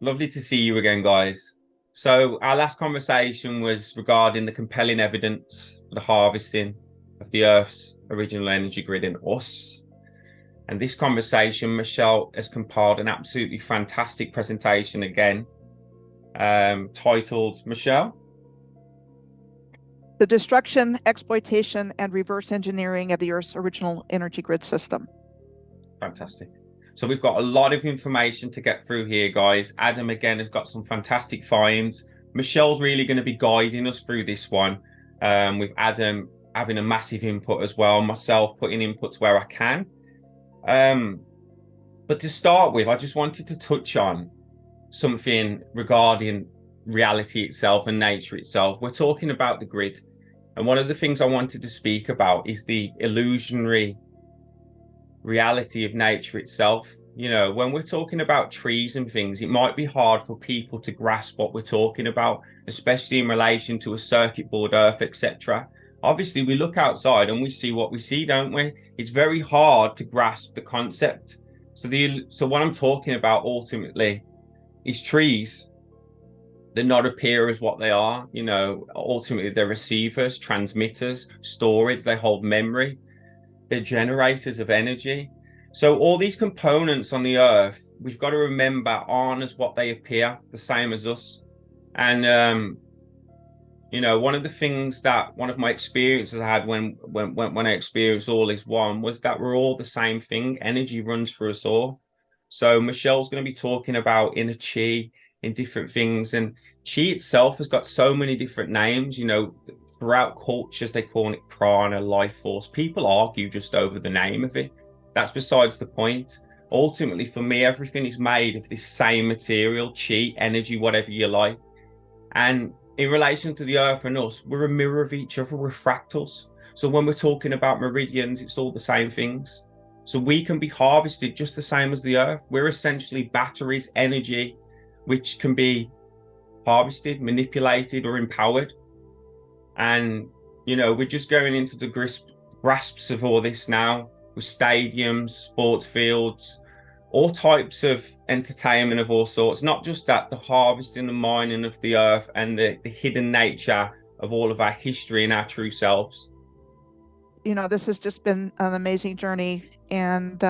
Lovely to see you again, guys. So, our last conversation was regarding the compelling evidence for the harvesting of the Earth's original energy grid in us. And this conversation, Michelle has compiled an absolutely fantastic presentation again, titled, Michelle? The destruction, exploitation, and reverse engineering of the Earth's original energy grid system. Fantastic. So we've got a lot of information to get through here, guys. Adam, again, has got some fantastic finds. Michelle's really going to be guiding us through this one, with Adam having a massive input as well, myself putting inputs where I can. But to start with, I just wanted to touch on something regarding reality itself and nature itself. We're talking about the grid. And one of the things I wanted to speak about is the illusionary reality of nature itself. You know, when we're talking about trees and things, it might be hard for people to grasp what we're talking about, especially in relation to a circuit board, Earth, etc. Obviously, we look outside and we see what we see, don't we? It's very hard to grasp the concept. So what I'm talking about ultimately is trees that not appear as what they are. You know, ultimately they're receivers, transmitters, storage, they hold memory, they're generators of energy. So all these components on the Earth, we've got to remember, aren't as what they appear, the same as us. And you know, one of the things that one of my experiences I had when I experienced all is one was that we're all the same thing. Energy runs through us all. So Michelle's going to be talking about inner chi in different things, and chi itself has got so many different names. You know, throughout cultures they call it prana, life force. People argue just over the name of it. That's besides the point. Ultimately, for me, everything is made of this same material, chi, energy, whatever you like. And in relation to the Earth and us, we're a mirror of each other, we're fractals. So when we're talking about meridians, it's all the same things. So we can be harvested just the same as the Earth. We're essentially batteries, energy, which can be harvested, manipulated, or empowered. And, you know, we're just going into the grasps of all this now with stadiums, sports fields, all types of entertainment of all sorts. Not just that, the harvesting and mining of the Earth and the hidden nature of all of our history and our true selves. You know, this has just been an amazing journey. And,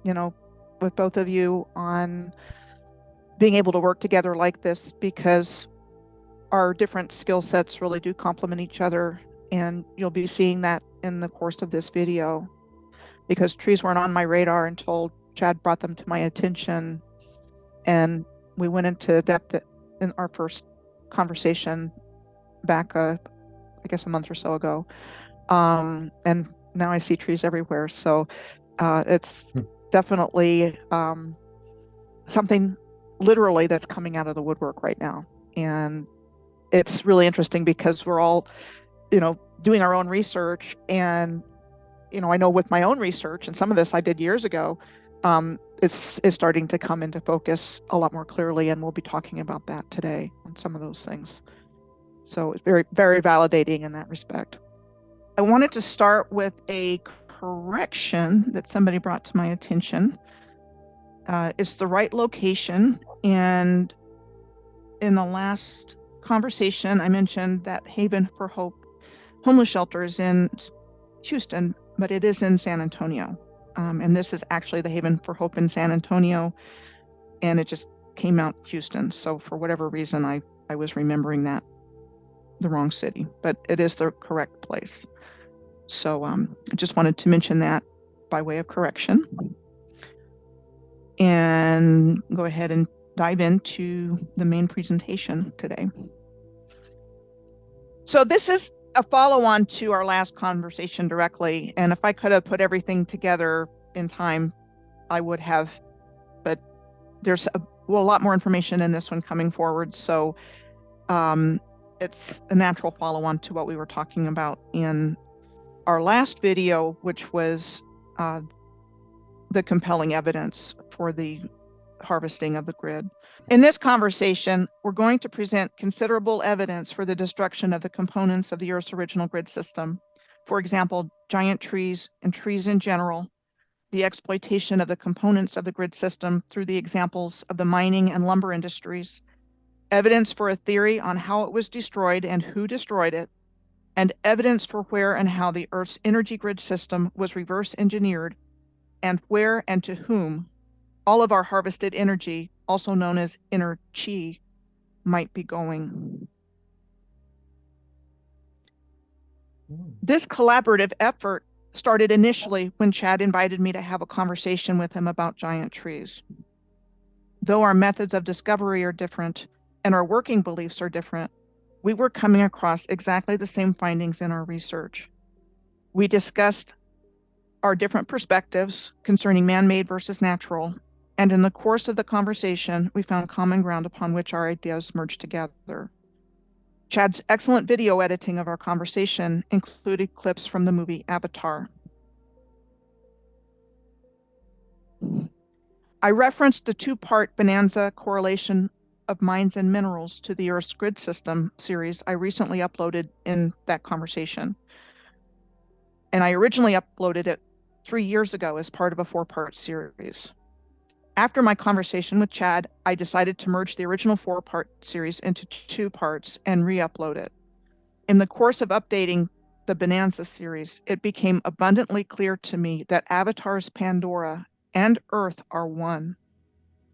you know, with both of you on being able to work together like this, because our different skill sets really do complement each other. And you'll be seeing that in the course of this video, because trees weren't on my radar until Chad brought them to my attention. And we went into depth in our first conversation back, I guess, a month or so ago. And now I see trees everywhere. So it's definitely something literally that's coming out of the woodwork right now. And it's really interesting because we're all, you know, doing our own research. And, you know, I know with my own research, and some of this I did years ago, it's starting to come into focus a lot more clearly. And we'll be talking about that today on some of those things. So it's very, very validating in that respect. I wanted to start with a correction that somebody brought to my attention. It's the right location. And in the last conversation, I mentioned that Haven for Hope homeless shelter is in Houston, but it is in San Antonio. And this is actually the Haven for Hope in San Antonio. And it just came out Houston. So for whatever reason, I was remembering that the wrong city, but it is the correct place. So I just wanted to mention that by way of correction. And go ahead and dive into the main presentation today. So this is a follow-on to our last conversation directly. And if I could have put everything together in time, I would have. But there's a lot more information in this one coming forward. So it's a natural follow-on to what we were talking about in our last video, which was the compelling evidence for the harvesting of the grid. In this conversation, we're going to present considerable evidence for the destruction of the components of the Earth's original grid system. For example, giant trees and trees in general, the exploitation of the components of the grid system through the examples of the mining and lumber industries, evidence for a theory on how it was destroyed and who destroyed it, and evidence for where and how the Earth's energy grid system was reverse engineered, and where and to whom all of our harvested energy, also known as inner chi, might be going. This collaborative effort started initially when Chad invited me to have a conversation with him about giant trees. Though our methods of discovery are different and our working beliefs are different, we were coming across exactly the same findings in our research. We discussed our different perspectives concerning man-made versus natural, and in the course of the conversation, we found common ground upon which our ideas merged together. Chad's excellent video editing of our conversation included clips from the movie Avatar. I referenced the two-part Bonanza correlation of mines and minerals to the Earth's grid system series I recently uploaded in that conversation. And I originally uploaded it 3 years ago as part of a 4-part series. After my conversation with Chad, I decided to merge the original 4-part series into 2 parts and re-upload it. In the course of updating the Bonanza series, it became abundantly clear to me that Avatar's Pandora and Earth are one,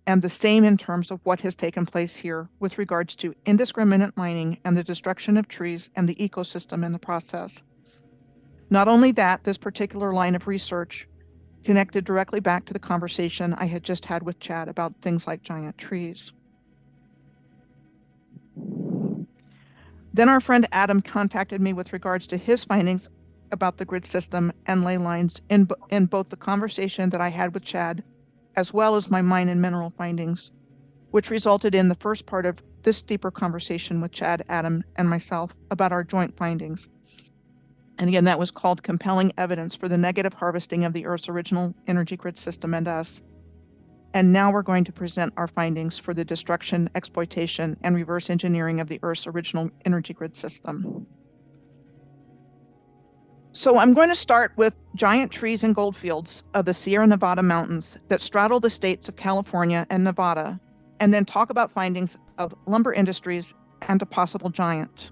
and the same in terms of what has taken place here with regards to indiscriminate mining and the destruction of trees and the ecosystem in the process. Not only that, this particular line of research connected directly back to the conversation I had just had with Chad about things like giant trees. Then our friend Adam contacted me with regards to his findings about the grid system and ley lines in both the conversation that I had with Chad, as well as my mine and mineral findings, which resulted in the first part of this deeper conversation with Chad, Adam, and myself about our joint findings. And again, that was called Compelling Evidence for the Negative Harvesting of the Earth's Original Energy Grid System and Us. And now we're going to present our findings for the destruction, exploitation, and reverse engineering of the Earth's original energy grid system. So I'm going to start with giant trees and goldfields of the Sierra Nevada mountains that straddle the states of California and Nevada, and then talk about findings of lumber industries and a possible giant.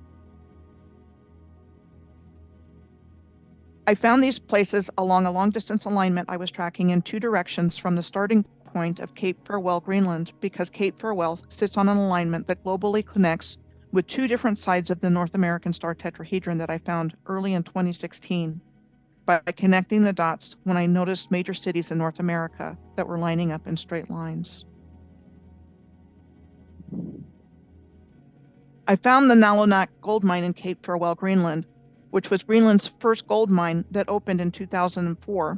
I found these places along a long-distance alignment I was tracking in 2 directions from the starting point of Cape Farewell, Greenland, because Cape Farewell sits on an alignment that globally connects with 2 different sides of the North American star tetrahedron that I found early in 2016 by connecting the dots when I noticed major cities in North America that were lining up in straight lines. I found the Nalonak gold mine in Cape Farewell, Greenland, which was Greenland's first gold mine that opened in 2004,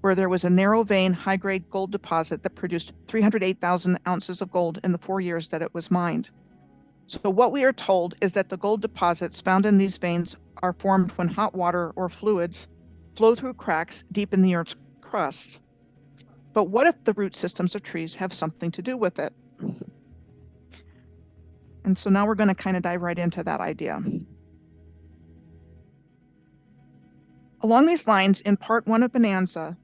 where there was a narrow vein, high-grade gold deposit that produced 308,000 ounces of gold in the 4 years that it was mined. So what we are told is that the gold deposits found in these veins are formed when hot water or fluids flow through cracks deep in the Earth's crust. But what if the root systems of trees have something to do with it? And so now we're going to kind of dive right into that idea. Along these lines, in part 1 of Bonanza,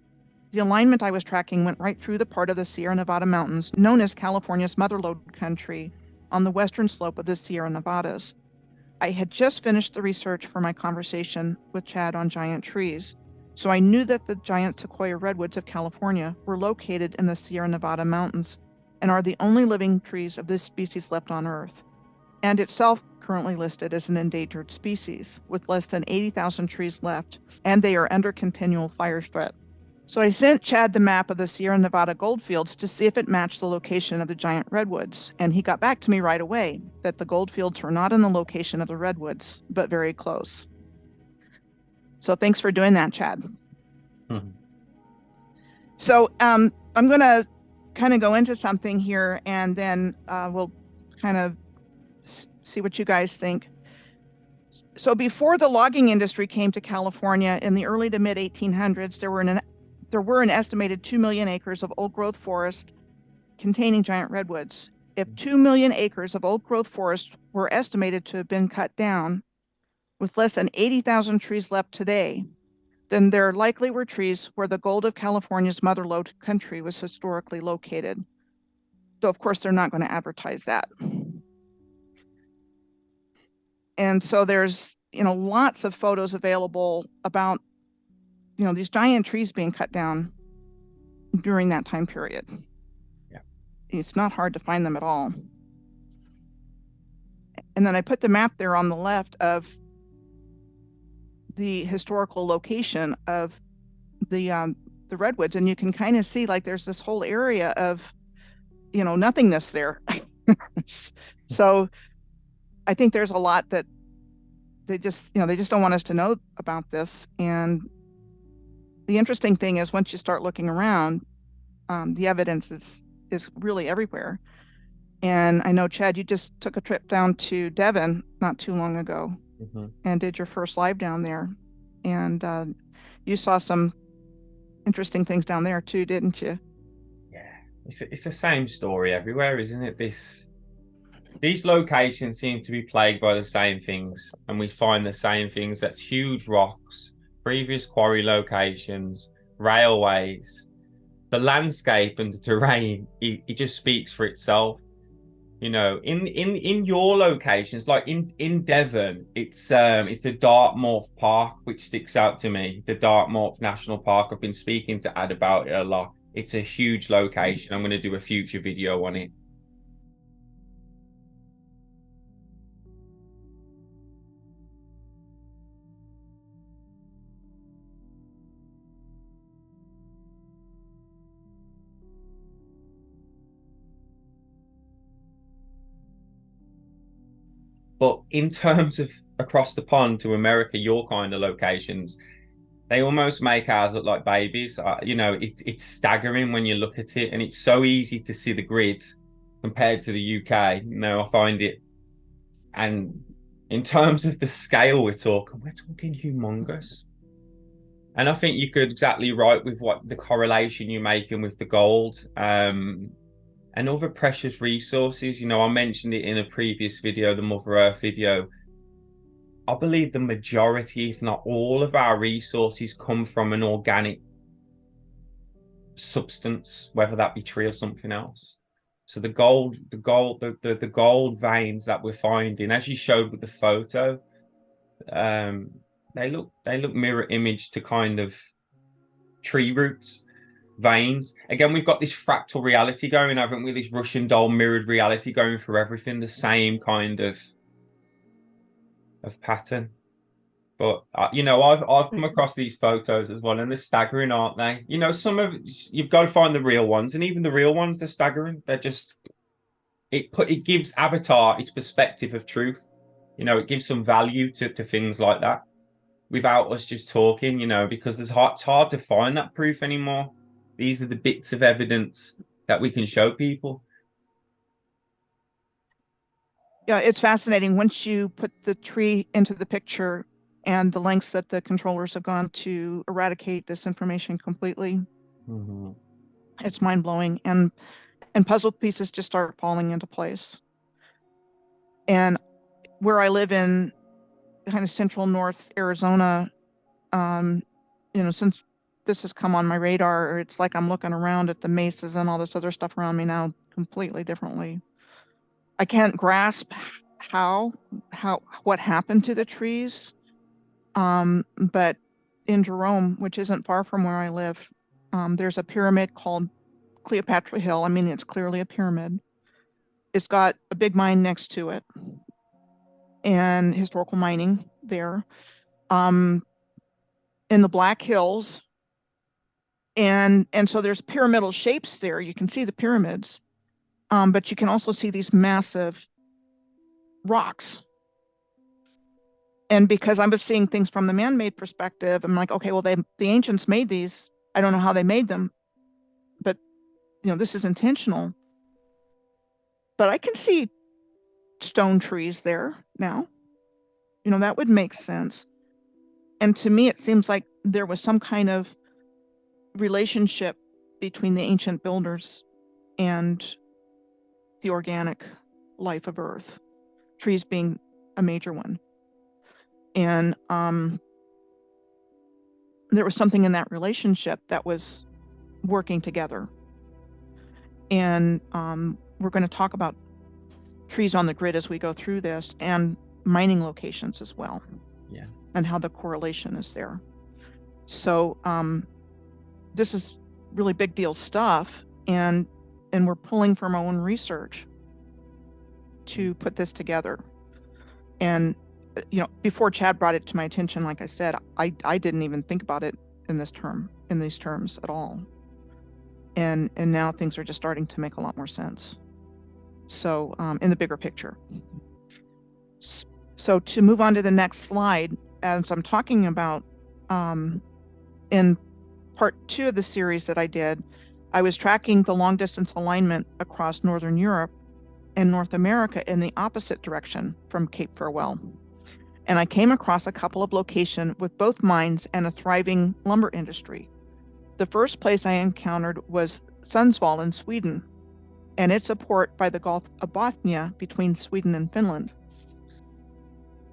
the alignment I was tracking went right through the part of the Sierra Nevada mountains known as California's Motherlode Country on the western slope of the Sierra Nevadas. I had just finished the research for my conversation with Chad on giant trees, so I knew that the giant sequoia redwoods of California were located in the Sierra Nevada mountains and are the only living trees of this species left on Earth, and itself currently listed as an endangered species, with less than 80,000 trees left, and they are under continual fire threat. So I sent Chad the map of the Sierra Nevada goldfields to see if it matched the location of the giant redwoods, and he got back to me right away that the goldfields were not in the location of the redwoods, but very close. So thanks for doing that, Chad. Mm-hmm. So I'm going to kind of go into something here, and then we'll kind of see what you guys think. So before the logging industry came to California in the early to mid 1800s, there were an estimated 2 million acres of old-growth forest containing giant redwoods. If 2 million acres of old-growth forest were estimated to have been cut down, with less than 80,000 trees left today, then there likely were trees where the gold of California's mother lode country was historically located. So of course they're not going to advertise that. And so there's, lots of photos available about, these giant trees being cut down during that time period. Yeah. It's not hard to find them at all. And then I put the map there on the left of the historical location of the redwoods, and you can kind of see like there's this whole area of nothingness there. So I think there's a lot that they just don't want us to know about this. And the interesting thing is, once you start looking around, the evidence is really everywhere. And I know, Chad, you just took a trip down to Devon not too long ago. Mm-hmm. And did your first live down there, and you saw some interesting things down there too, didn't you? Yeah, it's the same story everywhere, isn't it? These locations seem to be plagued by the same things, and we find the same things. That's huge rocks, previous quarry locations, railways. The landscape and the terrain, it just speaks for itself. In your locations, like in Devon, it's the Dartmouth Park which sticks out to me. The Dartmouth National Park. I've been speaking to Ad about it a lot. It's a huge location. I'm going to do a future video on it. But in terms of across the pond to America, your kind of locations, they almost make ours look like babies. It's staggering when you look at it, and it's so easy to see the grid compared to the UK. I find it, and in terms of the scale we're talking humongous. And I think you're exactly right with what the correlation you're making with the gold. And other precious resources. I mentioned it in a previous video, the Mother Earth video. I believe the majority, if not all, of our resources come from an organic substance, whether that be tree or something else. So the gold veins that we're finding, as you showed with the photo, they look mirror image to kind of tree roots. Veins. Again, we've got this fractal reality going, haven't we? This Russian doll mirrored reality going through everything, the same kind of pattern. But I've come across these photos as well, and they're staggering, aren't they? Some of you've got to find the real ones, and even the real ones, they're staggering. They're just it gives Avatar its perspective of truth. It gives some value to things like that without us just talking. Because it's hard to find that proof anymore. These are the bits of evidence that we can show people. Yeah, it's fascinating once you put the tree into the picture and the lengths that the controllers have gone to eradicate this information completely. Mm-hmm. It's mind-blowing, and puzzle pieces just start falling into place. And where I live in kind of central North Arizona, since this has come on my radar, it's like I'm looking around at the mesas and all this other stuff around me now completely differently. I can't grasp what happened to the trees. But in Jerome, which isn't far from where I live, there's a pyramid called Cleopatra Hill. I mean, it's clearly a pyramid. It's got a big mine next to it and historical mining there. In the Black Hills. And so there's pyramidal shapes there. You can see the pyramids, but you can also see these massive rocks. And because I was seeing things from the man-made perspective, I'm like, okay, well, the ancients made these. I don't know how they made them, but this is intentional. But I can see stone trees there now. That would make sense. And to me, it seems like there was some kind of relationship between the ancient builders and the organic life of Earth, trees being a major one. And there was something in that relationship that was working together. And we're going to talk about trees on the grid as we go through this, and mining locations as well. Yeah. And how the correlation is there. So this is really big deal stuff, and we're pulling from our own research to put this together. And before Chad brought it to my attention, like I said, I didn't even think about it in these terms at all. And now things are just starting to make a lot more sense. So in the bigger picture. So to move on to the next slide, as I'm talking about in part 2 of the series that I did, I was tracking the long distance alignment across Northern Europe and North America in the opposite direction from Cape Farewell. And I came across a couple of locations with both mines and a thriving lumber industry. The first place I encountered was Sundsvall in Sweden, and its a port by the Gulf of Bothnia between Sweden and Finland.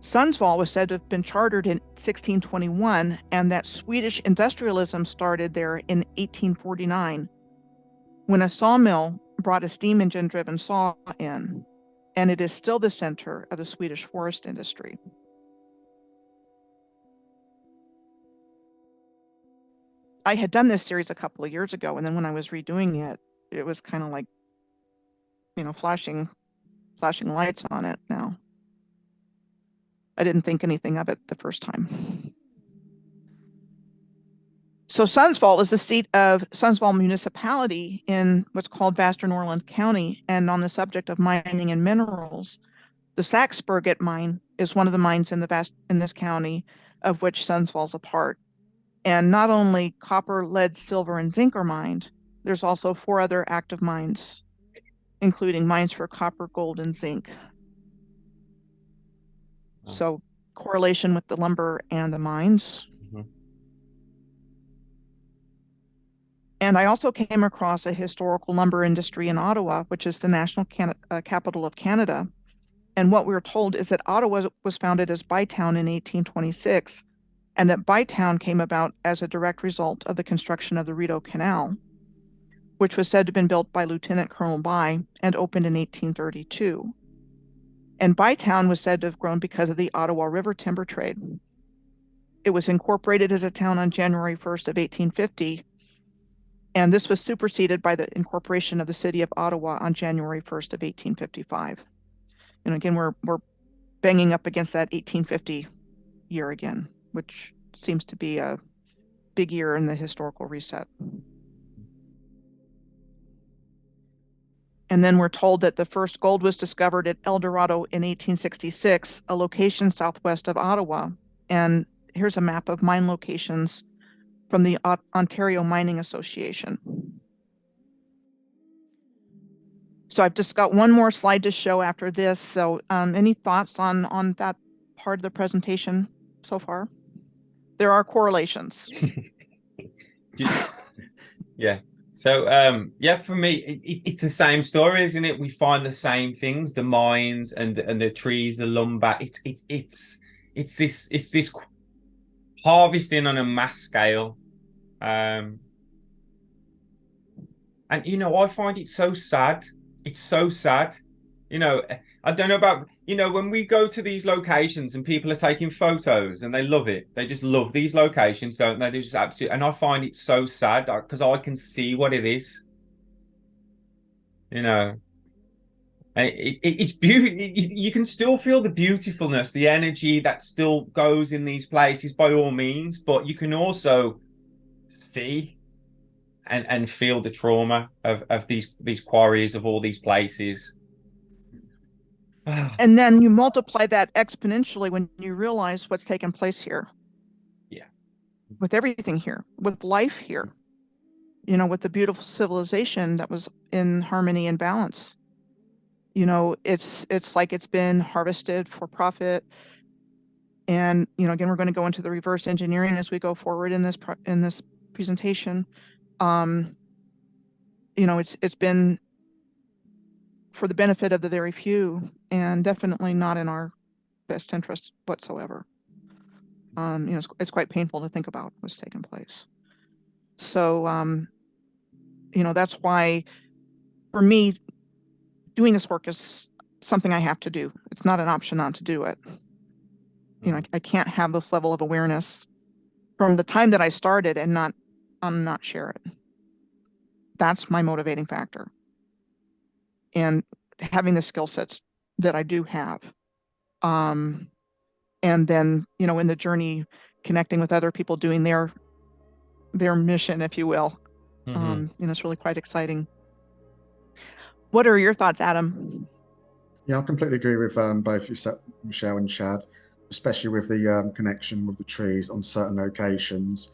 Sundsvall was said to have been chartered in 1621, and that Swedish industrialism started there in 1849, when a sawmill brought a steam engine-driven saw in, and it is still the center of the Swedish forest industry. I had done this series a couple of years ago, and then when I was redoing it, it was kind of like, flashing lights on it now. I didn't think anything of it the first time. So Sundsvall is the seat of Sundsvall municipality in what's called Västernorrland County. And on the subject of mining and minerals, the Saxberget mine is one of the mines in this county, of which Sundsvall's a part. And not only copper, lead, silver, and zinc are mined, there's also 4 other active mines, including mines for copper, gold, and zinc. So correlation with the lumber and the mines. Mm-hmm. And I also came across a historical lumber industry in Ottawa, which is the national capital of Canada. And what we're told is that Ottawa was founded as Bytown in 1826, and that Bytown came about as a direct result of the construction of the Rideau Canal, which was said to have been built by Lieutenant Colonel By and opened in 1832. And Bytown was said to have grown because of the Ottawa River timber trade. It was incorporated as a town on January 1st of 1850, and this was superseded by the incorporation of the city of Ottawa on January 1st of 1855. And again, we're banging up against that 1850 year again, which seems to be a big year in the historical reset. And then we're told that the first gold was discovered at El Dorado in 1866, a location southwest of Ottawa. And here's a map of mine locations from the Ontario Mining Association. So I've just got one more slide to show after this. So any thoughts on that part of the presentation so far? There are correlations. Yeah. So for me, it's the same story, isn't it? We find the same things: the mines and the trees, the lumber. It's this harvesting on a mass scale, and I find it so sad. It's so sad. I don't know about, when we go to these locations and people are taking photos and they love it. They just love these locations, don't they? They're just absolutely, and I find it so sad because I can see what it is. And it's beautiful. You can still feel the beautifulness, the energy that still goes in these places by all means, but you can also see and feel the trauma of these quarries, of all these places. And then you multiply that exponentially when you realize what's taken place here. Yeah. With everything here, with life here, with the beautiful civilization that was in harmony and balance. It's like it's been harvested for profit. And, again, we're going to go into the reverse engineering as we go forward in this presentation. It's been for the benefit of the very few, and definitely not in our best interest whatsoever. It's quite painful to think about what's taken place. So, that's why for me, doing this work is something I have to do. It's not an option not to do it. I can't have this level of awareness from the time that I started and not share it. That's my motivating factor. And having the skill sets that I do have. And then, in the journey, connecting with other people doing their mission, if you will. It's really quite exciting. What are your thoughts, Adam? Yeah, I completely agree with both you, Michelle and Chad, especially with the connection with the trees on certain occasions.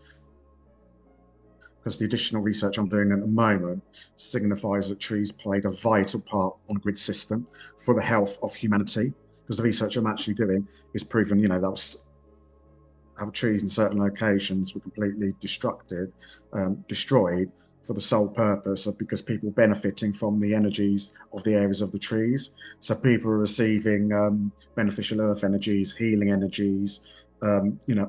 Because the additional research I'm doing at the moment signifies that trees played a vital part on the grid system for the health of humanity. Because the research I'm actually doing is proven, that was how trees in certain locations were completely destroyed for the sole purpose of because people benefiting from the energies of the areas of the trees. So people are receiving beneficial earth energies, healing energies,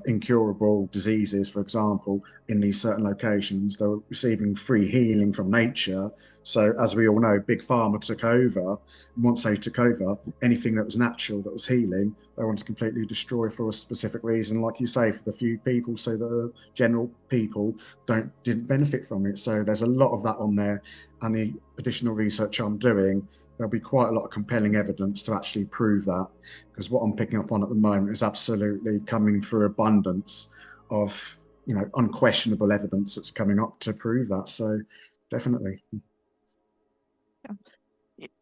incurable diseases, for example, in these certain locations. They're receiving free healing from nature. So as we all know, Big Pharma took over. And once they took over, anything that was natural, that was healing, they want to completely destroy for a specific reason, like you say, for the few people, so that the general people didn't benefit from it. So there's a lot of that on there, and the additional research I'm doing, there'll be quite a lot of compelling evidence to actually prove that, because what I'm picking up on at the moment is absolutely coming through abundance of unquestionable evidence that's coming up to prove that. So definitely. Yeah.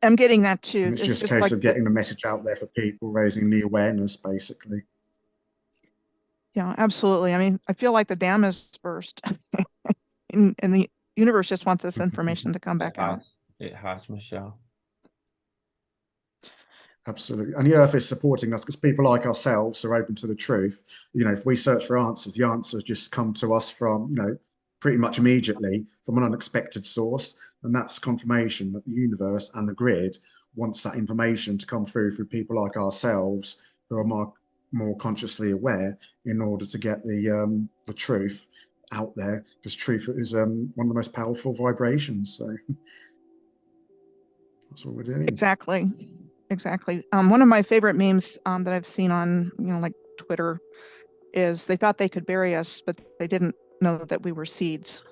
I'm getting that too. And it's just a case of getting the message out there for people, raising the awareness, basically. Yeah, absolutely. I mean, I feel like the dam is burst and the universe just wants this information to come back out. It has, Michelle. Absolutely. And the earth is supporting us because people like ourselves are open to the truth. If we search for answers, the answers just come to us from, pretty much immediately from an unexpected source. And that's confirmation that the universe and the grid wants that information to come through people like ourselves who are more consciously aware in order to get the truth out there, because truth is one of the most powerful vibrations. So that's what we're doing. Exactly. One of my favorite memes that I've seen on, like Twitter is they thought they could bury us, but they didn't know that we were seeds.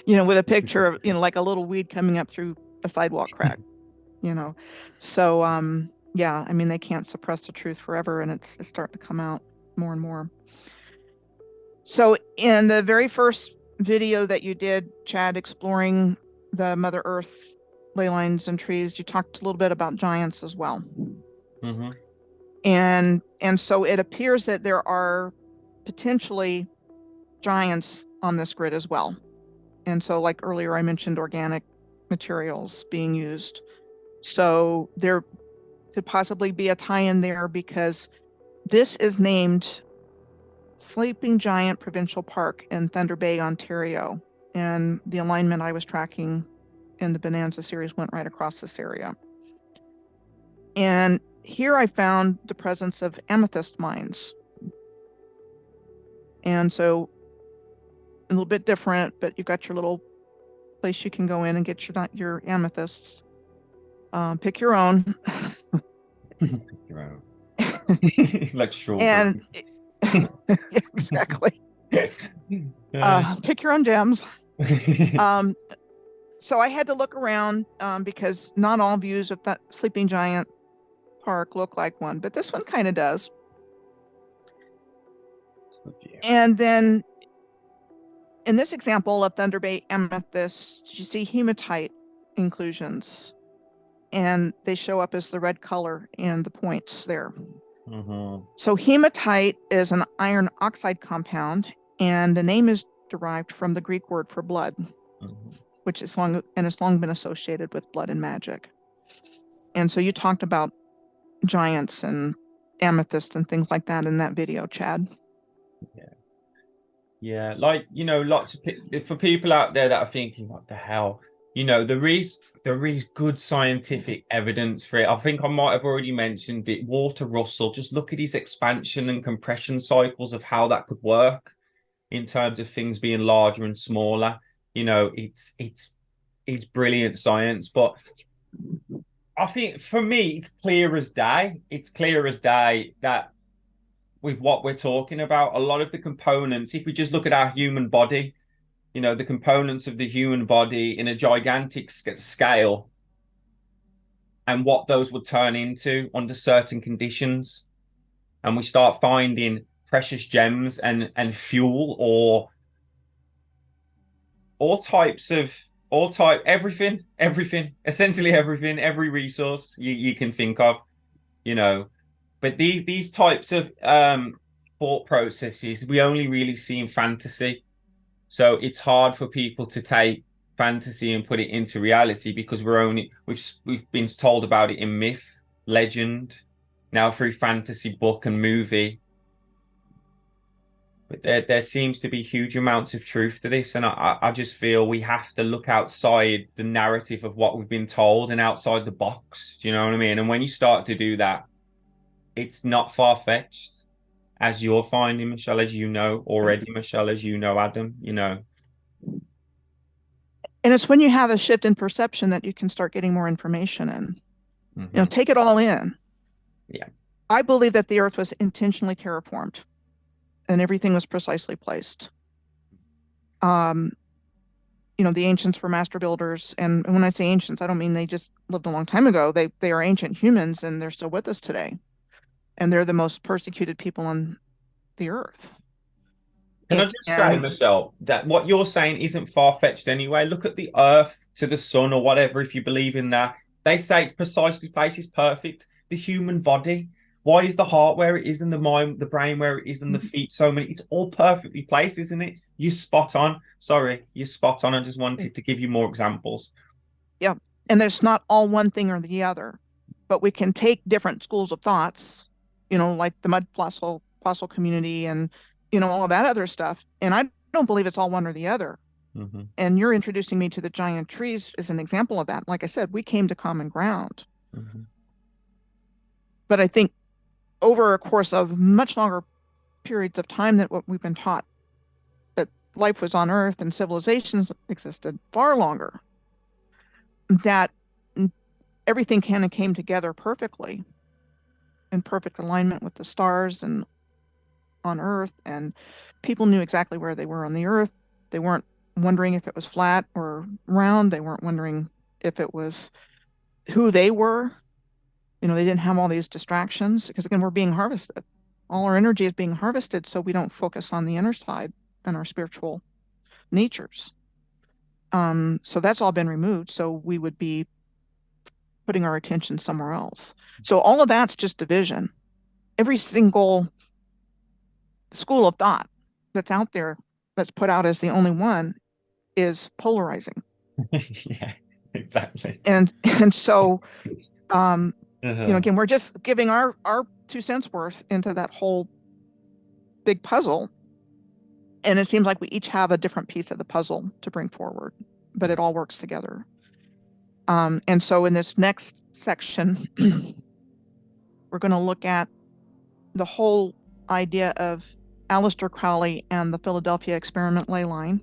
With a picture of, like a little weed coming up through a sidewalk crack, So, yeah, I mean, they can't suppress the truth forever, and it's starting to come out more and more. So in the very first video that you did, Chad, exploring the Mother Earth ley lines and trees, you talked a little bit about giants as well. And so it appears that there are potentially giants on this grid as well. And so, like earlier, I mentioned organic materials being used. So there could possibly be a tie-in there, because this is named Sleeping Giant Provincial Park in Thunder Bay, Ontario. And the alignment I was tracking in the Bonanza series went right across this area. And here I found the presence of amethyst mines. And so a little bit different, but you've got your little place you can go in and get your amethysts. Pick your own. Pick your own. Like strawberry. And exactly. Pick your own gems. So I had to look around because not all views of that Sleeping Giant Park look like one, but this one kind of does. And then in this example of Thunder Bay amethyst, you see hematite inclusions, and they show up as the red color in the points there. So hematite is an iron oxide compound, and the name is derived from the Greek word for blood, which is long been associated with blood and magic. And so you talked about giants and amethyst and things like that in that video, Chad. Yeah, like, lots of for people out there that are thinking, what the hell, there is good scientific evidence for it. I think I might have already mentioned it. Walter Russell, just look at his expansion and compression cycles of how that could work in terms of things being larger and smaller. It's brilliant science. But I think for me, it's clear as day. It's clear as day that with what we're talking about, a lot of the components, if we just look at our human body, the components of the human body in a gigantic scale and what those would turn into under certain conditions. And we start finding precious gems and fuel or everything, essentially everything, every resource you can think of, But these types of thought processes we only really see in fantasy. So it's hard for people to take fantasy and put it into reality because we've been told about it in myth, legend, now through fantasy book and movie. But there seems to be huge amounts of truth to this, and I just feel we have to look outside the narrative of what we've been told and outside the box. Do you know what I mean? And when you start to do that, it's not far-fetched, as you're finding, Michelle, as you know already, Michelle, as you know, Adam, And it's when you have a shift in perception that you can start getting more information and, take it all in. Yeah. I believe that the Earth was intentionally terraformed and everything was precisely placed. The ancients were master builders. And when I say ancients, I don't mean they just lived a long time ago. They are ancient humans and they're still with us today. And they're the most persecuted people on the earth. Can I just say, Michelle, that what you're saying isn't far-fetched anyway? Look at the Earth to the sun or whatever, if you believe in that. They say it's precisely placed, it's perfect. The human body, why is the heart where it is and the mind, the brain where it is and the feet so many? It's all perfectly placed, isn't it? You're spot on. Sorry, you're spot on. I just wanted to give you more examples. Yeah, and there's not all one thing or the other, but we can take different schools of thoughts, like the mud fossil community and, all of that other stuff. And I don't believe it's all one or the other. Mm-hmm. And you're introducing me to the giant trees as an example of that. Like I said, we came to common ground. Mm-hmm. But I think over a course of much longer periods of time than what we've been taught, that life was on Earth and civilizations existed far longer, that everything kind of came together perfectly in perfect alignment with the stars and on Earth, and people knew exactly where they were on the Earth. They weren't wondering if it was flat or round. They weren't wondering if it was who they were. They didn't have all these distractions because, again, we're being harvested. All our energy is being harvested, so we don't focus on the inner side and our spiritual natures. So that's all been removed. So we would be putting our attention somewhere else. So all of that's just division. Every single school of thought that's out there, that's put out as the only one, is polarizing. Yeah, exactly. And so, again, we're just giving our 2 cents worth into that whole big puzzle. And it seems like we each have a different piece of the puzzle to bring forward, but it all works together. And so in this next section, we're going to look at the whole idea of Aleister Crowley and the Philadelphia experiment leyline.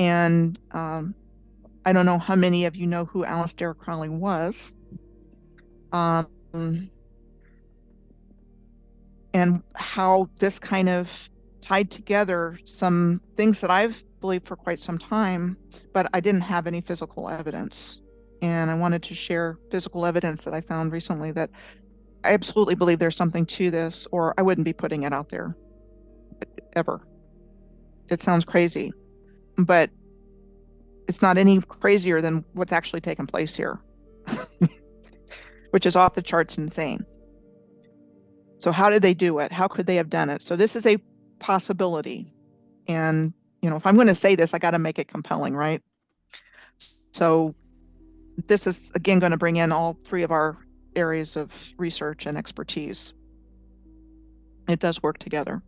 And I don't know how many of you know who Aleister Crowley was. And how this kind of tied together some things that I've believed for quite some time, but I didn't have any physical evidence. And I wanted to share physical evidence that I found recently that I absolutely believe there's something to this, or I wouldn't be putting it out there ever. It sounds crazy, but it's not any crazier than what's actually taken place here, which is off the charts insane. So how did they do it? How could they have done it? So this is a possibility. And, if I'm going to say this, I got to make it compelling, right? So this is, again, going to bring in all 3 of our areas of research and expertise. It does work together.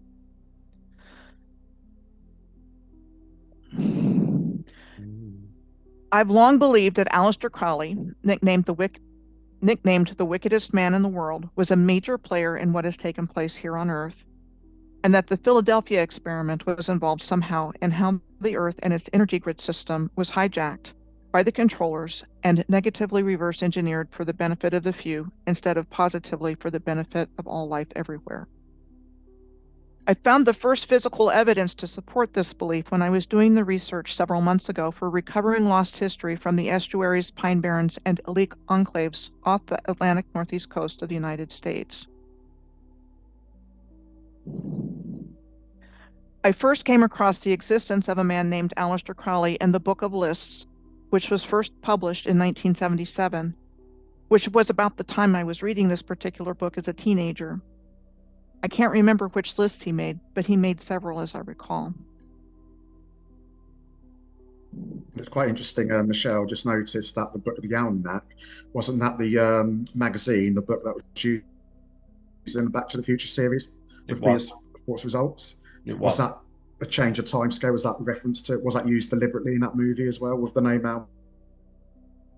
I've long believed that Aleister Crowley, nicknamed the wickedest man in the world, was a major player in what has taken place here on Earth, and that the Philadelphia experiment was involved somehow in how the Earth and its energy grid system was hijacked by the controllers and negatively reverse engineered for the benefit of the few instead of positively for the benefit of all life everywhere. I found the first physical evidence to support this belief when I was doing the research several months ago for recovering lost history from the estuaries, pine barrens, and elite enclaves off the Atlantic northeast coast of the United States. I first came across the existence of a man named Aleister Crowley in the Book of Lists, which was first published in 1977, which was about the time I was reading this particular book as a teenager. I can't remember which lists he made, but he made several, as I recall. It's quite interesting, Michelle, just noticed that the book of the Almanac, wasn't that the magazine, the book that was used in the Back to the Future series with the reports results? Was that a change of timescale? Was that reference to, was that used deliberately in that movie as well with the name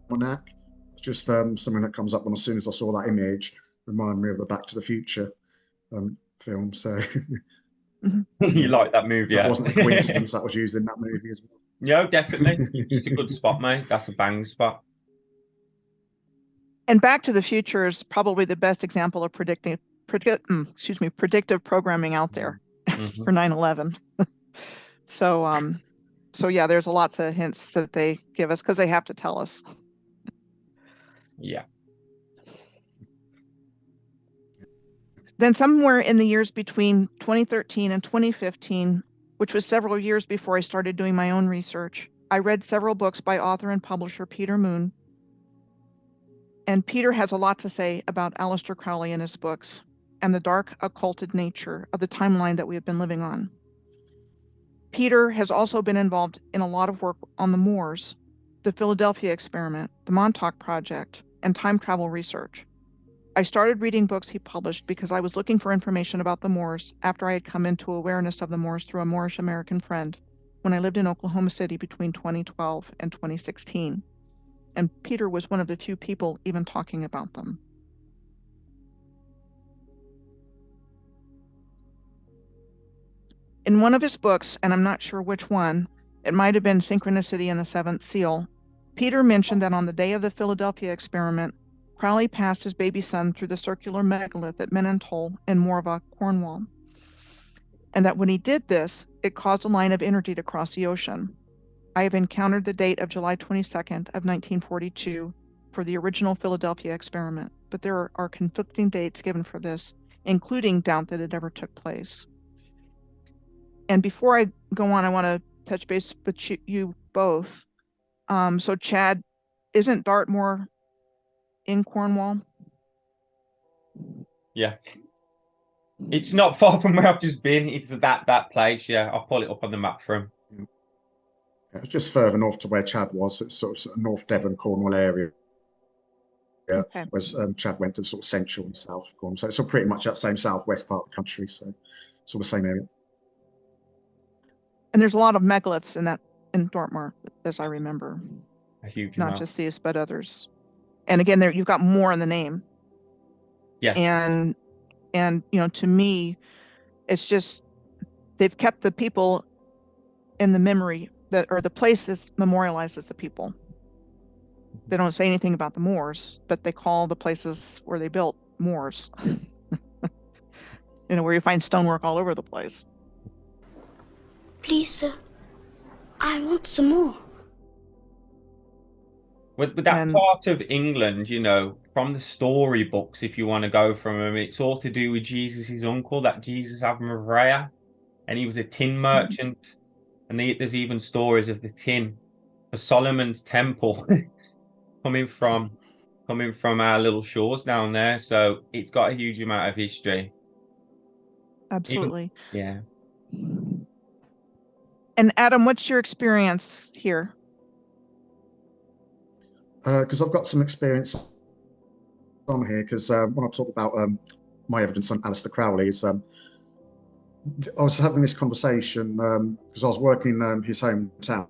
Almanac? It's just something that comes up when, as soon as I saw that image, reminded me of the Back to the Future film. So you like that movie? That wasn't a coincidence. That was used in that movie as well. No, definitely. It's a good spot, mate. That's a bang spot. And Back to the Future is probably the best example of predictive programming out there for 9/11. So yeah, there's lots of hints that they give us because they have to tell us. Yeah. Then somewhere in the years between 2013 and 2015, which was several years before I started doing my own research, I read several books by author and publisher Peter Moon. And Peter has a lot to say about Aleister Crowley in his books and the dark, occulted nature of the timeline that we have been living on. Peter has also been involved in a lot of work on the Moors, the Philadelphia experiment, the Montauk project, and time travel research. I started reading books he published because I was looking for information about the Moors after I had come into awareness of the Moors through a Moorish American friend when I lived in Oklahoma City between 2012 and 2016. And Peter was one of the few people even talking about them. In one of his books, and I'm not sure which one, it might have been Synchronicity and the Seventh Seal, Peter mentioned that on the day of the Philadelphia experiment, Crowley passed his baby son through the circular megalith at Menantol in Morva, Cornwall, and that when he did this, it caused a line of energy to cross the ocean. I have encountered the date of July 22nd of 1942 for the original Philadelphia experiment, but there are conflicting dates given for this, including doubt that it ever took place. And before I go on, I want to touch base with you both. So Chad, isn't Dartmoor in Cornwall? Yeah. It's not far from where I've just been. It's that place, yeah. I'll pull it up on the map for him. Yeah, it's just further north to where Chad was. It's sort of North Devon, Cornwall area. Yeah, okay. Whereas Chad went to sort of central and south Cornwall. So it's all pretty much that same southwest part of the country. So it's all the same area. And there's a lot of megaliths in Dartmoor, as I remember. A huge Not amount. just these, but others. And again, you've got more in the name. Yes. And to me, it's just they've kept the people in the memory or the place is memorialized as the people. They don't say anything about the Moors, but they call the places where they built Moors. Where you find stonework all over the place. Please, sir, I want some more. With that part of England, from the storybooks, if you want to go from them, it's all to do with Jesus' uncle, that Jesus of Mavrea, and he was a tin merchant. And there's even stories of the tin for Solomon's temple coming from our little shores down there. So it's got a huge amount of history. Absolutely. Yeah. And Adam, what's your experience here? Because I've got some experience on here, because when I talk about my evidence on Aleister Crowley, is I was having this conversation because I was working in his hometown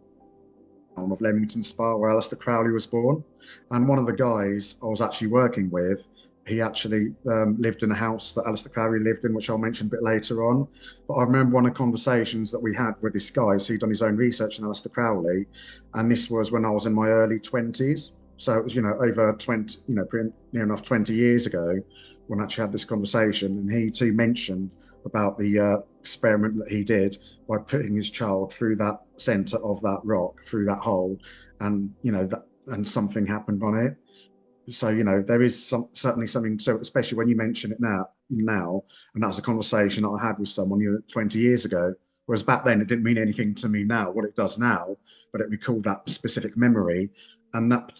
of Leamington Spa, where Aleister Crowley was born. And one of the guys I was actually working with, he actually lived in a house that Aleister Crowley lived in, which I'll mention a bit later on. But I remember one of the conversations that we had with this guy. So he'd done his own research on Aleister Crowley, and this was when I was in my early 20s. So it was, over 20, near enough 20 years ago when I actually had this conversation. And he too mentioned about the experiment that he did by putting his child through that center of that rock, through that hole, and and something happened on it. So there is certainly something. So especially when you mention it now, and that was a conversation that I had with someone 20 years ago. Whereas back then it didn't mean anything to me now, what it does now, but it recalled that specific memory. And that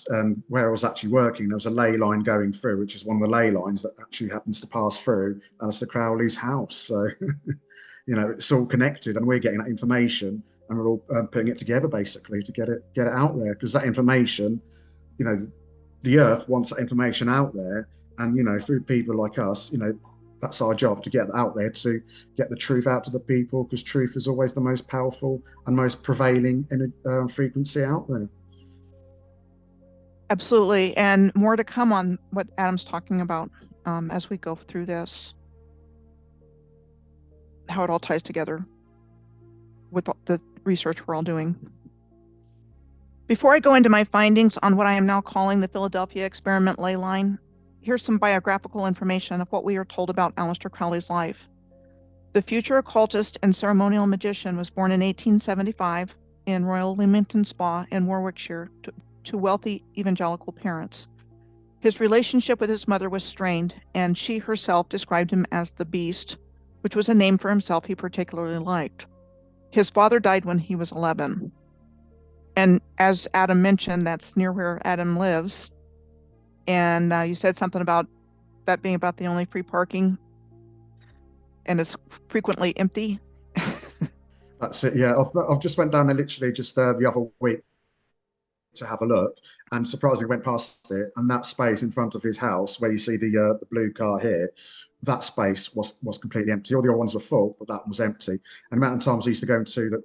where I was actually working, there was a ley line going through, which is one of the ley lines that actually happens to pass through Aleister Crowley's house. So it's all connected, and we're getting that information, and we're all putting it together basically to get it out there, because that information, the Earth wants that information out there, and through people like us, that's our job, to get that out there, to get the truth out to the people, because truth is always the most powerful and most prevailing frequency out there. Absolutely. And more to come on what Adam's talking about as we go through this, how it all ties together with the research we're all doing. Before I go into my findings on what I am now calling the Philadelphia experiment ley line, here's some biographical information of what we are told about Aleister Crowley's life. The future occultist and ceremonial magician was born in 1875 in Royal Leamington Spa in Warwickshire to wealthy evangelical parents. His relationship with his mother was strained, and she herself described him as the Beast, which was a name for himself he particularly liked. His father died when he was 11. And as Adam mentioned, that's near where Adam lives. And you said something about that being about the only free parking, and it's frequently empty. That's it, yeah. I've just went down there literally just the other week to have a look, and surprisingly went past it, and that space in front of his house where you see the blue car here, that space was completely empty. All the other ones were full, but that was empty. And the amount of times I used to go into that,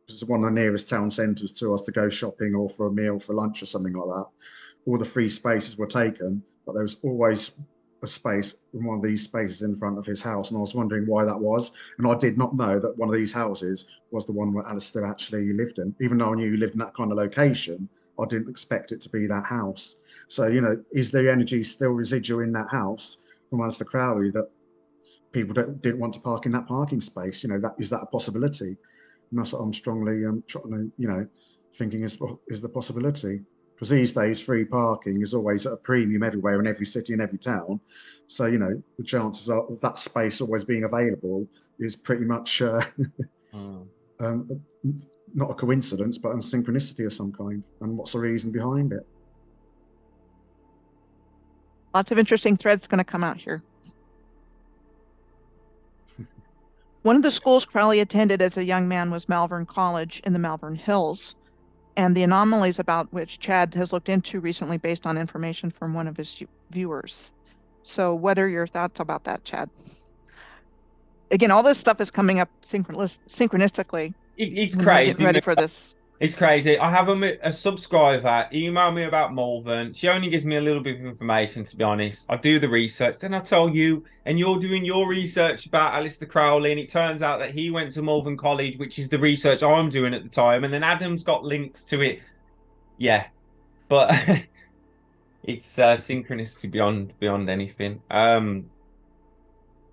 was one of the nearest town centres to us, to go shopping or for a meal, for lunch or something like that. All the free spaces were taken, but there was always a space in one of these spaces in front of his house, and I was wondering why that was. And I did not know that one of these houses was the one where Aleister actually lived in. Even though I knew he lived in that kind of location, I didn't expect it to be that house. So, is there energy still residual in that house from Aleister Crowley, that people didn't want to park in that parking space? Is that a possibility? And that's what I'm strongly thinking is the possibility. Because these days, free parking is always at a premium everywhere, in every city and every town. So, the chances of that space always being available is pretty much not a coincidence, but a synchronicity of some kind. And what's the reason behind it? Lots of interesting threads going to come out here. One of the schools Crowley attended as a young man was Malvern College in the Malvern Hills, and the anomalies about which Chad has looked into recently based on information from one of his viewers. So what are your thoughts about that, Chad? Again, all this stuff is coming up synchronistically. It's crazy. Ready for this. It's crazy. I have a subscriber email me about Malvern. She only gives me a little bit of information, to be honest. I do the research, then I tell you, and you're doing your research about Aleister Crowley, and it turns out that he went to Malvern College, which is the research I'm doing at the time, and then Adam's got links to it. Yeah, but it's synchronicity beyond anything.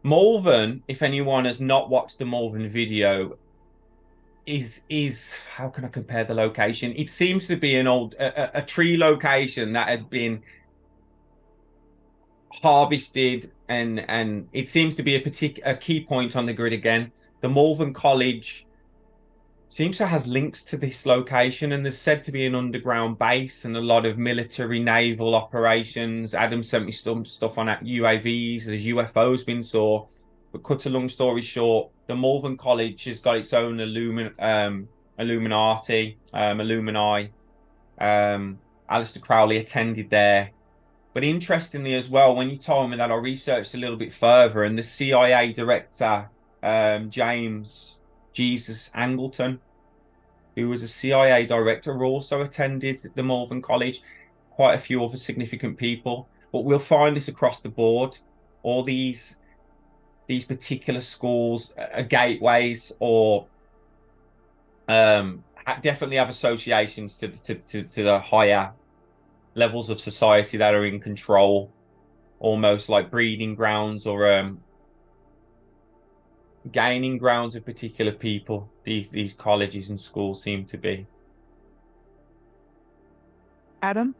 Malvern, if anyone has not watched the Malvern video, is how can I compare the location? It seems to be an old a tree location that has been harvested, and it seems to be a key point on the grid again. The Malvern College seems to has links to this location, and there's said to be an underground base and a lot of military naval operations. Adam sent me some stuff on UAVs. There's UFOs been saw. But cut a long story short, the Malvern College has got its own Illuminati, Illumini. Aleister Crowley attended there. But interestingly as well, when you told me that, I researched a little bit further, and the CIA director, James Jesus Angleton, who was a CIA director, also attended the Malvern College. Quite a few other significant people, but we'll find this across the board. All these particular schools are gateways, or definitely have associations to the higher levels of society that are in control, almost like breeding grounds or gaining grounds of particular people. These colleges and schools seem to be. Adam?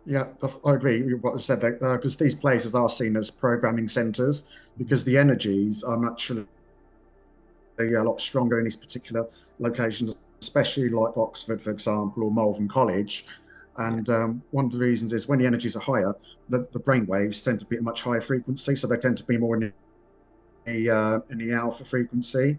Yeah, I agree with what you said, because these places are seen as programming centers, because the energies are naturally a lot stronger in these particular locations, especially like Oxford, for example, or Malvern College. And one of the reasons is when the energies are higher, the brain waves tend to be at a much higher frequency, so they tend to be more in the alpha frequency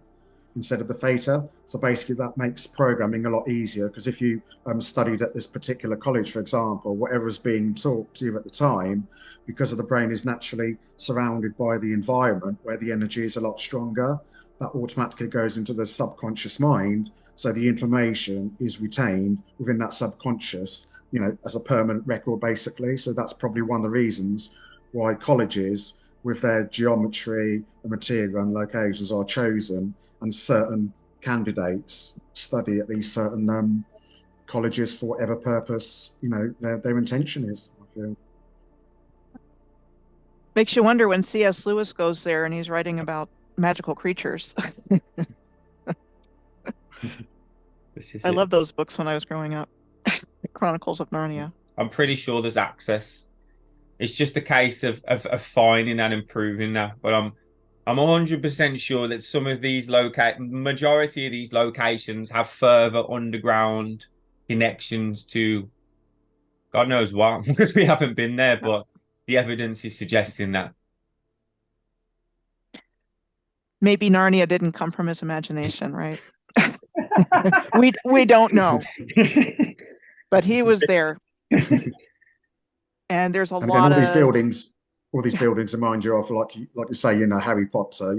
instead of the theta. So basically that makes programming a lot easier, because if you studied at this particular college, for example, whatever's being taught to you at the time, because of the brain is naturally surrounded by the environment where the energy is a lot stronger, that automatically goes into the subconscious mind. So the information is retained within that subconscious, as a permanent record, basically. So that's probably one of the reasons why colleges with their geometry and material and locations are chosen, and certain candidates study at these certain colleges for whatever purpose their intention is, I feel. Makes you wonder when C.S. Lewis goes there and he's writing about magical creatures. I love those books when I was growing up. The Chronicles of Narnia. I'm pretty sure there's access. It's just a case of finding and improving that. But I'm 100% sure that some of these majority of these locations have further underground connections to God knows what, because we haven't been there, but the evidence is suggesting that. Maybe Narnia didn't come from his imagination, right? we don't know. But he was there. And there's a lot of these buildings, remind you of, like you say, Harry Potter,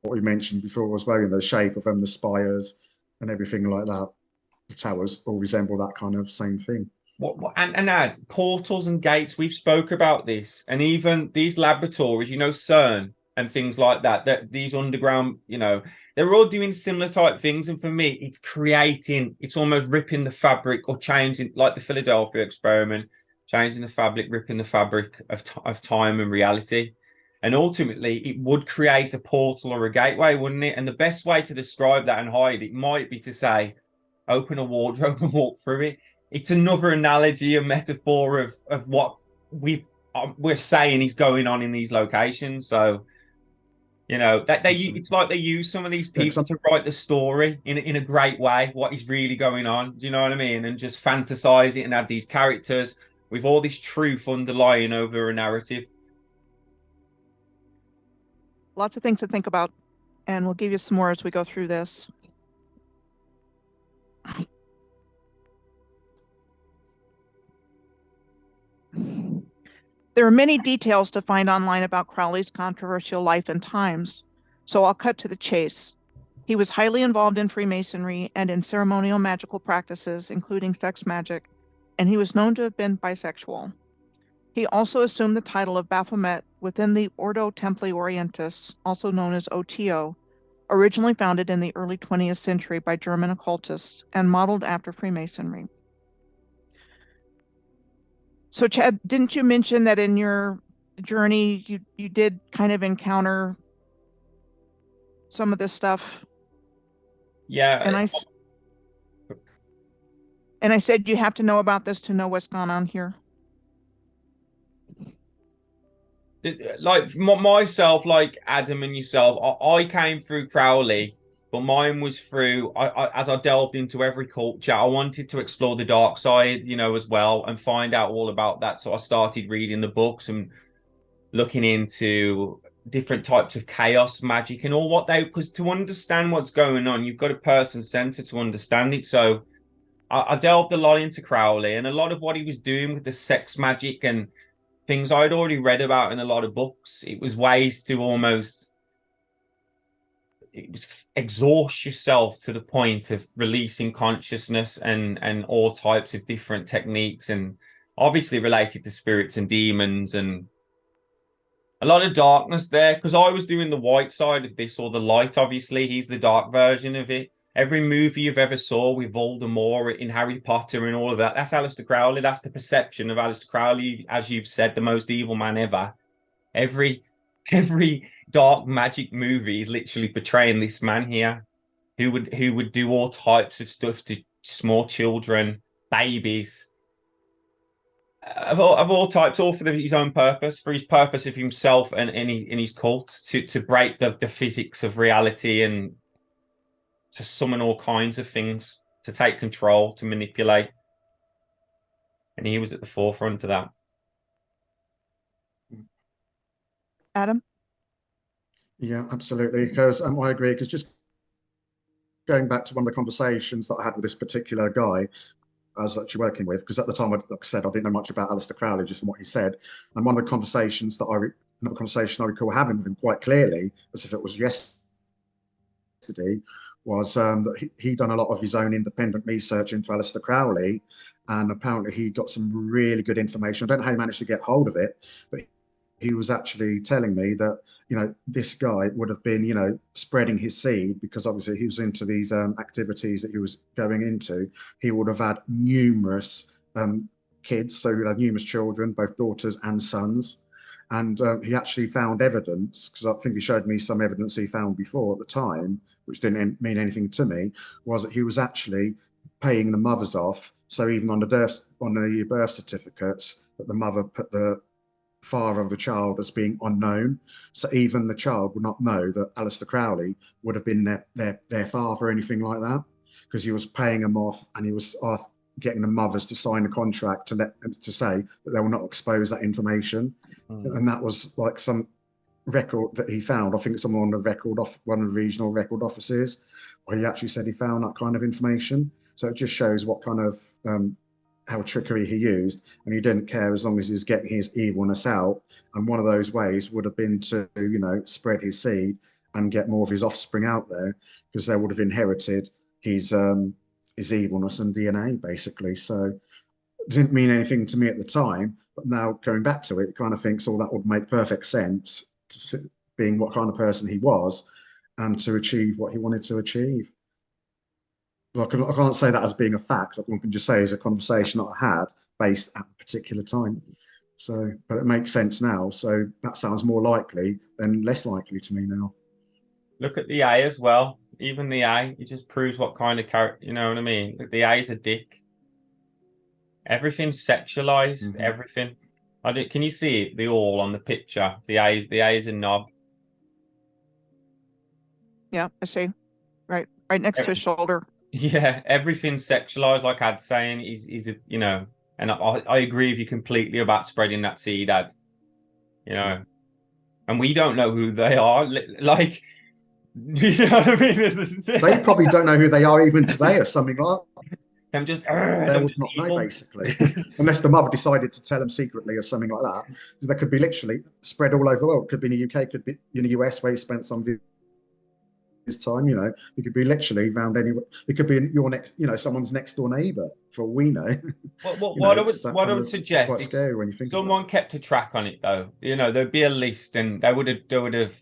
what we mentioned before as well, the shape of them, the spires and everything like that. The towers all resemble that kind of same thing. And add portals and gates. We've spoke about this, and even these laboratories, CERN and things like that. That these underground, they're all doing similar type things. And for me, it's almost ripping the fabric or changing, like the Philadelphia experiment, changing the fabric, ripping the fabric of time and reality. And ultimately, it would create a portal or a gateway, wouldn't it? And the best way to describe that and hide it might be to say, open a wardrobe and walk through it. It's another analogy, a metaphor of what we're saying is going on in these locations. So, it's like they use some of these people to write the story in a great way, what is really going on. Do you know what I mean? And just fantasize it and add these characters with all this truth underlying over a narrative. Lots of things to think about, and we'll give you some more as we go through this. There are many details to find online about Crowley's controversial life and times, so I'll cut to the chase. He was highly involved in Freemasonry and in ceremonial magical practices, including sex magic, and he was known to have been bisexual. He also assumed the title of Baphomet within the Ordo Templi Orientis, also known as OTO, originally founded in the early 20th century by German occultists and modeled after Freemasonry. So, Chad, didn't you mention that in your journey you did kind of encounter some of this stuff? Yeah. And I said you have to know about this to know what's gone on here. Like myself, like Adam and yourself, I came through Crowley, but mine was through, as I delved into every culture, I wanted to explore the dark side, as well, and find out all about that. So I started reading the books and looking into different types of chaos magic and all because to understand what's going on, you've got a person center to understand it. So I delved a lot into Crowley, and a lot of what he was doing with the sex magic and things I'd already read about in a lot of books. It was ways to almost it was exhaust yourself to the point of releasing consciousness and all types of different techniques, and obviously related to spirits and demons and a lot of darkness there, because I was doing the white side of this, or the light. Obviously, he's the dark version of it. Every movie you've ever saw with Voldemort in Harry Potter and all of that, that's Aleister Crowley. That's the perception of Aleister Crowley, as you've said, the most evil man ever. Every dark magic movie is literally portraying this man here, who would do all types of stuff to small children, babies, of all types, all for his own purpose, for his purpose of himself and in his cult, to break the physics of reality and to summon all kinds of things, to take control, to manipulate. And he was at the forefront of that. Adam? Yeah, absolutely. Because I agree. Because just going back to one of the conversations that I had with this particular guy I was actually working with, because at the time, like I said, I didn't know much about Aleister Crowley, just from what he said. And one of the conversations that another conversation I recall having with him quite clearly, as if it was yesterday, was that he'd done a lot of his own independent research into Aleister Crowley, and apparently he got some really good information. I don't know how he managed to get hold of it, but he was actually telling me that, this guy would have been, spreading his seed, because obviously he was into these activities that he was going into. He would have had numerous kids, so he had numerous children, both daughters and sons. And he actually found evidence, because I think he showed me some evidence he found before at the time, which didn't mean anything to me, was that he was actually paying the mothers off. So even on the birth certificates, that the mother put the father of the child as being unknown, so even the child would not know that Aleister Crowley would have been their father or anything like that, because he was paying them off, and he was getting the mothers to sign a contract to say that they will not expose that information. And that was like some record that he found. I think it's someone on the one of the regional record offices, where he actually said he found that kind of information. So it just shows what kind of how trickery he used, and he didn't care as long as he was getting his evilness out. And one of those ways would have been to, spread his seed and get more of his offspring out there, because they would have inherited his evilness and DNA, basically. So it didn't mean anything to me at the time, but now going back to it, it kind of thinks, oh, that would make perfect sense, being what kind of person he was, and to achieve what he wanted to achieve. I can't say that as being a fact. I can just say as a conversation that I had based at a particular time. So, but it makes sense now. So that sounds more likely than less likely to me now. Look at the A as well. Even the A, it just proves what kind of character, you know what I mean? The A is a dick. Everything's sexualized. Everything. Can you see it? The all on the picture. The A is a knob. Yeah, I see. Right next to his shoulder. Yeah, everything's sexualized, like Ad's saying. He's and I agree with you completely about spreading that seed, Ad. And we don't know who they are. Like, you know what I mean? They probably don't know who they are even today, or something like that. Them just they would not know, basically, unless the mother decided to tell them secretly or something like that. So they could be literally spread all over the world. Could be in the UK, could be in the US, where he spent some of his time. It could be literally found anywhere. It could be in your next, someone's next door neighbour, for all we know. What I would suggest, it's quite scary when you think someone kept a track on it, though. There'd be a list, and they would have.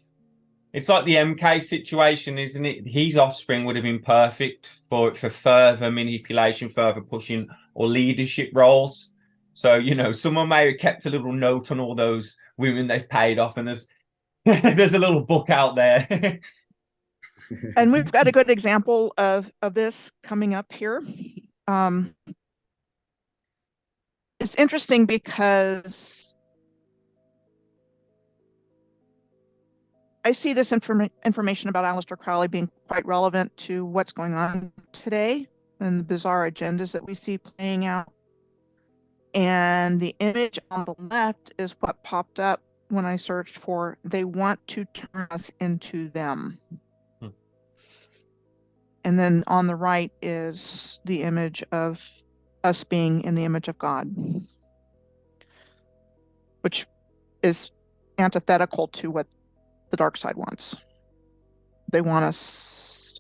It's like the MK situation, isn't it? His offspring would have been perfect for further manipulation, further pushing, or leadership roles. So, someone may have kept a little note on all those women they've paid off, and there's a little book out there. And we've got a good example of this coming up here. It's interesting because I see this information about Aleister Crowley being quite relevant to what's going on today and the bizarre agendas that we see playing out. And the image on the left is what popped up when I searched for, they want to turn us into them. And then on the right is the image of us being in the image of God, which is antithetical to what the dark side wants. they want us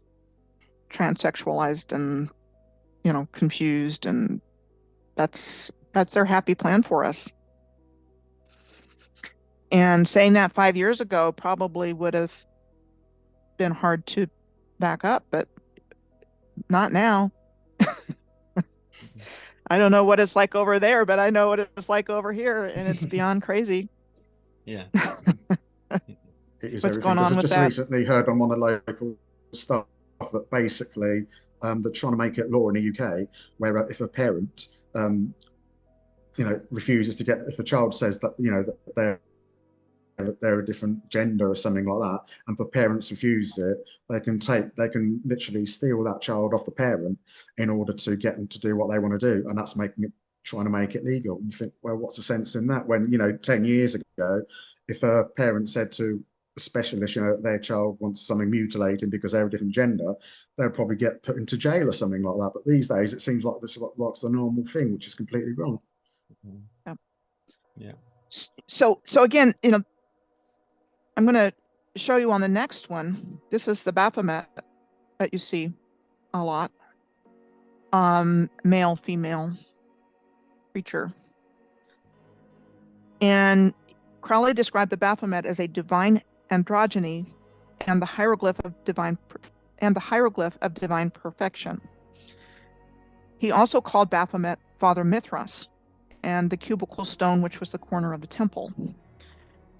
transsexualized and, you know, confused, and that's their happy plan for us. And saying that 5 years ago probably would have been hard to back up, but not now. I don't know what it's like over there, but I know what it's like over here, and it's beyond crazy. Yeah. It is What's everything. going on Because I with just that? recently heard on one of the local stuff that basically they're trying to make it law in the UK where if a parent, refuses to get, if a child says that, that they're a different gender or something like that, and if the parents refuse it, they can literally steal that child off the parent in order to get them to do what they want to do, and that's trying to make it legal. And you think, well, what's the sense in that when 10 years ago, if a parent said to a specialist, their child wants something mutilated because they're a different gender, they'll probably get put into jail or something like that. But these days, it seems like this is like a normal thing, which is completely wrong. Yeah. Yeah. So again, I'm going to show you on the next one. This is the Baphomet that you see a lot. Male, female creature. And Crowley described the Baphomet as a divine androgyny and the hieroglyph of divine perfection. He also called Baphomet Father Mithras and the cubical stone, which was the corner of the temple.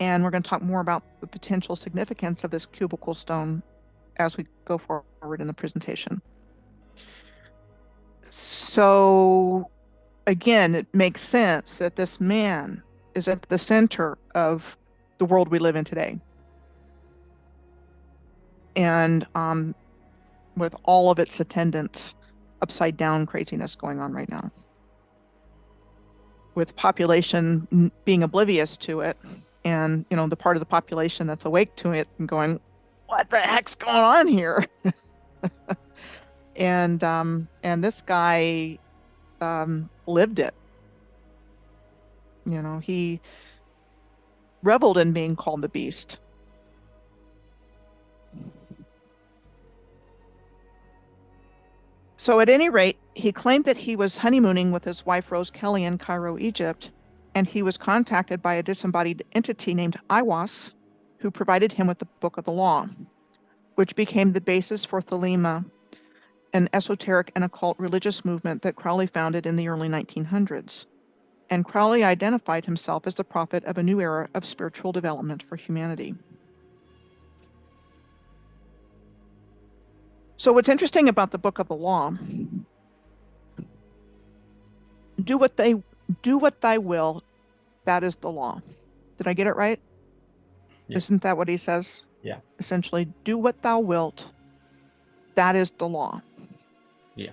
And we're going to talk more about the potential significance of this cubical stone as we go forward in the presentation. So again, it makes sense that this man is at the center of the world we live in today. And with all of its attendants, upside down craziness going on right now. With population being oblivious to it, and the part of the population that's awake to it and going, what the heck's going on here? and this guy lived it. He reveled in being called the beast. So at any rate, he claimed that he was honeymooning with his wife Rose Kelly in Cairo, Egypt, and he was contacted by a disembodied entity named Aiwass, who provided him with the Book of the Law, which became the basis for Thelema, an esoteric and occult religious movement that Crowley founded in the early 1900s. And Crowley identified himself as the prophet of a new era of spiritual development for humanity. So what's interesting about the Book of the Law, do what thy will, that is the law. Did I get it right? Yeah. Isn't that what he says? Yeah. Essentially, do what thou wilt, that is the law. Yeah.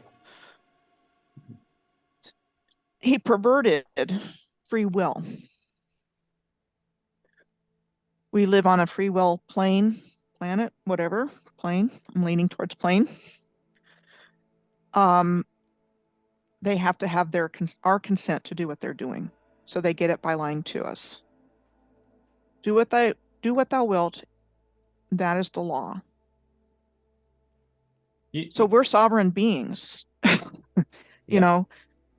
He perverted free will. We live on a free will planet, whatever, plane. I'm leaning towards plane. They have to have our consent to do what they're doing. So they get it by lying to us. Do what thou wilt, that is the law. So we're sovereign beings,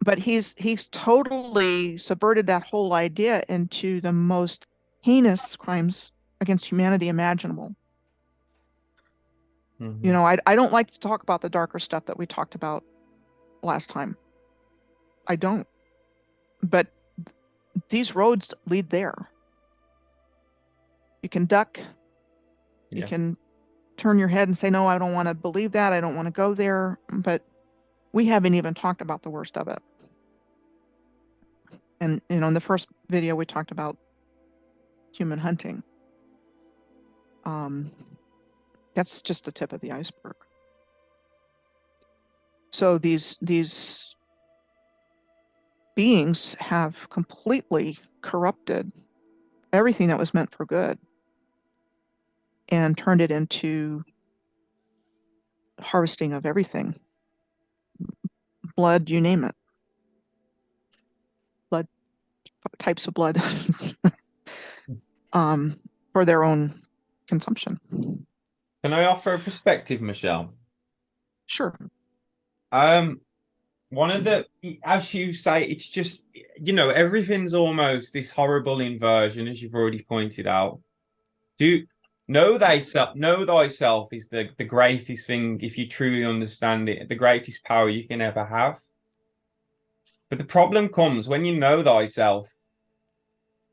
but he's totally subverted that whole idea into the most heinous crimes against humanity imaginable. Mm-hmm. I don't like to talk about the darker stuff that we talked about last time. I don't. But these roads lead there. You can duck. Yeah. You can turn your head and say, no, I don't want to believe that. I don't want to go there. But we haven't even talked about the worst of it. And, in the first video, we talked about human hunting. That's just the tip of the iceberg. So these beings have completely corrupted everything that was meant for good and turned it into harvesting of everything. Blood, you name it. Blood, types of blood for their own consumption. Can I offer a perspective, Michelle? Sure. One of the, as you say, it's just, everything's almost this horrible inversion, as you've already pointed out. Know thyself is the greatest thing, if you truly understand it, the greatest power you can ever have. But the problem comes when you know thyself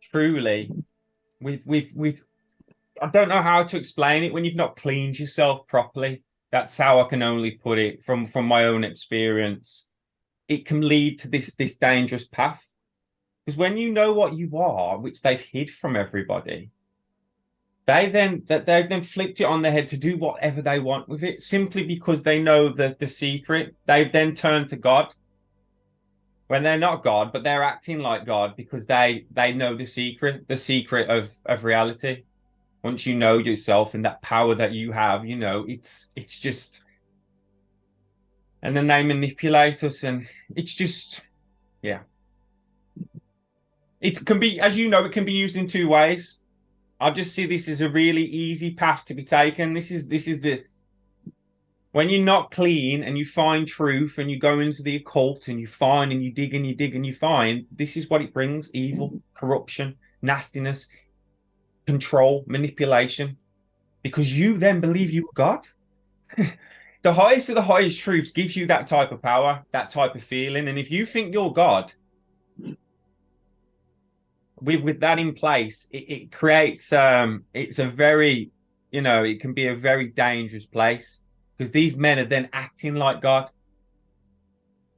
truly. We've I don't know how to explain it when you've not cleaned yourself properly. That's how I can only put it from my own experience. It can lead to this dangerous path. Because when you know what you are, which they've hid from everybody, they've then flipped it on their head to do whatever they want with it, simply because they know the secret. They've then turned to God when they're not God, but they're acting like God because they know the secret of reality. Once you know yourself and that power that you have, it's just, and then they manipulate us, and it's just, yeah. It can be, as you know, it can be used in two ways. I just see this as a really easy path to be taken. This is when you're not clean and you find truth and you go into the occult and you find and you dig and you dig and you find, this is what it brings: evil, corruption, nastiness, control, manipulation, because you then believe you are God. The highest of the highest truths gives you that type of power, that type of feeling. And if you think you're God, with that in place, it creates it's a very, it can be a very dangerous place, because these men are then acting like God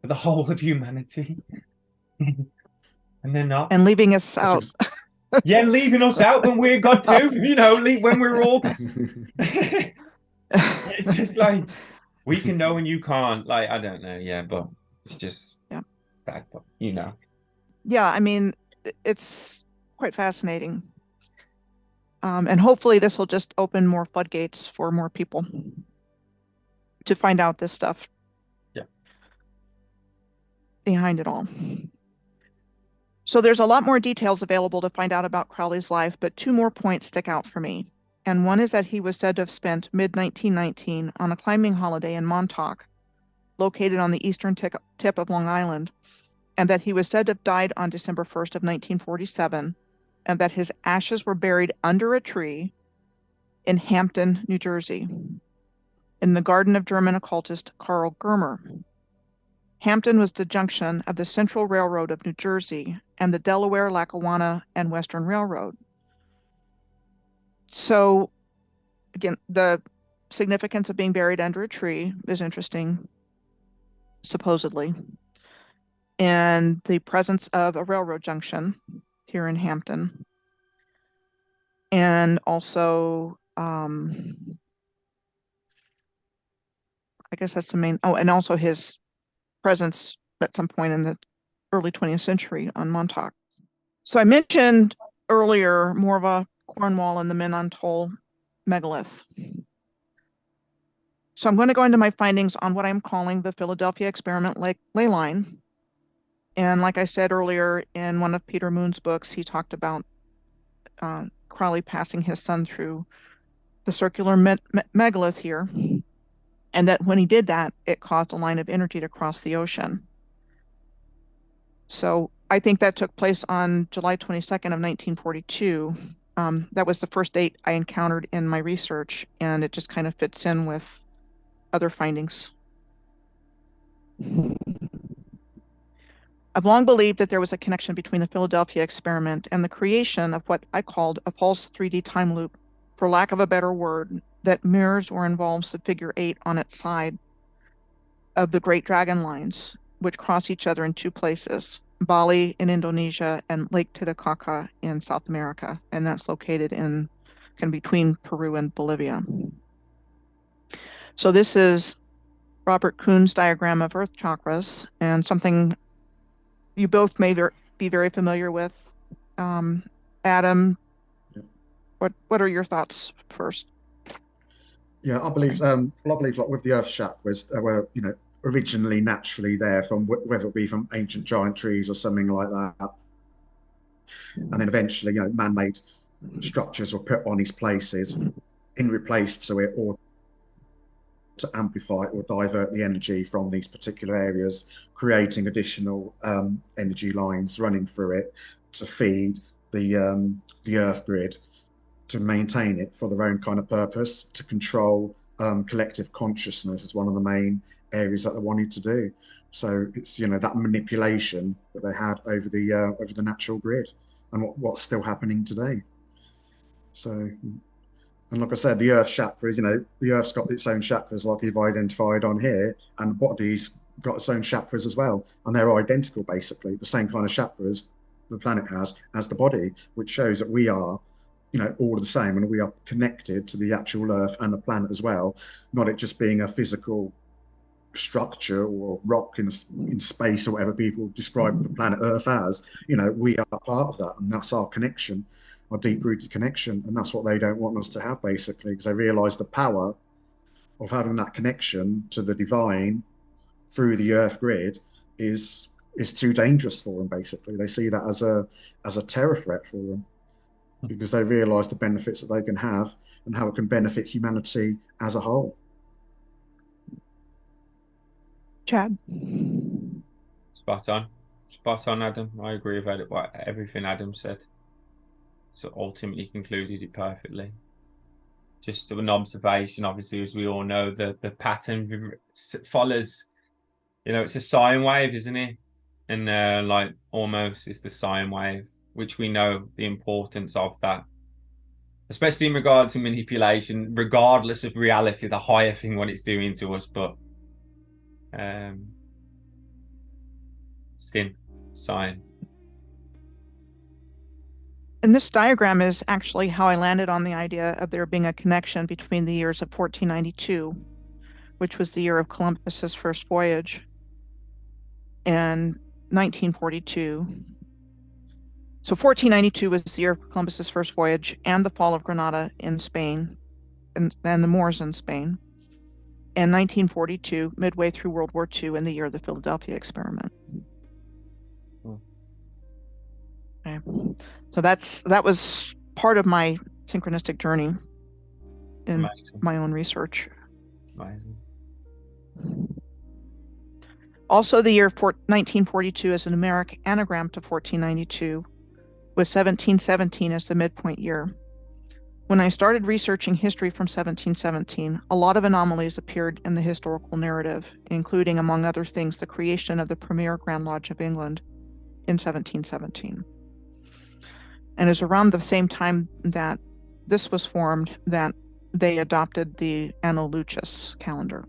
for the whole of humanity. And they're not. And leaving us out. Yeah, leaving us out when we're God too, when we're all. It's just like, we can know and you can't. Like, I don't know. Yeah, but it's just, that, but Yeah, I mean, it's quite fascinating. And hopefully this will just open more floodgates for more people to find out this stuff. Yeah. Behind it all. So there's a lot more details available to find out about Crowley's life, but two more points stick out for me. And one is that he was said to have spent mid-1919 on a climbing holiday in Montauk, located on the eastern tip of Long Island, and that he was said to have died on December 1st of 1947, and that his ashes were buried under a tree in Hampton, New Jersey, in the garden of German occultist Karl Germer. Hampton was the junction of the Central Railroad of New Jersey and the Delaware, Lackawanna, and Western Railroad. So, again, the significance of being buried under a tree is interesting, supposedly. And the presence of a railroad junction here in Hampton. And also, I guess that's the main, and also his presence at some point in the early 20th century on Montauk. So I mentioned earlier Morva, Cornwall, and the Menontoul megalith. So I'm going to go into my findings on what I'm calling the Philadelphia experiment ley line. And like I said earlier, in one of Peter Moon's books, he talked about Crowley passing his son through the circular megalith here, and that when he did that, it caused a line of energy to cross the ocean. So I think that took place on July 22nd of 1942. That was the first date I encountered in my research, and it just kind of fits in with other findings. I've long believed that there was a connection between the Philadelphia experiment and the creation of what I called a false 3D time loop, for lack of a better word, that mirrors or involves the figure 8 on its side of the Great Dragon Lines, which cross each other in two places, Bali in Indonesia and Lake Titicaca in South America, and that's located in kind of between Peru and Bolivia. So this is Robert Kuhn's diagram of Earth chakras, and something you both may be very familiar with. Adam, what are your thoughts first? Yeah, I believe like with the Earth chakras, they were originally naturally there from whether it be from ancient giant trees or something like that, and then eventually man-made structures were put on his places, in replace to it, or to amplify or divert the energy from these particular areas, creating additional energy lines running through it to feed the Earth grid, to maintain it for their own kind of purpose, to control collective consciousness is one of the main areas that they wanted to do. So it's, you know, that manipulation that they had over the natural grid, and what's still happening today. So. And like I said, the Earth chakras, you know, the Earth's got its own chakras, like you've identified on here, and the body's got its own chakras as well. And they're identical, basically, the same kind of chakras the planet has as the body, which shows that we are, you know, all the same, and we are connected to the actual Earth and the planet as well, not it just being a physical structure or rock in space or whatever people describe the planet Earth as. You know, we are part of that, and that's our connection, our deep-rooted connection, and that's what they don't want us to have, basically, because they realize the power of having that connection to the divine through the Earth grid is too dangerous for them. Basically, they see that as a terror threat for them, because they realize the benefits that they can have and how it can benefit humanity as a whole. Chad? Spot on, Adam. I agree about it. Everything Adam said. So ultimately concluded it perfectly. Just an observation, obviously, as we all know, the pattern follows, you know, it's a sine wave, isn't it? And like almost it's the sine wave, which we know the importance of that, especially in regard to manipulation, regardless of reality, the higher thing what it's doing to us. But sin, sine. And this diagram is actually how I landed on the idea of there being a connection between the years of 1492, which was the year of Columbus's first voyage, and 1942. So 1492 was the year of Columbus's first voyage and the fall of Granada in Spain, and the Moors in Spain. And 1942, midway through World War II, and the year of the Philadelphia experiment. Okay. So that was part of my synchronistic journey in my own research. Amazing. Also, the year 1942 is a numeric anagram to 1492, with 1717 as the midpoint year. When I started researching history from 1717, a lot of anomalies appeared in the historical narrative, including, among other things, the creation of the premier Grand Lodge of England in 1717. And it's around the same time that this was formed that they adopted the Anno Lucis calendar,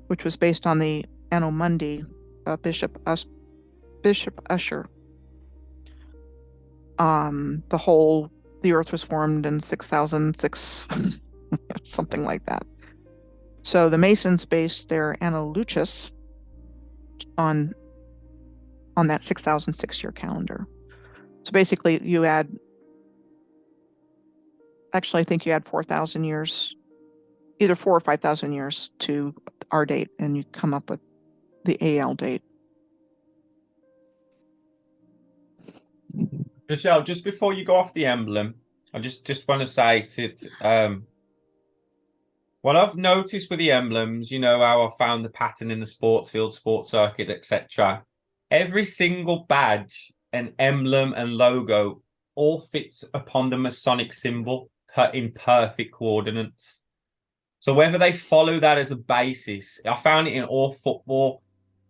which was based on the Anno Mundi of Bishop Ussher. The Earth was formed in 6006, something like that. So the Masons based their Anno Lucis on that 6006 year calendar. So basically you add, actually I think you add 4,000 years, either 4,000 or 5,000 years to our date, and you come up with the AL date. Michelle, just before you go off the emblem, I just want to say what I've noticed with the emblems, you know, how I found the pattern in the sports field, sports circuit, etc. Every single badge and emblem and logo all fits upon the Masonic symbol in perfect coordinates. So whether they follow that as a basis, I found it in all football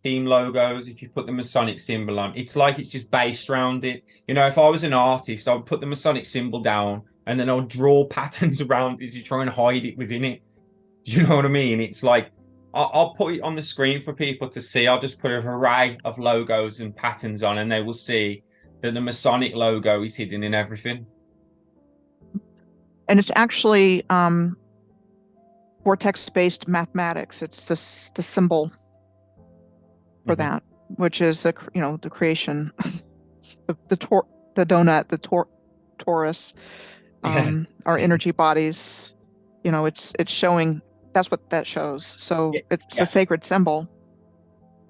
team logos. If you put the Masonic symbol on, it's like it's just based around it. You know, if I was an artist, I would put the Masonic symbol down and then I'll draw patterns around it to try and hide it within it. Do you know what I mean? It's like, I'll put it on the screen for people to see. I'll just put an array of logos and patterns on, and they will see that the Masonic logo is hidden in everything. And it's actually vortex-based mathematics. It's the symbol for that, which is the creation, the donut, the torus, our energy bodies. You know, it's showing. That's what that shows. So it's a sacred symbol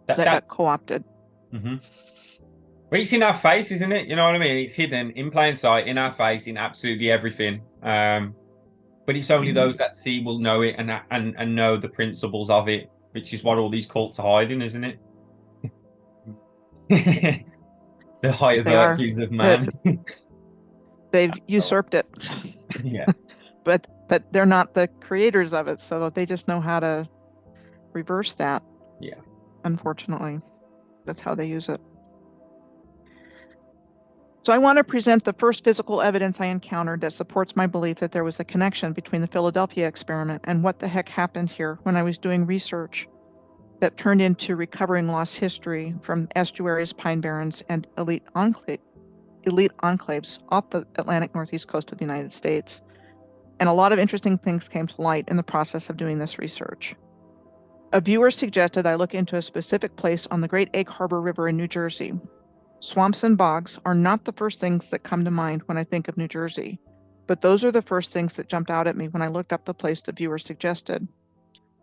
that got co-opted. Well, it's in our face, isn't it? You know what I mean? It's hidden in plain sight, in our face, in absolutely everything. But but it's only those that see will know it and know the principles of it, which is what all these cults are hiding, isn't it? The higher They are. virtues of man. They've usurped it. Yeah. But they're not the creators of it, so they just know how to reverse that. Yeah. Unfortunately, that's how they use it. So I want to present the first physical evidence I encountered that supports my belief that there was a connection between the Philadelphia experiment and what the heck happened here when I was doing research that turned into recovering lost history from estuaries, pine barrens, and elite enclaves off the Atlantic Northeast coast of the United States. And a lot of interesting things came to light in the process of doing this research. A viewer suggested I look into a specific place on the Great Egg Harbor River in New Jersey. Swamps and bogs are not the first things that come to mind when I think of New Jersey, but those are the first things that jumped out at me when I looked up the place the viewer suggested.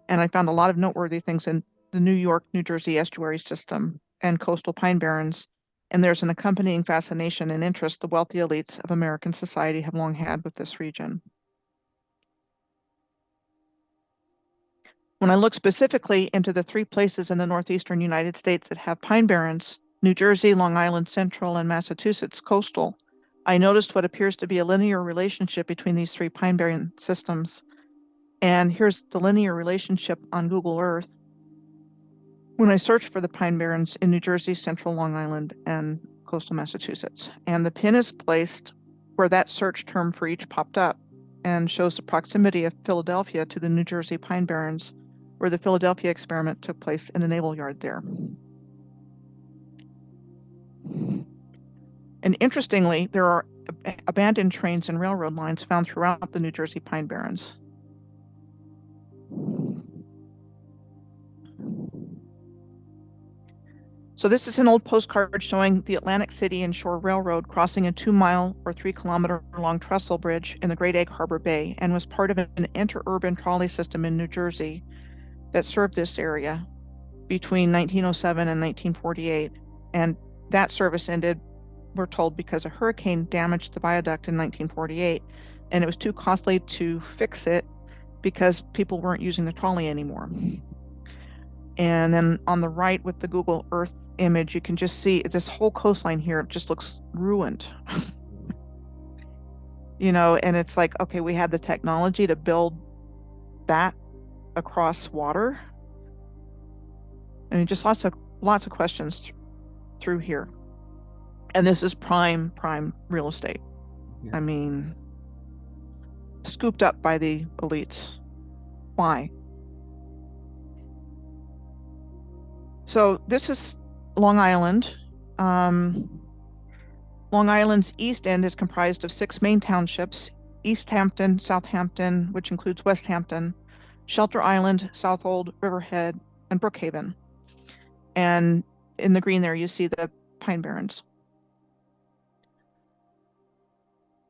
And I found a lot of noteworthy things in the New York-New Jersey estuary system and coastal pine barrens, and there's an accompanying fascination and interest the wealthy elites of American society have long had with this region. When I look specifically into the 3 places in the northeastern United States that have pine barrens, New Jersey, Long Island Central, and Massachusetts coastal, I noticed what appears to be a linear relationship between these 3 pine barren systems. And here's the linear relationship on Google Earth. When I searched for the pine barrens in New Jersey, Central Long Island, and coastal Massachusetts, and the pin is placed where that search term for each popped up and shows the proximity of Philadelphia to the New Jersey pine barrens, where the Philadelphia experiment took place in the naval yard there. And interestingly, there are abandoned trains and railroad lines found throughout the New Jersey pine barrens. So this is an old postcard showing the Atlantic City and Shore Railroad crossing a 2-mile or 3-kilometer long trestle bridge in the Great Egg Harbor Bay, and was part of an interurban trolley system in New Jersey that served this area between 1907 and 1948. And that service ended, we're told, because a hurricane damaged the viaduct in 1948, and it was too costly to fix it because people weren't using the trolley anymore. And then on the right with the Google Earth image, you can just see this whole coastline here. It just looks ruined. You know, and it's like, okay, we had the technology to build that across water. I mean, just lots of questions through here. And this is prime real estate. Yeah. I mean, scooped up by the elites. Why? So this is Long Island. Long Island's east end is comprised of 6 main townships: East Hampton, Southampton, which includes West Hampton, Shelter Island, Southold, Riverhead, and Brookhaven. And in the green there, you see the Pine Barrens.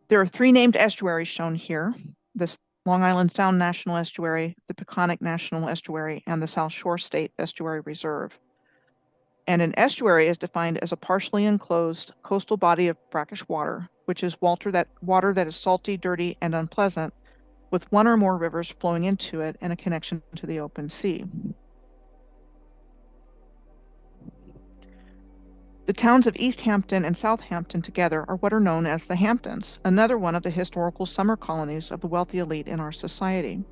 There are 3 named estuaries shown here: this Long Island Sound National Estuary, the Peconic National Estuary, and the South Shore State Estuary Reserve. And an estuary is defined as a partially enclosed coastal body of brackish water, which is water that is salty, dirty, and unpleasant, with 1 or more rivers flowing into it and a connection to the open sea. The towns of East Hampton and Southampton together are what are known as the Hamptons, another one of the historical summer colonies of the wealthy elite in our society.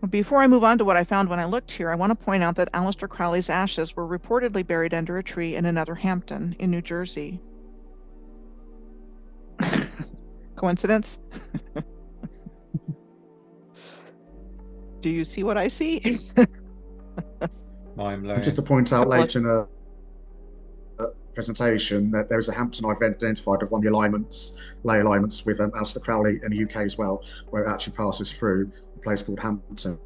Before I move on to what I found when I looked here, I want to point out that Aleister Crowley's ashes were reportedly buried under a tree in another Hampton in New Jersey. Coincidence? Do you see what I see? It's mind-blowing. Just to point out later in the presentation that there is a Hampton I've identified of one of the ley alignments with Aleister Crowley in the UK as well, where it actually passes through a place called Hampton,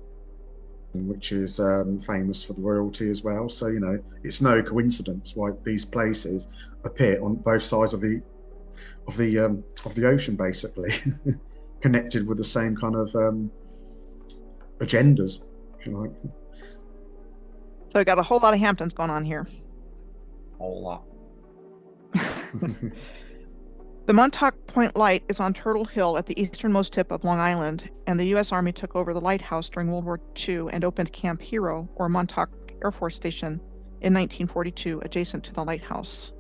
which is famous for the royalty as well. So, you know, it's no coincidence why these places appear on both sides of the ocean, basically, connected with the same kind of agendas, if you like. So we got a whole lot of Hamptons going on here. Whole lot. The Montauk Point Light is on Turtle Hill at the easternmost tip of Long Island, and the U.S. Army took over the lighthouse during World War II and opened Camp Hero, or Montauk Air Force Station, in 1942, adjacent to the lighthouse.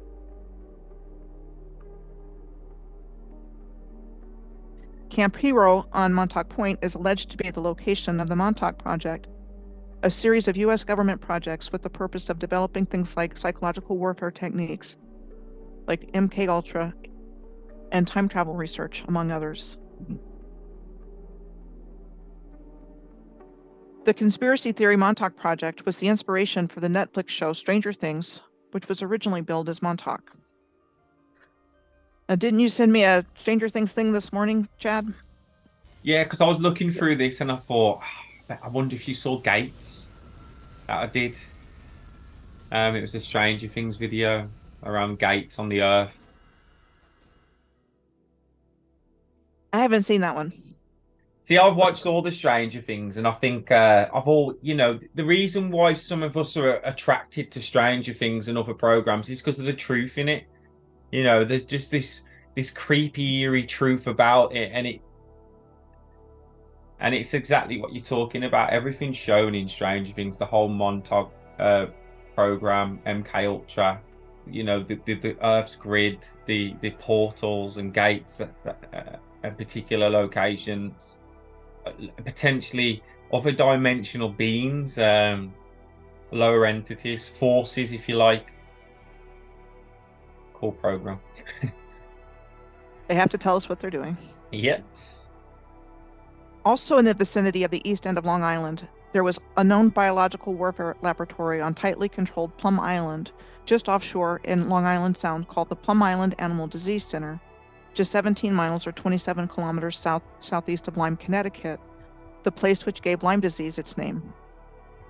Camp Hero on Montauk Point is alleged to be the location of the Montauk Project, a series of U.S. government projects with the purpose of developing things like psychological warfare techniques, like MK-Ultra, and time travel research, among others. The conspiracy theory Montauk Project was the inspiration for the Netflix show Stranger Things, which was originally billed as Montauk. Didn't you send me a Stranger Things thing this morning, Chad? Yeah, because I was looking through this and I thought, I wonder if you saw Gates. That I did. It was a Stranger Things video around Gates on the Earth. I haven't seen that one. See, I've watched all the Stranger Things, and I think the reason why some of us are attracted to Stranger Things and other programs is because of the truth in it. You know, there's just this creepy, eerie truth about it, and it's exactly what you're talking about. Everything's shown in Stranger Things, the whole Montauk program, MK Ultra, you know, the Earth's grid, the portals and gates at particular locations, potentially other dimensional beings, lower entities, forces, if you like. Cool program. They have to tell us what they're doing. Yep. Also in the vicinity of the east end of Long Island, there was a known biological warfare laboratory on tightly controlled Plum Island, just offshore in Long Island Sound, called the Plum Island Animal Disease Center, just 17 miles or 27 kilometers southeast of Lyme, Connecticut, the place which gave Lyme disease its name.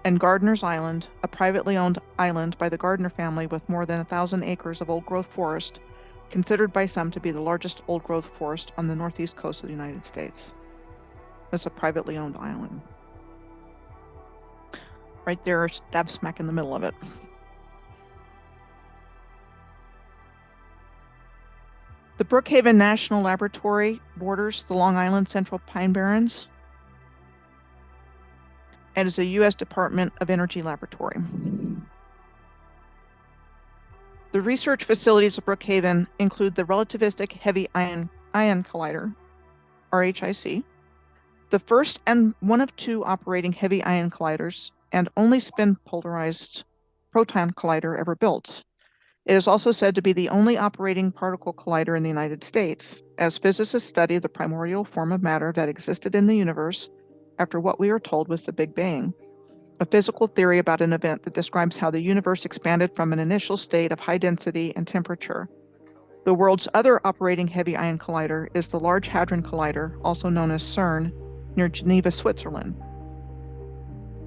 And Gardiner's Island, a privately owned island by the Gardiner family with more than 1,000 acres of old-growth forest, considered by some to be the largest old-growth forest on the northeast coast of the United States. It's a privately owned island. Right there, dab smack in the middle of it. The Brookhaven National Laboratory borders the Long Island Central Pine Barrens and is a U.S. Department of Energy laboratory. The research facilities of Brookhaven include the Relativistic Heavy Ion Collider, RHIC, the first and one of two operating heavy ion colliders and only spin polarized proton collider ever built. It is also said to be the only operating particle collider in the United States, as physicists study the primordial form of matter that existed in the universe after what we are told was the Big Bang, a physical theory about an event that describes how the universe expanded from an initial state of high density and temperature. The world's other operating heavy ion collider is the Large Hadron Collider, also known as CERN, near Geneva, Switzerland.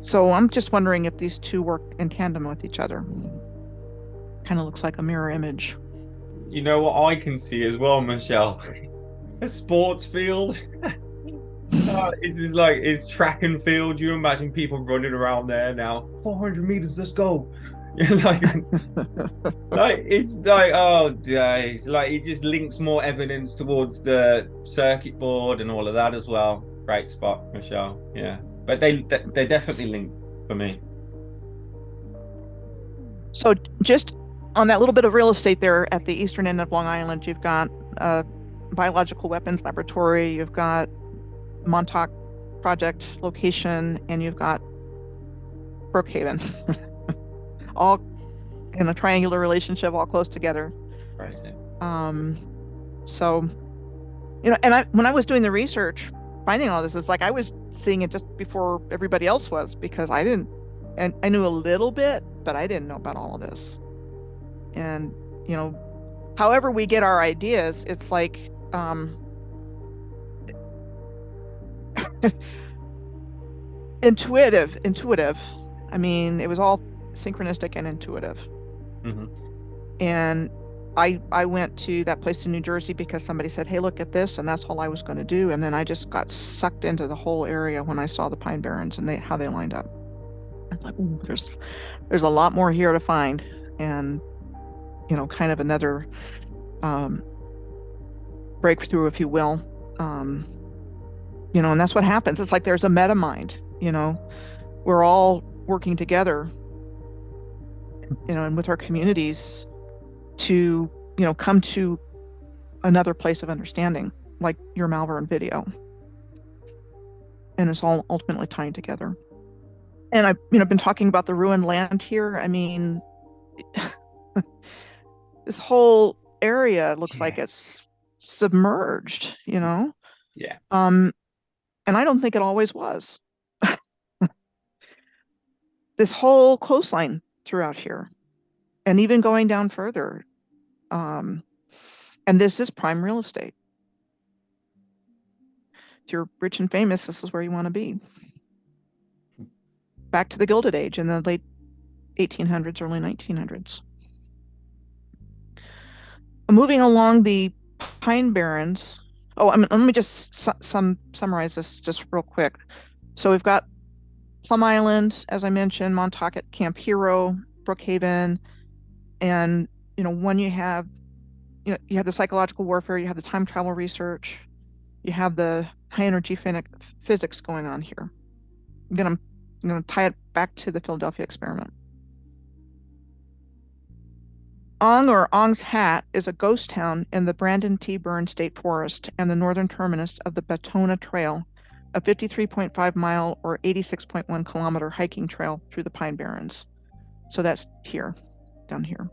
So I'm just wondering if these two work in tandem with each other. Kind of looks like a mirror image. You know what I can see as well, Michelle? A sports field. It's track and field. You imagine people running around there now. 400 meters, let's go. It's like, oh days. Like, it just links more evidence towards the circuit board and all of that as well. Great spot, Michelle. Yeah, but they definitely linked for me. So just on that little bit of real estate there at the eastern end of Long Island, you've got a biological weapons laboratory, you've got Montauk project location, and you've got Brookhaven. All in a triangular relationship, all close together. Crazy. So, you know, and when I was doing the research, finding all this, it's like I was seeing it just before everybody else was, because I didn't, and I knew a little bit, but I didn't know about all of this. And, you know, however we get our ideas, it's like, intuitive. I mean, it was all synchronistic and intuitive. Mm-hmm. And I went to that place in New Jersey because somebody said, hey, look at this, and that's all I was going to do. And then I just got sucked into the whole area when I saw the Pine Barrens and how they lined up. I was like, ooh, there's a lot more here to find. And, you know, kind of another breakthrough, if you will. And that's what happens. It's like there's a meta mind, we're all working together, and with our communities to, come to another place of understanding, like your Malvern video. And it's all ultimately tying together. And I've, been talking about the ruined land here. I mean, this whole area looks like it's submerged, Yeah. And I don't think it always was. This whole coastline throughout here, and even going down further. And this is prime real estate. If you're rich and famous, this is where you want to be. Back to the Gilded Age in the late 1800s, early 1900s. Moving along the Pine Barrens. Let me just summarize this just real quick. So we've got Plum Island, as I mentioned, Montauk at Camp Hero, Brookhaven, and when you have the psychological warfare, you have the time travel research, you have the high energy physics going on here. Then I'm going to tie it back to the Philadelphia experiment. Ong, or Ong's Hat, is a ghost town in the Brandon T. Byrne State Forest and the northern terminus of the Batona Trail, a 53.5 mile or 86.1 kilometer hiking trail through the Pine Barrens. So that's here, down here.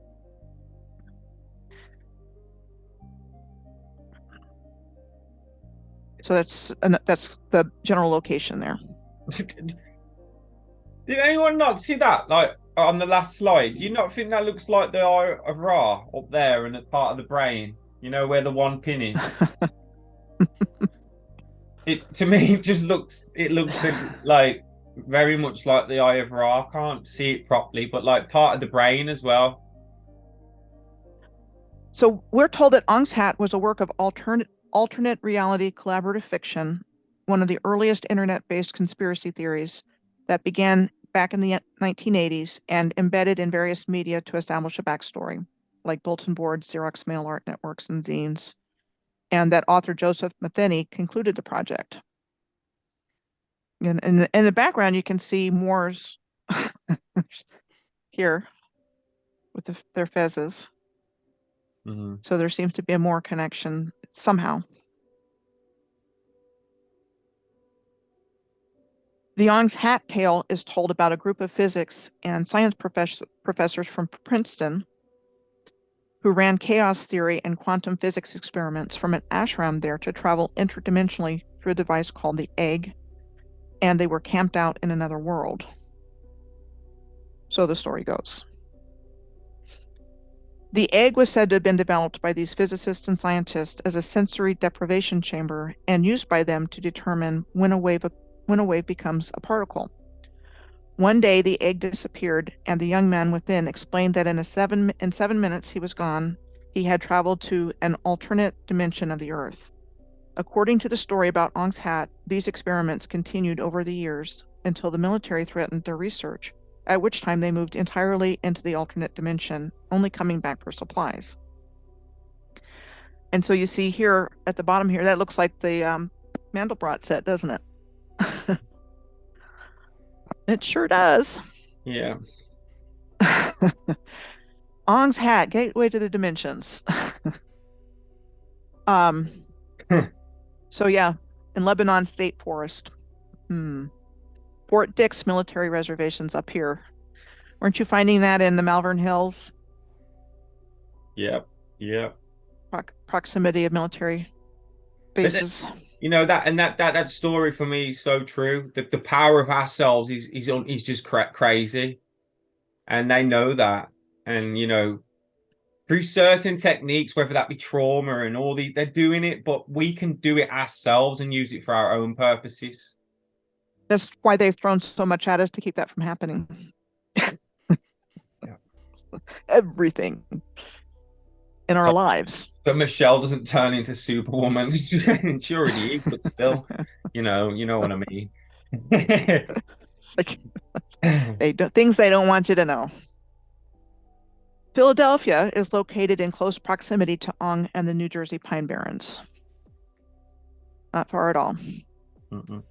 So that's the general location there. Did anyone not see that? Like on the last slide, do you not think that looks like the Eye of Ra up there and part of the brain? Where the one pin is. To me, it looks like very much like the Eye of Ra. I can't see it properly, but like part of the brain as well. So we're told that Ong's Hat was a work of alternate reality collaborative fiction, one of the earliest internet-based conspiracy theories that began back in the 1980s and embedded in various media to establish a backstory, like bulletin boards, Xerox mail art networks, and zines, and that author Joseph Matheny concluded the project. And in the background, you can see Moors here with their fezzes. Mm-hmm. So there seems to be a Moor connection somehow. The Ong's Hat tale is told about a group of physics and science professors from Princeton who ran chaos theory and quantum physics experiments from an ashram there to travel interdimensionally through a device called the Egg, and they were camped out in another world. So the story goes. The Egg was said to have been developed by these physicists and scientists as a sensory deprivation chamber and used by them to determine when a wave becomes a particle. One day, the Egg disappeared, and the young man within explained that in 7 minutes he was gone. He had traveled to an alternate dimension of the Earth. According to the story about Ong's Hat, these experiments continued over the years until the military threatened their research, at which time they moved entirely into the alternate dimension, only coming back for supplies. And so you see here at the bottom here, that looks like the Mandelbrot set, doesn't it? It sure does. Yeah. Ong's Hat, gateway to the dimensions. So yeah, in Lebanon State Forest. Fort Dix military reservations up here. Weren't you finding that in the Malvern Hills? Yep. Proximity of military bases. That story for me is so true. The power of ourselves is just crazy, and they know that. And through certain techniques, whether that be trauma and all they're doing it, but we can do it ourselves and use it for our own purposes. That's why they've thrown so much at us to keep that from happening. Yeah. Everything in our lives. But Michelle doesn't turn into Superwoman. She already is, but still, you know what I mean. It's like things they don't want you to know. Philadelphia is located in close proximity to Ong and the New Jersey Pine Barrens. Not far at all. Mm-mm.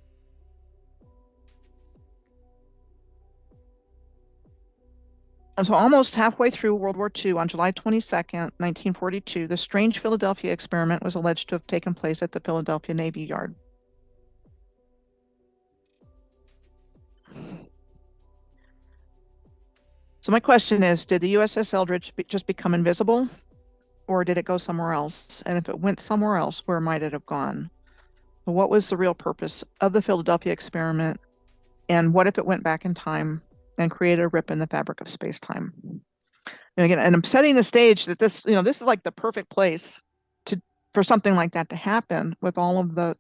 And so almost halfway through World War II, on July 22nd, 1942, the strange Philadelphia experiment was alleged to have taken place at the Philadelphia Navy Yard. So my question is, did the USS Eldridge just become invisible, or did it go somewhere else? And if it went somewhere else, where might it have gone? So what was the real purpose of the Philadelphia experiment? And what if it went back in time and created a rip in the fabric of space-time? And again, and I'm setting the stage that this, this is like the perfect place for something like that to happen, with all of the,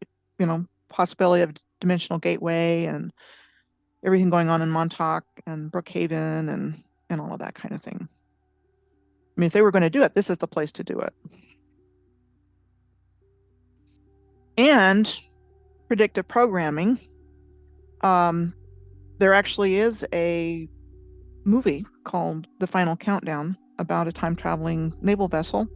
possibility of dimensional gateway and everything going on in Montauk and Brookhaven and all of that kind of thing. I mean, if they were going to do it, this is the place to do it. And predictive programming. There actually is a movie called The Final Countdown about a time-traveling naval vessel.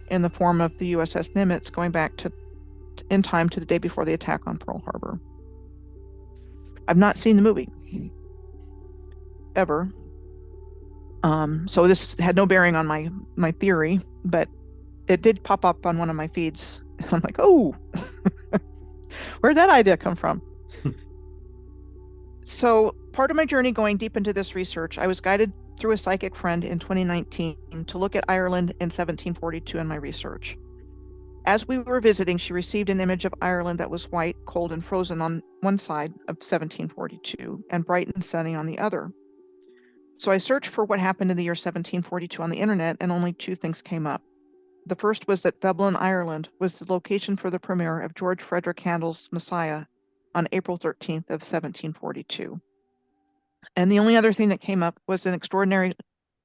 In the form of the USS Nimitz, going back in time to the day before the attack on Pearl Harbor. I've not seen the movie ever, so this had no bearing on my theory, but it did pop up on one of my feeds. I'm like, oh, where'd that idea come from? So part of my journey going deep into this research, I was guided through a psychic friend in 2019 to look at Ireland in 1742 in my research. As we were visiting, she received an image of Ireland that was white, cold, and frozen on one side of 1742 and bright and sunny on the other. So I searched for what happened in the year 1742 on the internet, and only two things came up. The first was that Dublin, Ireland was the location for the premiere of George Frederick Handel's Messiah on April 13th of 1742. And the only other thing that came up was an extraordinary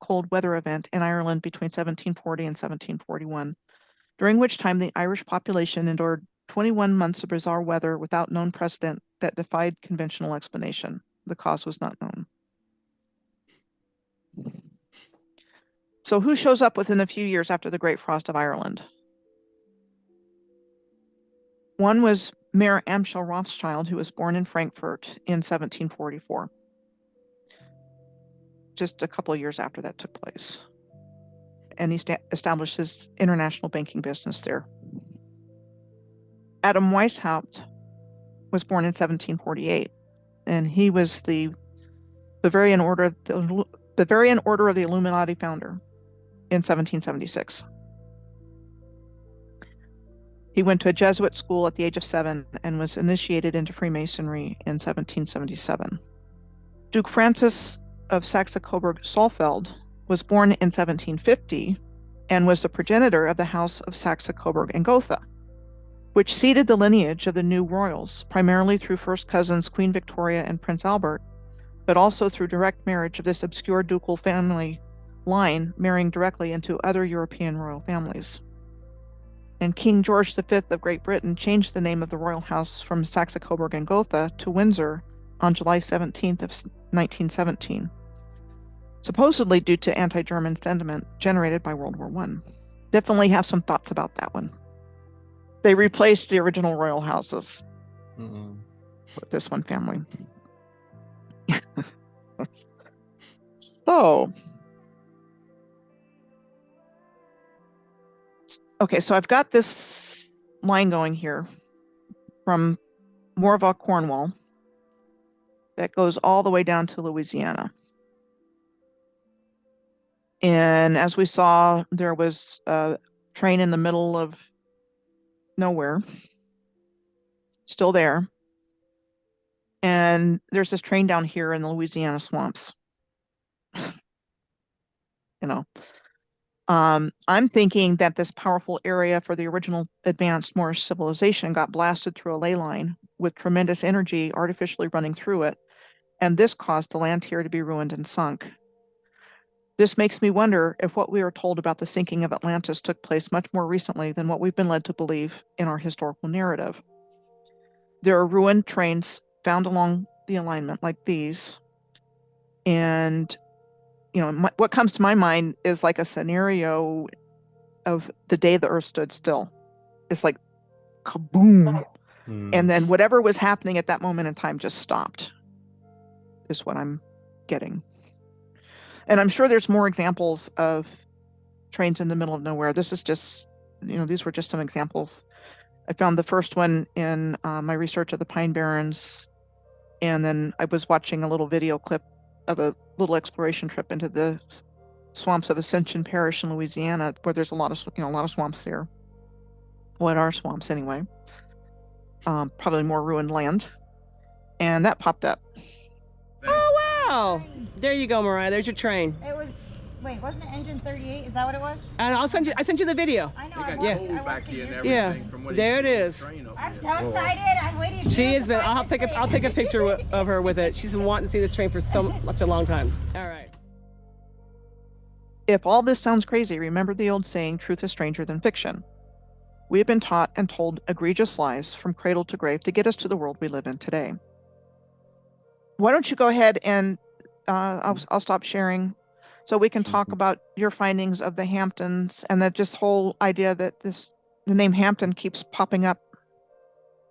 cold weather event in Ireland between 1740 and 1741, during which time the Irish population endured 21 months of bizarre weather without known precedent that defied conventional explanation. The cause was not known. So who shows up within a few years after the Great Frost of Ireland? One was Mayor Amschel Rothschild, who was born in Frankfurt in 1744. Just a couple of years after that took place. And he established his international banking business there. Adam Weishaupt was born in 1748, and he was the Bavarian Order of the Illuminati founder in 1776. He went to a Jesuit school at the age of 7 and was initiated into Freemasonry in 1777. Duke Francis of Saxe-Coburg-Saalfeld was born in 1750 and was the progenitor of the House of Saxe-Coburg and Gotha, which seeded the lineage of the new royals, primarily through first cousins Queen Victoria and Prince Albert, but also through direct marriage of this obscure ducal family line marrying directly into other European royal families. And King George V of Great Britain changed the name of the royal house from Saxe-Coburg and Gotha to Windsor on July 17th of 1917, supposedly due to anti-German sentiment generated by World War I. Definitely have some thoughts about that one. They replaced the original royal houses with this one family. So, okay, so I've got this line going here from Morville, Cornwall, that goes all the way down to Louisiana. And as we saw, there was a train in the middle of nowhere, still there. And there's this train down here in the Louisiana swamps. I'm thinking that this powerful area for the original advanced Moorish civilization got blasted through a ley line with tremendous energy artificially running through it, and this caused the land here to be ruined and sunk. This makes me wonder if what we are told about the sinking of Atlantis took place much more recently than what we've been led to believe in our historical narrative. There are ruined trains found along the alignment like these. And, what comes to my mind is like a scenario of the day the Earth stood still. It's like kaboom. And then whatever was happening at that moment in time just stopped, is what I'm getting. And I'm sure there's more examples of trains in the middle of nowhere. This is just, these were just some examples. I found the first one in my research of the Pine Barrens. And then I was watching a little video clip of a little exploration trip into the swamps of Ascension Parish in Louisiana, where there's a lot of swamps there. What are swamps anyway? Probably more ruined land. And that popped up. Oh, wow. There you go, Mariah. There's your train. It was, wait, wasn't it engine 38? Is that what it was? And I sent you the video. I know. Yeah. There it is. I'm so excited. I'm waiting to She has been. I'll take a picture of her with it. She's been wanting to see this train for such a long time. All right. If all this sounds crazy, remember the old saying, truth is stranger than fiction. We have been taught and told egregious lies from cradle to grave to get us to the world we live in today. Why don't you go ahead and I'll stop sharing so we can talk about your findings of the Hamptons and that just whole idea that the name Hampton keeps popping up.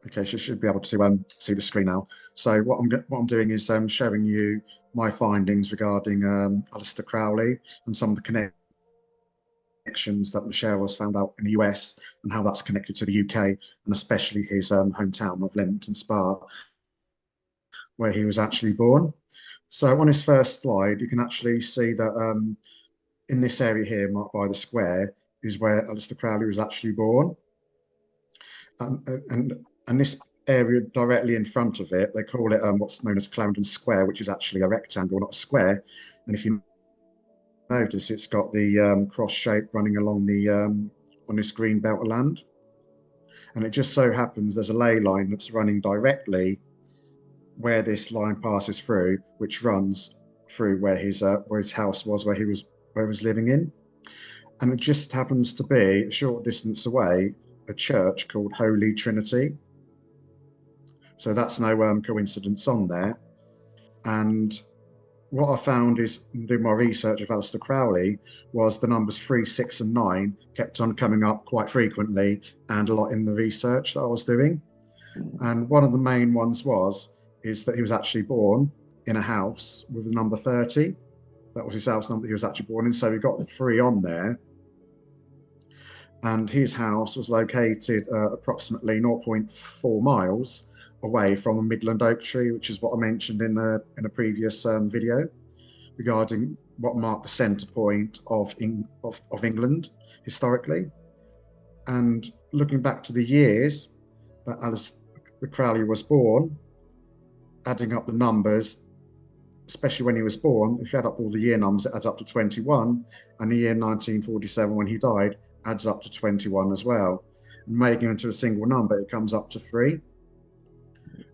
Okay, so you should be able to see the screen now. So what I'm doing is showing you my findings regarding Aleister Crowley and some of the connections that Michelle has found out in the US and how that's connected to the UK, and especially his hometown of Leamington Spa, where he was actually born. So on his first slide, you can actually see that in this area here, marked by the square, is where Aleister Crowley was actually born. And this area directly in front of it, they call it what's known as Clarendon Square, which is actually a rectangle, not a square. And if you notice, it's got the cross shape running along the on this green belt of land. And it just so happens there's a ley line that's running directly where this line passes through, which runs through where his house was, where he was living in. And it just happens to be a short distance away a church called Holy Trinity. So that's no coincidence on there. And what I found is, doing my research of Aleister Crowley, was the numbers 3, 6, and 9 kept on coming up quite frequently and a lot in the research that I was doing. And one of the main ones is that he was actually born in a house with the number 30. That was his house number that he was actually born in. So we got the 3 on there. And his house was located approximately 0.4 miles away from a Midland oak tree, which is what I mentioned in a previous video regarding what marked the centre point of England historically. And looking back to the years that Aleister Crowley was born, adding up the numbers, especially when he was born, if you add up all the year numbers, it adds up to 21, and the year 1947 when he died adds up to 21 as well. And making it into a single number, it comes up to 3.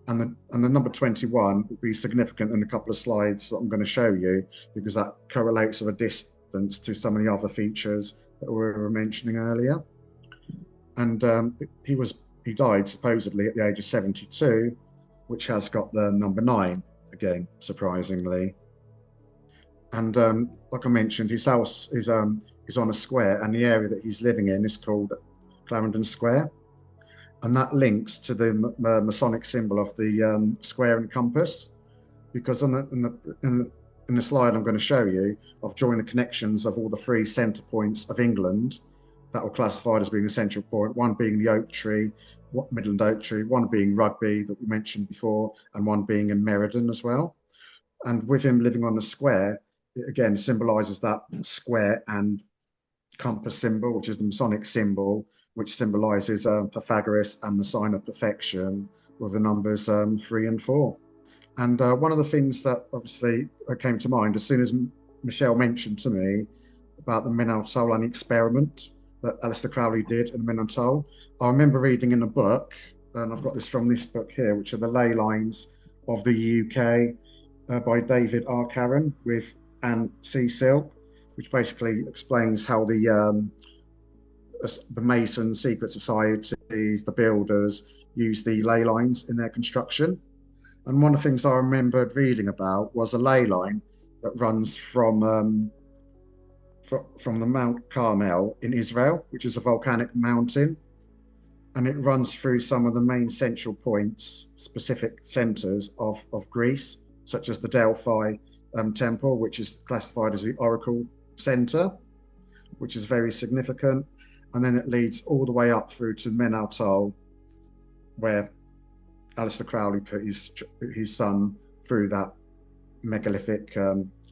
And the number 21 will be significant in a couple of slides that I'm going to show you, because that correlates of a distance to some of the other features that we were mentioning earlier. And he died supposedly at the age of 72, which has got the number 9 again, surprisingly. And like I mentioned, his house is on a square, and the area that he's living in is called Clarendon Square. And that links to the Masonic symbol of the square and compass, because in the slide I'm going to show you, I've joined the connections of all the 3 centre points of England that were classified as being a central point, one being the oak tree, Midland oak tree, one being Rugby that we mentioned before, and one being in Meriden as well. And with him living on the square, it again symbolises that square and compass symbol, which is the Masonic symbol, which symbolises Pythagoras and the sign of perfection with the numbers 3 and 4. And one of the things that obviously came to mind as soon as Michelle mentioned to me about the Minnow Atoll and the experiment that Aleister Crowley did in the Minnow Atoll. I remember reading in a book, and I've got this from this book here, which are the ley lines of the UK by David R. Carron with Anne C. Silk, which basically explains how the Masons, secret societies, the builders use the ley lines in their construction. And one of the things I remembered reading about was a ley line that runs from the Mount Carmel in Israel, which is a volcanic mountain, and it runs through some of the main central points, specific centers of Greece, such as the Delphi temple, which is classified as the Oracle Center, which is very significant. And then it leads all the way up through to Minnow Atoll, where Aleister Crowley put his son through that megalithic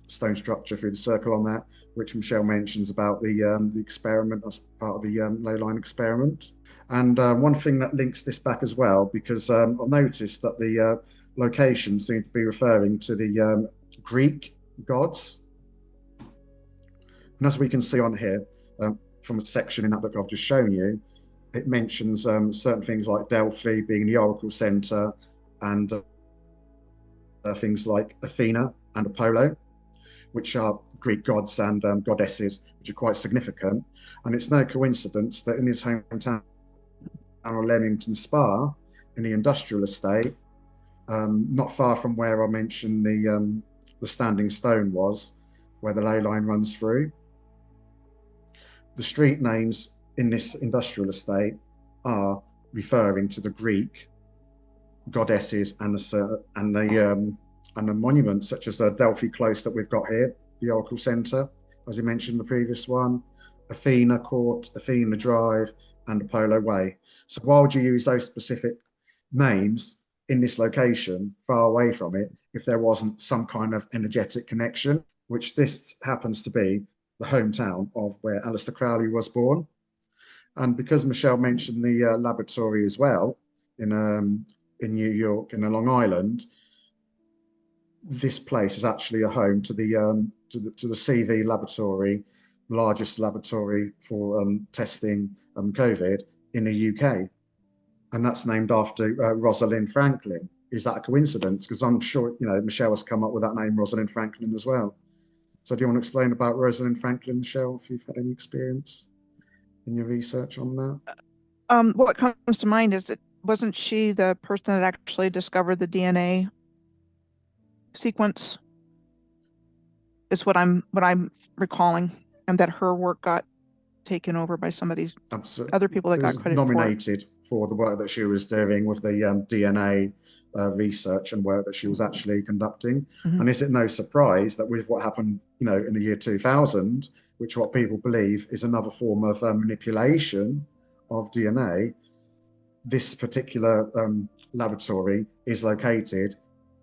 stone structure through the circle on that, which Michelle mentions about the experiment as part of the ley line experiment. And one thing that links this back as well, because I noticed that the locations seem to be referring to the Greek gods. And as we can see on here, from a section in that book I've just shown you, it mentions certain things like Delphi being the Oracle Center, and things like Athena and Apollo, which are Greek gods and goddesses, which are quite significant. And it's no coincidence that in his hometown of Leamington Spa, in the industrial estate, not far from where I mentioned the standing stone was, where the ley line runs through, the street names in this industrial estate are referring to the Greek goddesses and the monuments, such as Delphi Close that we've got here, the Oracle Center, as I mentioned in the previous one, Athena Court, Athena Drive, and Apollo Way. So why would you use those specific names in this location, far away from it, if there wasn't some kind of energetic connection, which this happens to be the hometown of where Aleister Crowley was born. And because Michelle mentioned the laboratory as well in New York, in Long Island, this place is actually a home to the CV laboratory, the largest laboratory for testing COVID in the UK, and that's named after Rosalind Franklin. Is that a coincidence? Because I'm sure Michelle has come up with that name, Rosalind Franklin, as well. So do you want to explain about Rosalind Franklin, Michelle, if you've had any experience in your research on that? What comes to mind is wasn't she the person that actually discovered the DNA sequence? Is what I'm recalling, and that her work got taken over by other people that got credit nominated for the work that she was doing with the DNA research and work that she was actually conducting. And is it no surprise that with what happened, in the year 2000, which what people believe is another form of manipulation of DNA, this particular laboratory is located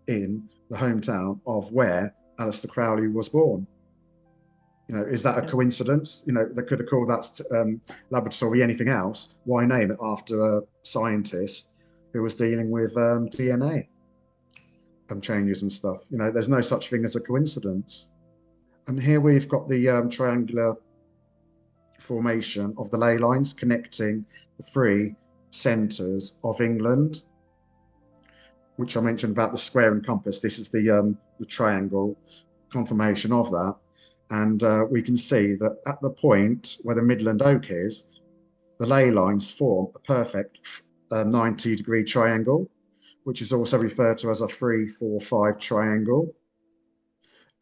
in the hometown of where Aleister Crowley was born? Is that a coincidence? They could have called that laboratory anything else. Why name it after a scientist who was dealing with DNA changes and stuff? There's no such thing as a coincidence. And here we've got the triangular formation of the ley lines connecting the three centres of England, which I mentioned about the square and compass. This is the triangle confirmation of that. And we can see that at the point where the Midland Oak is, the ley lines form a perfect 90-degree triangle, which is also referred to as a 3-4-5 triangle.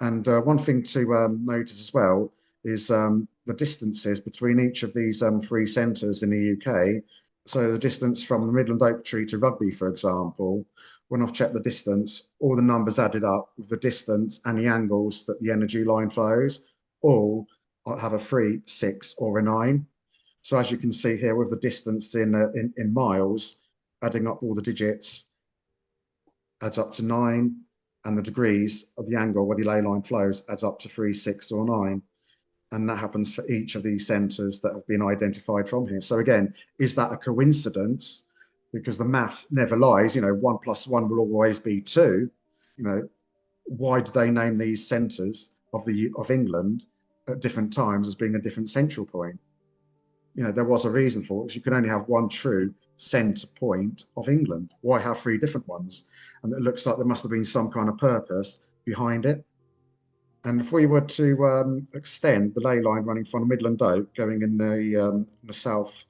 And one thing to notice as well is the distances between each of these three centres in the UK. So the distance from the Midland Oak Tree to Rugby, for example, when I've checked the distance, all the numbers added up with the distance and the angles that the energy line flows, all have a 3, 6, or a 9. So as you can see here with the distance in miles, adding up all the digits adds up to 9, and the degrees of the angle where the ley line flows adds up to 3, 6, or 9. And that happens for each of these centres that have been identified from here. So again, is that a coincidence? Because the math never lies. 1 + 1 will always be 2. Why do they name these centres of England at different times as being a different central point. There was a reason for it, because you could only have one true centre point of England. Why have three different ones? And it looks like there must have been some kind of purpose behind it. And if we were to extend the ley line running from Midland Oak going in the south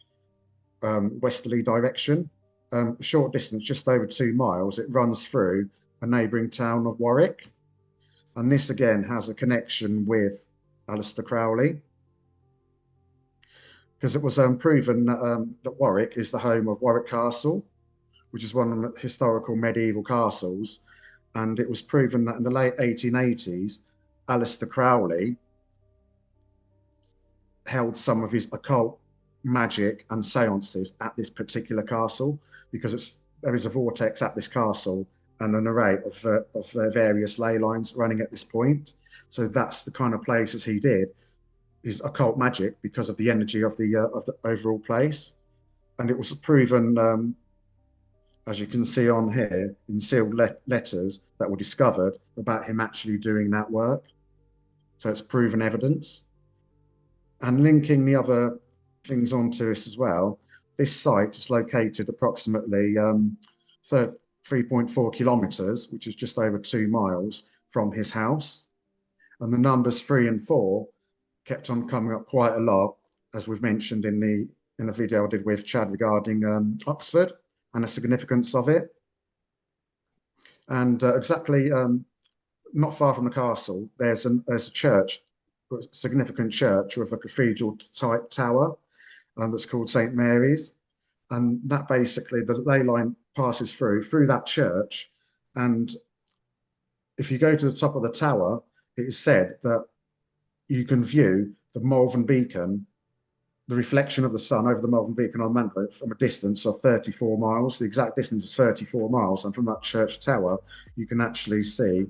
westerly direction, a short distance, just over 2 miles, it runs through a neighbouring town of Warwick. And this again has a connection with Aleister Crowley, because it was proven that Warwick is the home of Warwick Castle, which is one of the historical medieval castles. And it was proven that in the late 1880s, Aleister Crowley held some of his occult magic and seances at this particular castle, because there is a vortex at this castle and an array of various ley lines running at this point. So that's the kind of places he did his occult magic, because of the energy of the overall place. And it was proven, as you can see on here, in sealed letters that were discovered about him actually doing that work. So it's proven evidence. And linking the other things onto this as well, this site is located approximately 3.4 kilometres, which is just over 2 miles from his house. And the numbers 3 and 4 kept on coming up quite a lot, as we've mentioned in the video I did with Chad regarding Oxford and the significance of it. And exactly not far from the castle, there's a church, a significant church with a cathedral type tower that's called St. Mary's. And that basically, the ley line passes through that church. And if you go to the top of the tower, it is said that you can view the Malvern Beacon, the reflection of the sun over the Malvern Beacon on Montauk, from a distance of 34 miles. The exact distance is 34 miles. And from that church tower, you can actually see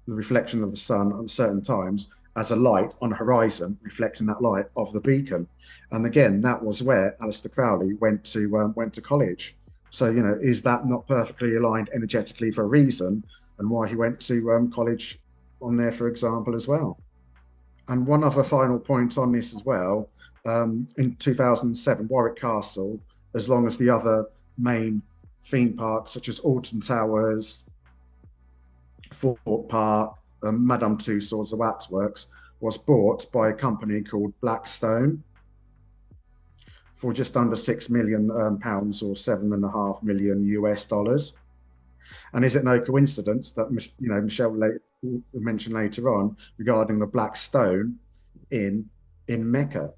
the reflection of the sun at certain times as a light on the horizon, reflecting that light of the beacon. And again, that was where Aleister Crowley went to college. So, is that not perfectly aligned energetically for a reason, and why he went to college on there, for example, as well? And one other final point on this as well, in 2007, Warwick Castle, as long as the other main theme parks such as Alton Towers, Fort Park, Madame Tussauds, the Waxworks, was bought by a company called Blackstone for just under £6 million or $7.5 million US. And is it no coincidence that Michelle mentioned later on regarding the black stone in Mecca?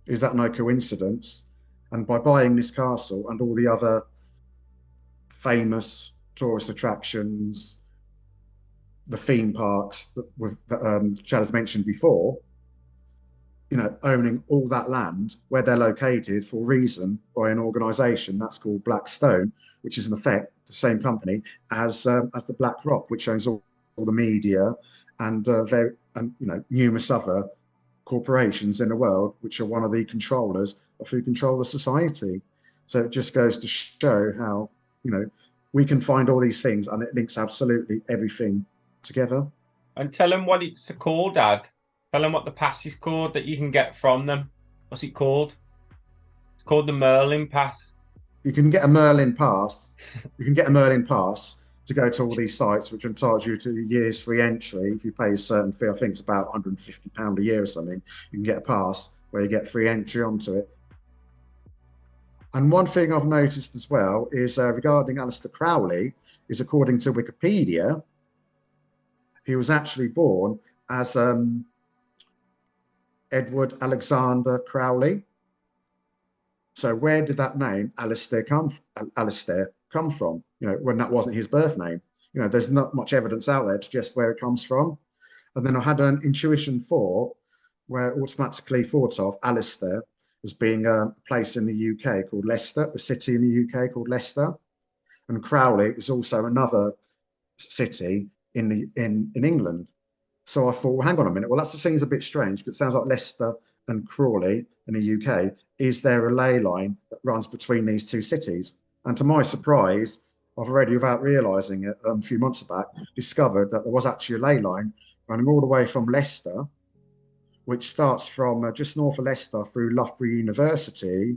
Is that no coincidence? And by buying this castle and all the other famous tourist attractions, the theme parks that Chad has mentioned before, owning all that land where they're located for a reason by an organisation that's called Blackstone, which is in effect the same company as the Black Rock, which owns all the media and numerous other corporations in the world, which are one of the controllers of who control the society. So it just goes to show how we can find all these things, and it links absolutely everything together. And tell them what it's called, Dad. Tell them what the pass is called that you can get from them. What's it called? It's called the Merlin Pass. You can get a Merlin Pass. You can get a Merlin Pass to go to all these sites, which entitles you to a year's free entry. If you pay a certain fee, I think it's about £150 a year or something, you can get a pass where you get free entry onto it. And one thing I've noticed as well is regarding Aleister Crowley, is according to Wikipedia, he was actually born as Edward Alexander Crowley. So where did that name Aleister come from? When that wasn't his birth name. There's not much evidence out there to suggest where it comes from. And then I had an intuition where I automatically thought of Aleister as being a place in the UK called Leicester, a city in the UK called Leicester. And Crowley is also another city in England. So I thought, well, hang on a minute. Well, that seems a bit strange, because it sounds like Leicester and Crawley in the UK. Is there a ley line that runs between these two cities? And to my surprise, I've already, without realising it, a few months back, discovered that there was actually a ley line running all the way from Leicester which starts from just north of Leicester through Loughborough University.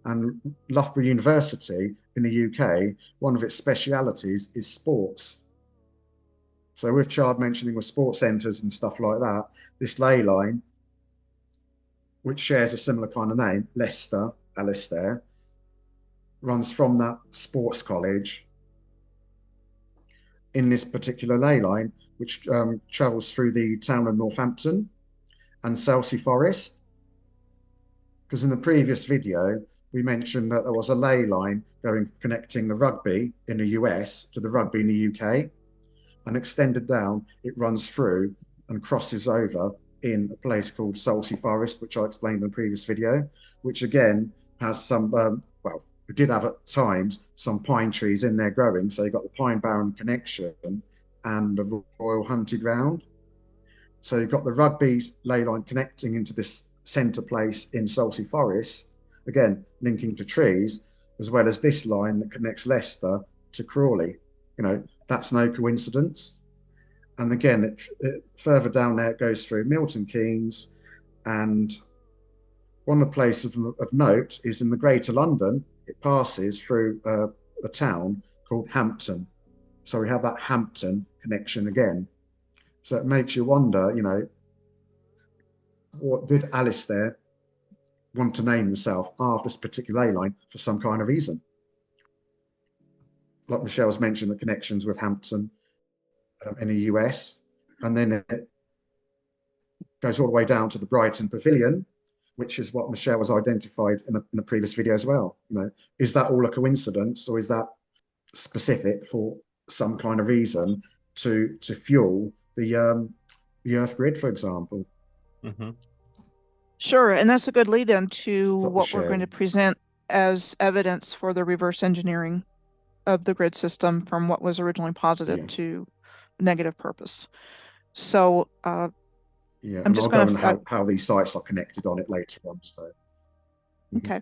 And Loughborough University in the UK, one of its specialities is sports. So with Chad mentioning with sports centres and stuff like that, this ley line, which shares a similar kind of name, Leicester, Alistair, runs from that sports college in this particular ley line, which travels through the town of Northampton and Selsey Forest. Because in the previous video, we mentioned that there was a ley line connecting the rugby in the US to the rugby in the UK, and extended down, it runs through and crosses over in a place called Selsey Forest, which I explained in the previous video, which again has some, well, we did have at times some pine trees in there growing. So you've got the Pine Barren connection and the Royal Hunting Ground. So you've got the rugby ley line connecting into this centre place in Selsey Forest, again, linking to trees, as well as this line that connects Leicester to Crowley. You know, that's no coincidence. And again, further down there, it goes through Milton Keynes. And one of the places of note is in the Greater London, it passes through a town called Hampton. So we have that Hampton connection again. So it makes you wonder, you know, what did Alistair want to name himself after this particular ley line for some kind of reason? Like Michelle's mentioned, the connections with Hampton in the US, and then it goes all the way down to the Brighton Pavilion, which is what Michelle has identified in the previous video as well. You know, is that all a coincidence, or is that specific for some kind of reason to fuel the Earth grid, for example? Mm-hmm. Sure, and that's a good lead-in to Stop what we're sharing. going to present as evidence for the reverse engineering of the grid system from what was originally positive Yes. to negative purpose. So Yeah, I'm and just I'll go going into to how these sites are connected on it later on. So okay,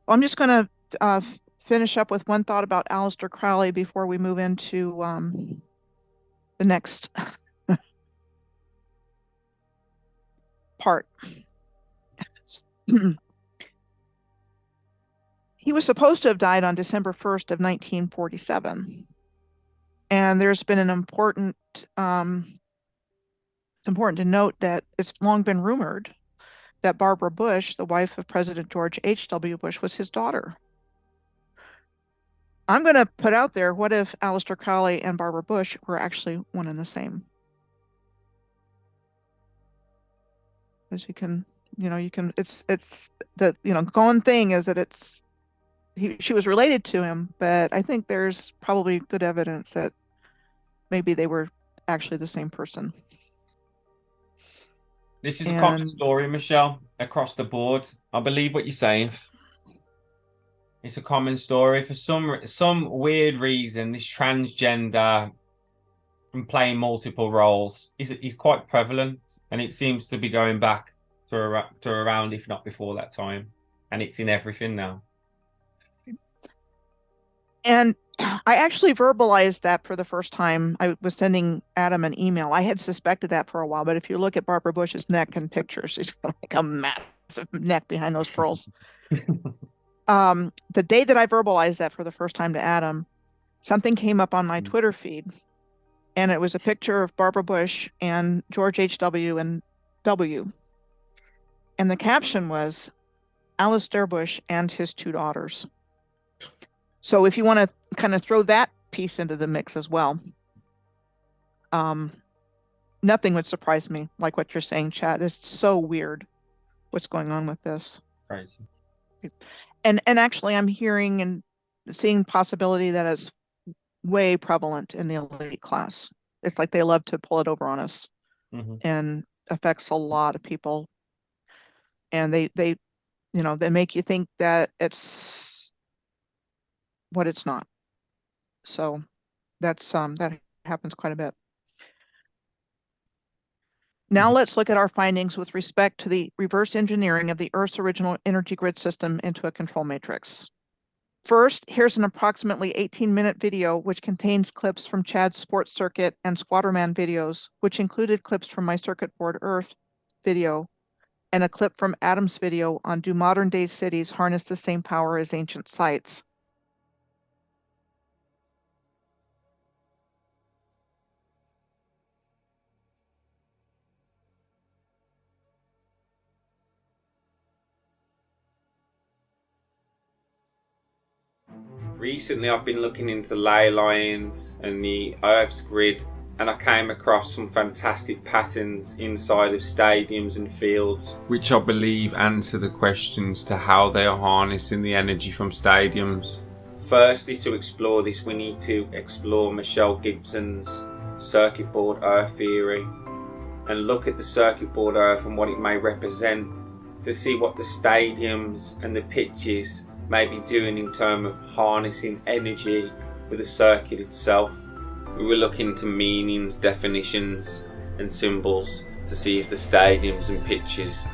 I'm just going to finish up with one thought about Aleister Crowley before we move into the next part. He was supposed to have died on December 1st of 1947. And there's been an important, it's important to note that it's long been rumored that Barbara Bush, the wife of President George H.W. Bush, was his daughter. I'm going to put out there, what if Aleister Crowley and Barbara Bush were actually one and the same? As you can, it's the, going thing is that she was related to him, but I think there's probably good evidence that maybe they were actually the same person. This is a common story, Michelle, across the board. I believe what you're saying. It's a common story. For some weird reason, this transgender and playing multiple roles is quite prevalent, and it seems to be going back to around, if not before that time, and it's in everything now. And I actually verbalized that for the first time. I was sending Adam an email. I had suspected that for a while, but if you look at Barbara Bush's neck in pictures, she's got like a massive neck behind those pearls. The day that I verbalized that for the first time to Adam, something came up on my Twitter feed, and it was a picture of Barbara Bush and George H.W. and W. And the caption was, Alistair Bush and his two daughters. So if you want to kind of throw that piece into the mix as well, nothing would surprise me like what you're saying, Chad. It's so weird what's going on with this. Crazy. And actually, I'm hearing and seeing possibility that it's way prevalent in the elite class. It's like they love to pull it over on us, and affects a lot of people. And they make you think that it's what it's not. So that's that happens quite a bit. Now let's look at our findings with respect to the reverse engineering of the Earth's original energy grid system into a control matrix. First, here's an approximately 18-minute video which contains clips from Chad's Sports Circuit and Squatterman videos, which included clips from my Circuit Board Earth video and a clip from Adam's video on Do Modern Day Cities Harness the Same Power as Ancient Sites? Recently I've been looking into ley lines and the Earth's grid, and I came across some fantastic patterns inside of stadiums and fields, which I believe answer the questions to how they are harnessing the energy from stadiums. Firstly, to explore this, we need to explore Michelle Gibson's circuit board Earth theory and look at the circuit board Earth and what it may represent, to see what the stadiums and the pitches may be doing in terms of harnessing energy for the circuit itself. We were looking into meanings, definitions and symbols to see if the stadiums and pitches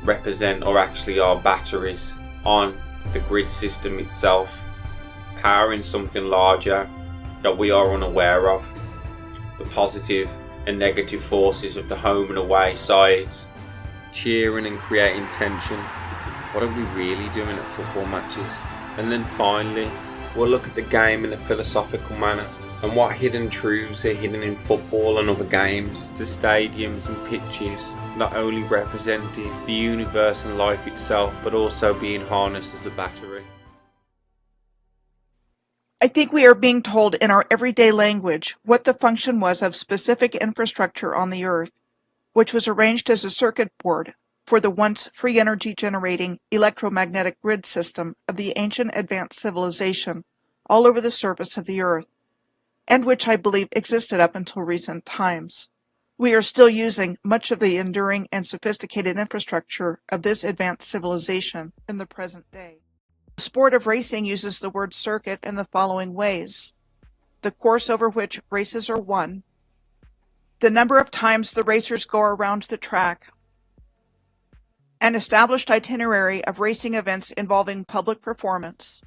represent or actually are batteries on the grid system itself, powering something larger that we are unaware of. The positive and negative forces of the home and away sides, cheering and creating tension. What are we really doing at football matches? And then finally, we'll look at the game in a philosophical manner and what hidden truths are hidden in football and other games, to stadiums and pitches not only representing the universe and life itself, but also being harnessed as a battery. I think we are being told in our everyday language what the function was of specific infrastructure on the Earth, which was arranged as a circuit board for the once free energy generating electromagnetic grid system of the ancient advanced civilization all over the surface of the Earth, and which I believe existed up until recent times. We are still using much of the enduring and sophisticated infrastructure of this advanced civilization in the present day. The sport of racing uses the word circuit in the following ways: the course over which races are won, the number of times the racers go around the track, an established itinerary of racing events involving public performance.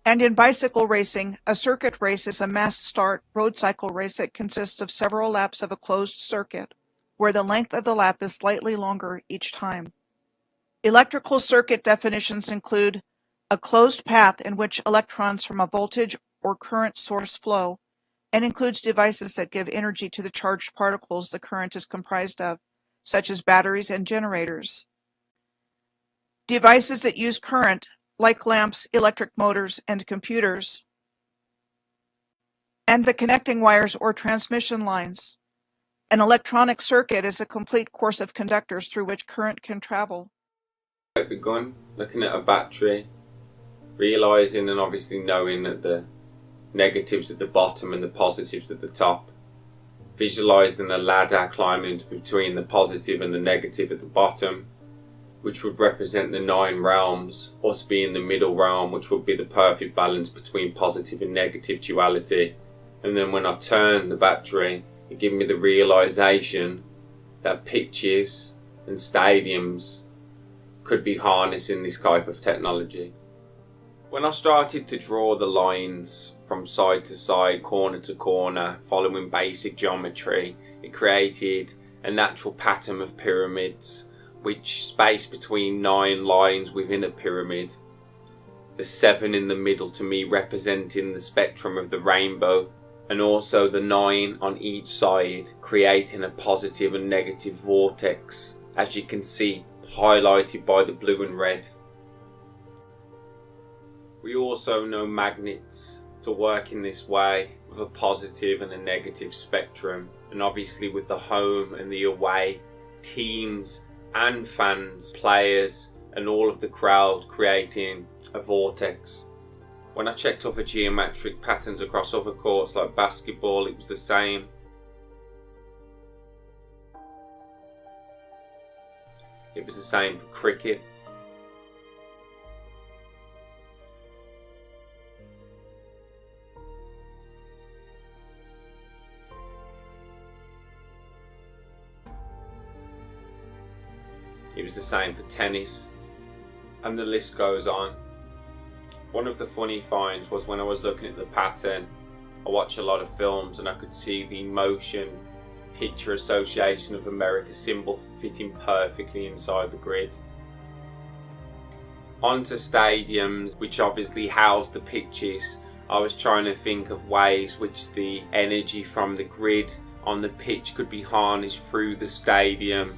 And in bicycle racing, a circuit race is a mass start road cycle race that consists of several laps of a closed circuit, where the length of the lap is slightly longer each time. Electrical circuit definitions include a closed path in which electrons from a voltage or current source flow, and includes devices that give energy to the charged particles the current is comprised of, such as batteries and generators. Devices that use current, like lamps, electric motors, and computers. And the connecting wires or transmission lines. An electronic circuit is a complete course of conductors through which current can travel. I've begun looking at a battery, realising and obviously knowing that the negatives at the bottom and the positives at the top, visualising a ladder climbing between the positive and the negative at the bottom, which would represent the 9 realms, us being the middle realm, which would be the perfect balance between positive and negative duality. And then when I turn the battery, it gave me the realisation that pitches and stadiums could be harnessing this type of technology. When I started to draw the lines from side to side, corner to corner, following basic geometry, it created a natural pattern of pyramids, which space between 9 lines within a pyramid, the 7 in the middle to me representing the spectrum of the rainbow, and also the 9 on each side creating a positive and negative vortex, as you can see highlighted by the blue and red. We also know magnets to work in this way, with a positive and a negative spectrum, and obviously with the home and the away, teams and fans, players and all of the crowd creating a vortex. When I checked other geometric patterns across other courts like basketball, it was the same. It was the same for cricket. It was the same for tennis, and the list goes on. One of the funny finds was when I was looking at the pattern, I watch a lot of films and I could see the motion Picture Association of America symbol fitting perfectly inside the grid. Onto stadiums, which obviously house the pitches. I was trying to think of ways which the energy from the grid on the pitch could be harnessed through the stadium,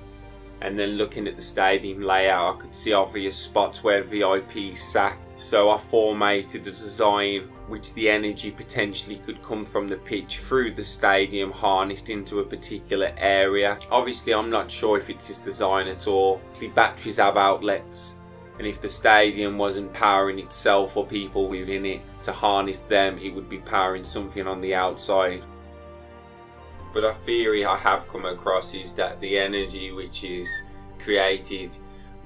and then looking at the stadium layout I could see obvious spots where VIPs sat, so I formatted a design which the energy potentially could come from the pitch through the stadium harnessed into a particular area. Obviously I'm not sure if it's this design at all. The batteries have outlets, and if the stadium wasn't powering itself or people within it to harness them, it would be powering something on the outside. But a theory I have come across is that the energy which is created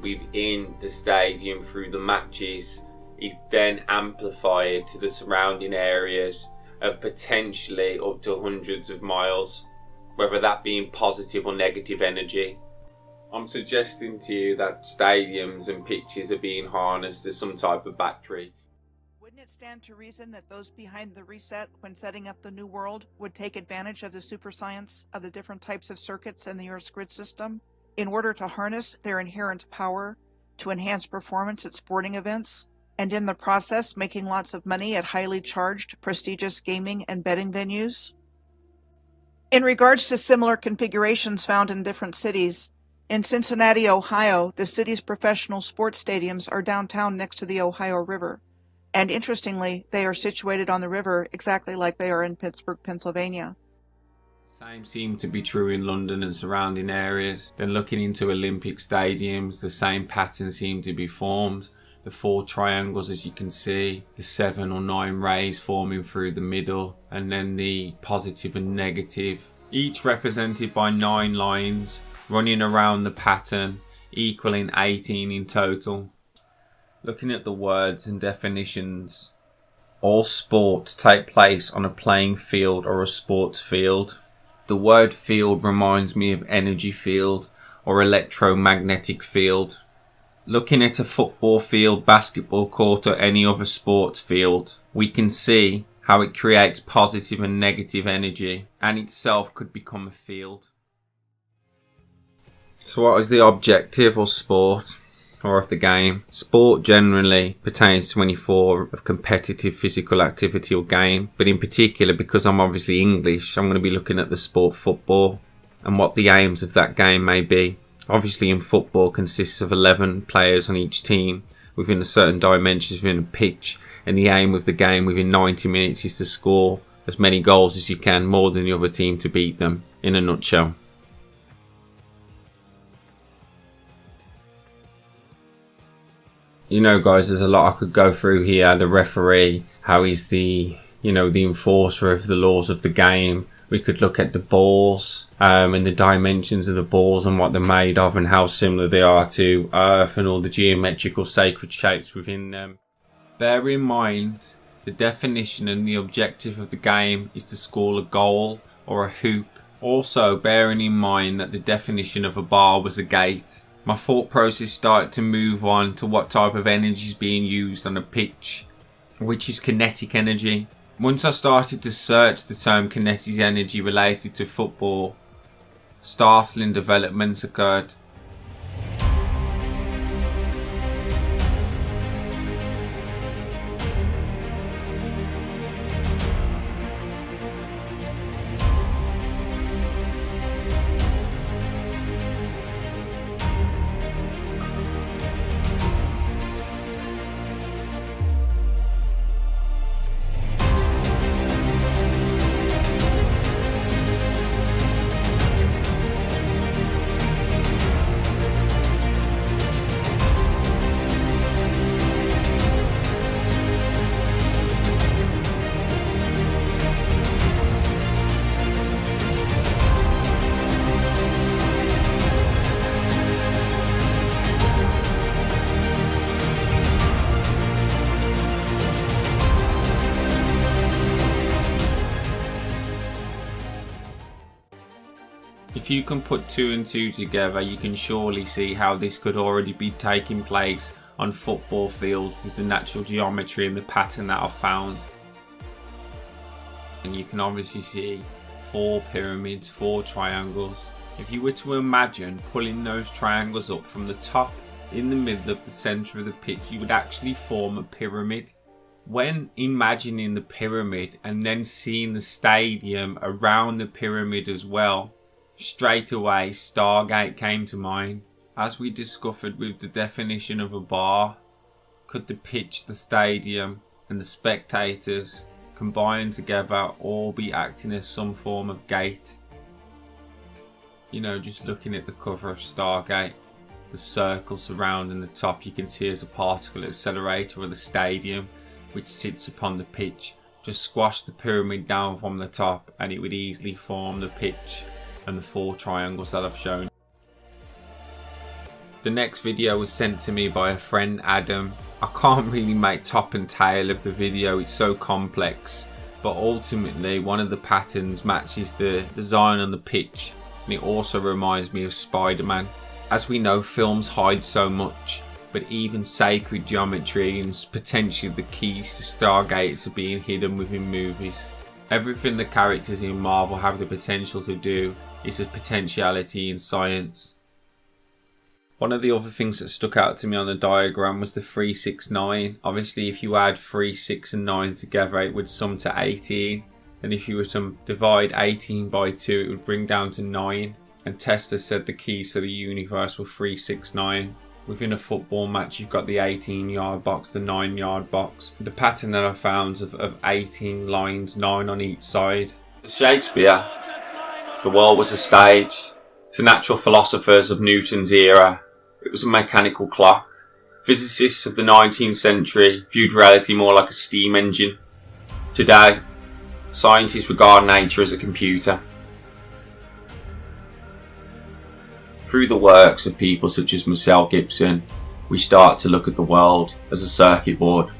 within the stadium through the matches is then amplified to the surrounding areas of potentially up to hundreds of miles, whether that being positive or negative energy. I'm suggesting to you that stadiums and pitches are being harnessed as some type of battery. Wouldn't it stand to reason that those behind the reset when setting up the new world would take advantage of the super science of the different types of circuits in the Earth's grid system in order to harness their inherent power to enhance performance at sporting events, and in the process making lots of money at highly charged, prestigious gaming and betting venues? In regards to similar configurations found in different cities, in Cincinnati, Ohio, the city's professional sports stadiums are downtown next to the Ohio River. And interestingly, they are situated on the river exactly like they are in Pittsburgh, Pennsylvania. Same seemed to be true in London and surrounding areas. Then looking into Olympic stadiums, the same pattern seemed to be formed. The 4 triangles, as you can see, the 7 or 9 rays forming through the middle, and then the positive and negative, each represented by 9 lines running around the pattern, equaling 18 in total. Looking at the words and definitions, all sports take place on a playing field or a sports field. The word field reminds me of energy field or electromagnetic field. Looking at a football field, basketball court or any other sports field, we can see how it creates positive and negative energy, and itself could become a field. So what is the objective or sport or of the game? Sport generally pertains to any form of competitive physical activity or game, but in particular, because I'm obviously English, I'm going to be looking at the sport football and what the aims of that game may be. Obviously in football consists of 11 players on each team within a certain dimensions within a pitch, and the aim of the game within 90 minutes is to score as many goals as you can, more than the other team, to beat them, in a nutshell. You know, guys, there's a lot I could go through here. The referee, how he's the enforcer of the laws of the game. We could look at the balls and the dimensions of the balls and what they're made of and how similar they are to Earth and all the geometrical sacred shapes within them. Bear in mind, the definition and the objective of the game is to score a goal or a hoop. Also, bearing in mind that the definition of a bar was a gate. My thought process started to move on to what type of energy is being used on a pitch, which is kinetic energy. Once I started to search the term kinetic energy related to football, startling developments occurred. If you can put 2 and 2 together, you can surely see how this could already be taking place on football fields with the natural geometry and the pattern that I've found. And you can obviously see 4 pyramids, 4 triangles. If you were to imagine pulling those triangles up from the top in the middle of the centre of the pitch, you would actually form a pyramid. When imagining the pyramid and then seeing the stadium around the pyramid as well, straight away Stargate came to mind. As we discovered with the definition of a bar, could the pitch, the stadium and the spectators combined together all be acting as some form of gate? You know, just looking at the cover of Stargate, the circle surrounding the top you can see as a particle accelerator of the stadium which sits upon the pitch. Just squash the pyramid down from the top and it would easily form the pitch and the 4 triangles that I've shown. The next video was sent to me by a friend, Adam. I can't really make top and tail of the video, it's so complex, but ultimately one of the patterns matches the design on the pitch, and it also reminds me of Spider-Man. As we know, films hide so much, but even sacred geometry and potentially the keys to Stargates are being hidden within movies. Everything the characters in Marvel have the potential to do is a potentiality in science. One of the other things that stuck out to me on the diagram was the 3, 6, 9. Obviously if you add 3, 6 and 9 together it would sum to 18. And if you were to divide 18 by 2 it would bring down to 9. And Tesla said the keys to the universe were 3, 6, 9. Within a football match you've got the 18-yard box, the 9-yard box. The pattern that I found of 18 lines, 9 on each side. For Shakespeare, the world was a stage. To natural philosophers of Newton's era, it was a mechanical clock. Physicists of the 19th century viewed reality more like a steam engine. Today, scientists regard nature as a computer. Through the works of people such as Marcel Gibson, we start to look at the world as a circuit board.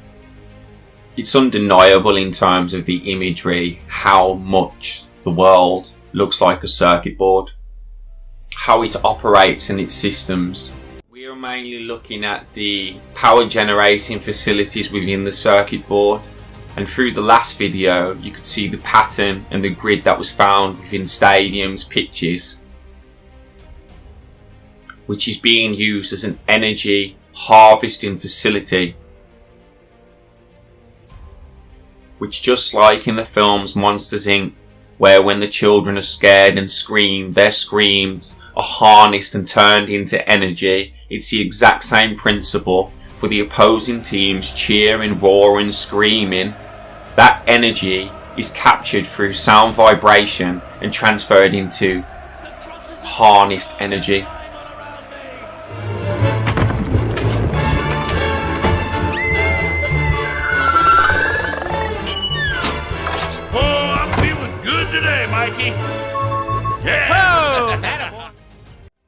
It's undeniable in terms of the imagery how much the world looks like a circuit board, how it operates and its systems. We are mainly looking at the power generating facilities within the circuit board, and through the last video you could see the pattern and the grid that was found within stadiums, pitches, which is being used as an energy harvesting facility, which, just like in the films Monsters Inc., where when the children are scared and scream, their screams are harnessed and turned into energy, it's the exact same principle for the opposing teams cheering, roaring, screaming. That energy is captured through sound vibration and transferred into harnessed energy.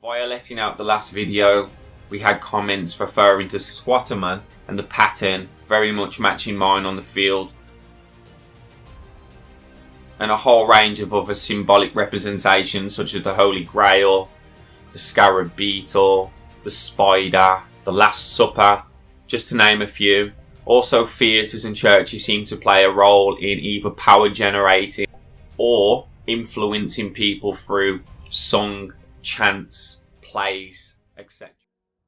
Violetting out the last video, we had comments referring to Squatterman and the pattern very much matching mine on the field, and a whole range of other symbolic representations such as the Holy Grail, the Scarab Beetle, the Spider, the Last Supper, just to name a few. Also, theatres and churches seem to play a role in either power generating or influencing people through song, chants, plays, etc.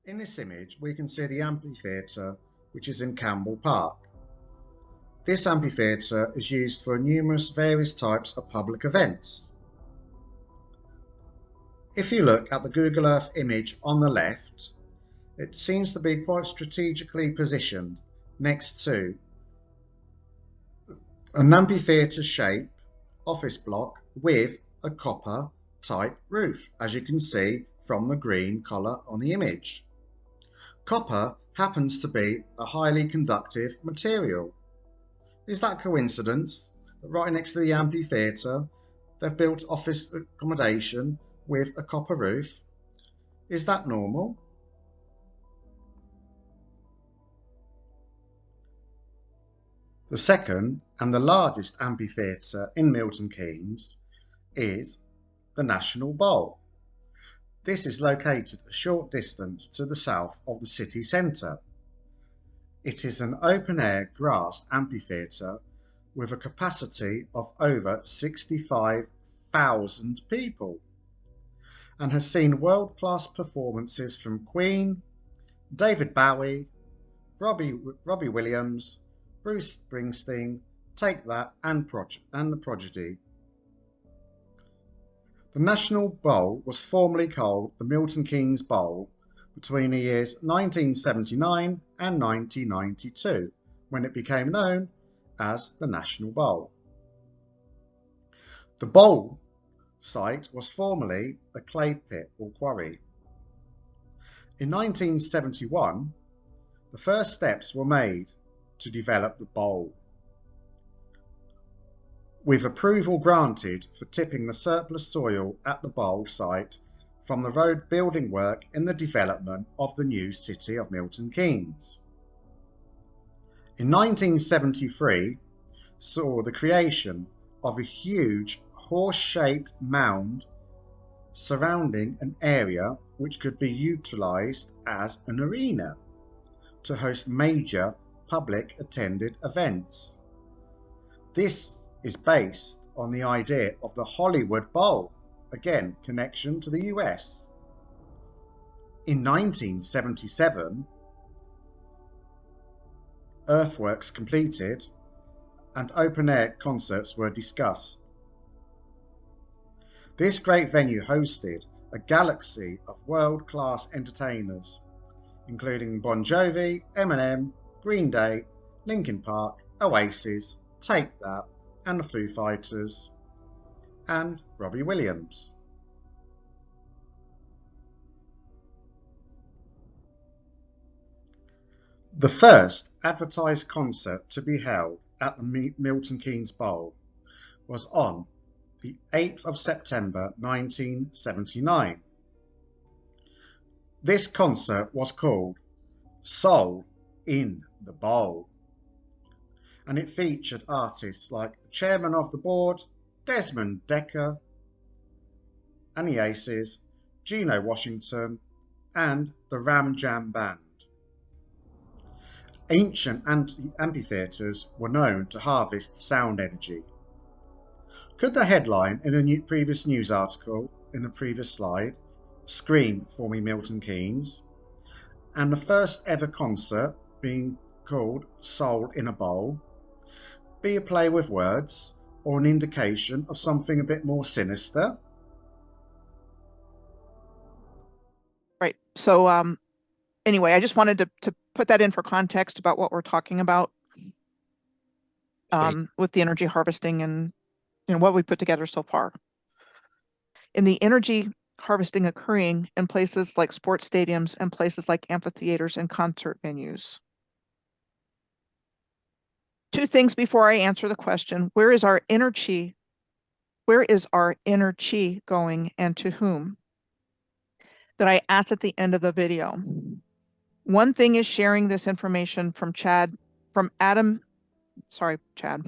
In this image we can see the amphitheatre, which is in Campbell Park. This amphitheatre is used for numerous various types of public events. If you look at the Google Earth image on the left, it seems to be quite strategically positioned next to an amphitheatre shape office block with a copper type roof, as you can see from the green colour on the image. Copper happens to be a highly conductive material. Is that coincidence that right next to the amphitheatre they've built office accommodation with a copper roof? Is that normal? The second and the largest amphitheatre in Milton Keynes is the National Bowl. This is located a short distance to the south of the city centre. It is an open-air grass amphitheatre with a capacity of over 100,000 people and has seen world-class performances from Queen, David Bowie, Robbie Williams, Bruce Springsteen, Take That, and the Prodigy. The National Bowl was formerly called the Milton Keynes Bowl between the years 1979 and 1992, when it became known as the National Bowl. The bowl site was formerly a clay pit or quarry. In 1971, the first steps were made to develop the bowl, with approval granted for tipping the surplus soil at the bowl site from the road building work in the development of the new city of Milton Keynes. In 1973 saw the creation of a huge horse-shaped mound surrounding an area which could be utilised as an arena to host major public attended events. This is based on the idea of the Hollywood Bowl, again connection to the US. In 1977, earthworks completed and open-air concerts were discussed. This great venue hosted a galaxy of world-class entertainers, including Bon Jovi, Eminem, Green Day, Linkin Park, Oasis, Take That, and the Foo Fighters, and Robbie Williams. The first advertised concert to be held at the Milton Keynes Bowl was on the 8th of September 1979. This concert was called Soul in the Bowl, and it featured artists like the chairman of the board, Desmond Dekker, and the Aces, Geno Washington, and the Ram Jam Band. Ancient amphitheatres were known to harvest sound energy. Could the headline in a previous news article in the previous slide, Scream for Me Milton Keynes, and the first ever concert being called Soul in a Bowl, be a play with words or an indication of something a bit more sinister? Right. So anyway, I just wanted to put that in for context about what we're talking about with the energy harvesting and what we put together so far. In the energy harvesting occurring in places like sports stadiums and places like amphitheaters and concert venues. Two things before I answer the question: where is our energy? Where is our energy going, and to whom? That I asked at the end of the video. One thing is sharing this information from Adam. Sorry, Chad.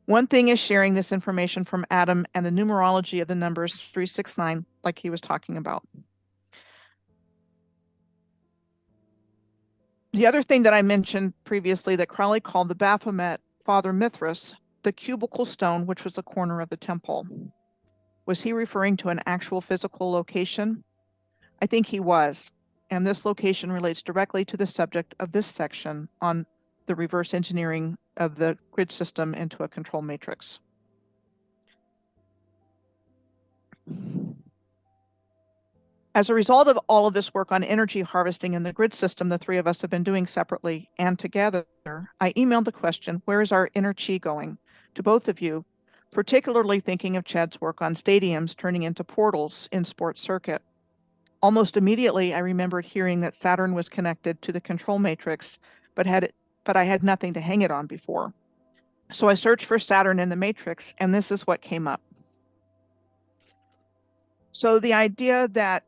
One thing is sharing this information from Adam and the numerology of the numbers 369, like he was talking about. The other thing that I mentioned previously that Crowley called the Baphomet Father Mithras, the cubical stone, which was the corner of the temple. Was he referring to an actual physical location? I think he was. And this location relates directly to the subject of this section on the reverse engineering of the grid system into a control matrix. As a result of all of this work on energy harvesting in the grid system the three of us have been doing separately and together, I emailed the question, where is our energy going, to both of you, particularly thinking of Chad's work on stadiums turning into portals in sports circuit. Almost immediately, I remembered hearing that Saturn was connected to the control matrix, but I had nothing to hang it on before. So I searched for Saturn in the matrix, and this is what came up. So the idea that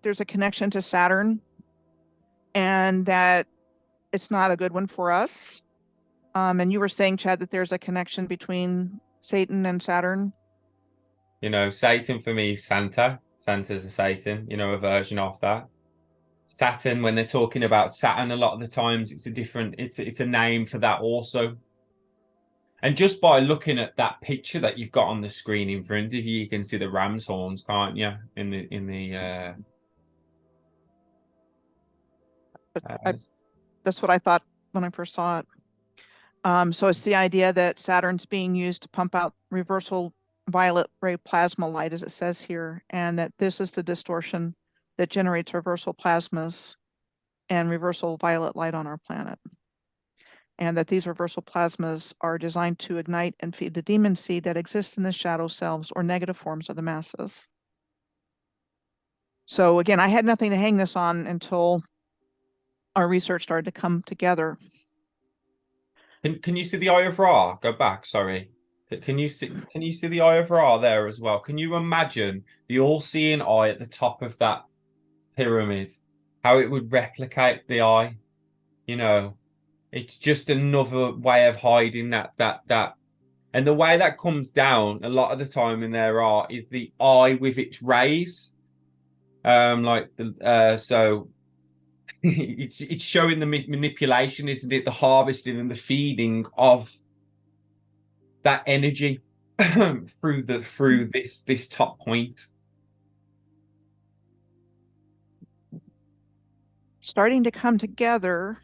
there's a connection to Saturn and that it's not a good one for us. And you were saying, Chad, that there's a connection between Satan and Saturn. You know, Satan for me is Santa. Santa's a Satan, you know, a version of that. Saturn, when they're talking about Saturn, a lot of the times it's a different, it's a name for that also. And just by looking at that picture that you've got on the screen in front of you, you can see the ram's horns, can't you? That's what I thought when I first saw it. So it's the idea that Saturn's being used to pump out reversal violet ray plasma light, as it says here, and that this is the distortion that generates reversal plasmas and reversal violet light on our planet. And that these reversal plasmas are designed to ignite and feed the demon seed that exists in the shadow selves or negative forms of the masses. So again, I had nothing to hang this on until our research started to come together. Can you see the Eye of Ra? Go back, sorry. Can you see the Eye of Ra there as well? Can you imagine the all-seeing eye at the top of that pyramid? How it would replicate the eye? You know, it's just another way of hiding that. And the way that comes down a lot of the time in their art is the eye with its rays. So it's showing the manipulation, isn't it? The harvesting and the feeding of that energy through this top point. Starting to come together.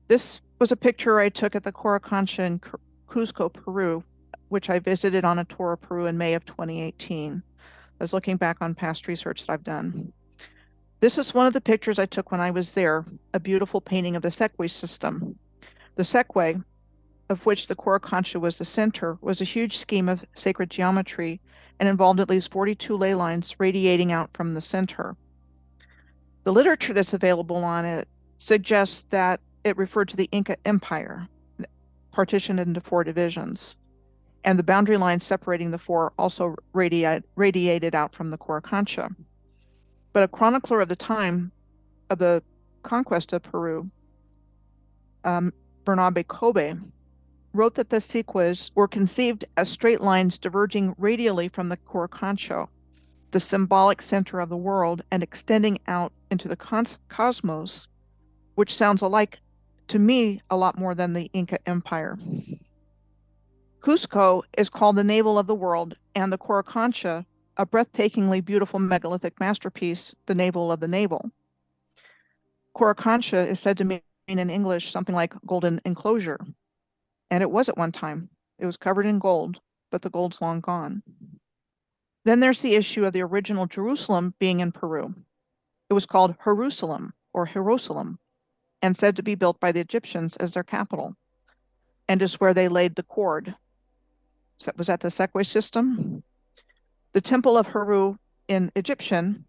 This was a picture I took at the Coricancha in Cusco, Peru, which I visited on a tour of Peru in May of 2018. I was looking back on past research that I've done. This is one of the pictures I took when I was there, a beautiful painting of the Szecowka system. The Szecowka, of which the Coricancha was the center, was a huge scheme of sacred geometry and involved at least 42 ley lines radiating out from the center. The literature that's available on it suggests that it referred to the Inca Empire, partitioned into 4 divisions, and the boundary line separating the 4 also radiated out from the Coricancha. But a chronicler of the time of the conquest of Peru, Bernabe Kobe, wrote that the sequoias were conceived as straight lines diverging radially from the Coricancha, the symbolic center of the world, and extending out into the cosmos, which sounds alike to me a lot more than the Inca Empire. Cusco is called the navel of the world, and the Coricancha, a breathtakingly beautiful megalithic masterpiece, the navel of the navel. Coricancha is said to mean in English something like golden enclosure, and it was at one time. It was covered in gold, but the gold's long gone. Then there's the issue of the original Jerusalem being in Peru. It was called Jerusalem or Jerusalem, and said to be built by the Egyptians as their capital, and is where they laid the cord. So that was at the Szecowka system. The Temple of Heru in Egyptian,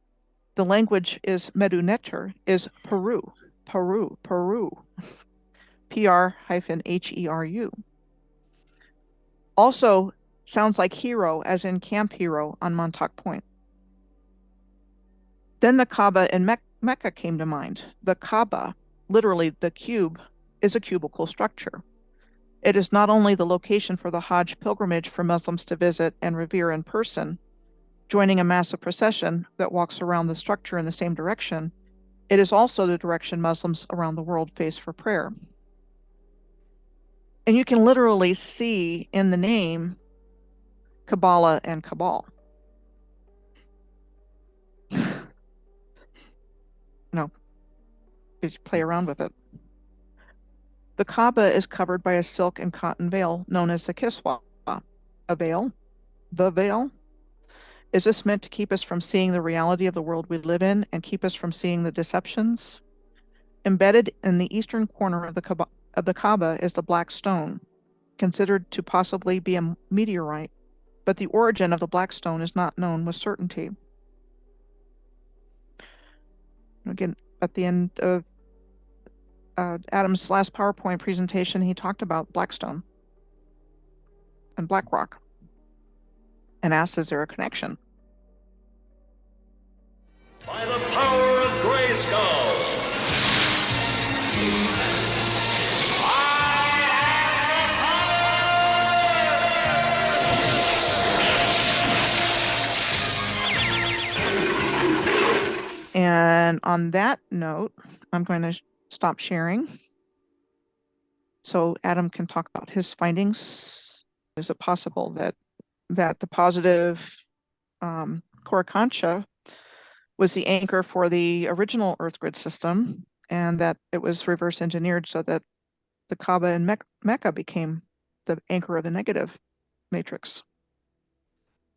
the language is Medu Neter, is Peru, Peru, Peru, PR-HERU. Also sounds like hero, as in Camp Hero on Montauk Point. Then the Kaaba in Mecca came to mind. The Kaaba, literally the cube, is a cubical structure. It is not only the location for the Hajj pilgrimage for Muslims to visit and revere in person, joining a massive procession that walks around the structure in the same direction, it is also the direction Muslims around the world face for prayer. And you can literally see in the name Kabbalah and Cabal. No, you play around with it. The Kaaba is covered by a silk and cotton veil known as the Kiswa. A veil? The veil? Is this meant to keep us from seeing the reality of the world we live in and keep us from seeing the deceptions? Embedded in the eastern corner of the Kaaba is the black stone, considered to possibly be a meteorite, but the origin of the black stone is not known with certainty. Again, at the end of Adam's last PowerPoint presentation, he talked about Blackstone and Black Rock and asked, is there a connection? By the power of Grayskull. And on that note, I'm going to stop sharing. So Adam can talk about his findings. Is it possible that the positive Coricancha was the anchor for the original Earth grid system, and that it was reverse engineered so that the Kaaba and Mecca became the anchor of the negative matrix?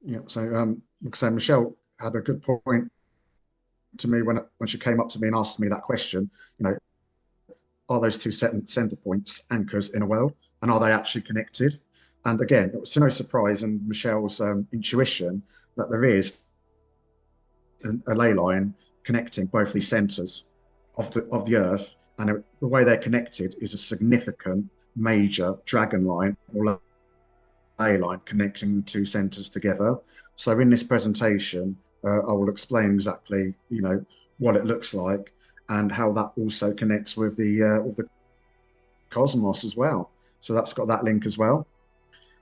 Yeah, so Michelle had a good point to me when she came up to me and asked me that question. You know, are those two center points anchors in a world, and are they actually connected? And again, it was to no surprise in Michelle's intuition that there is a ley line connecting both these centers of the Earth, and the way they're connected is a significant major dragon line or ley line connecting the two centers together. So in this presentation, I will explain exactly, you know, what it looks like and how that also connects with the cosmos as well. So that's got that link as well.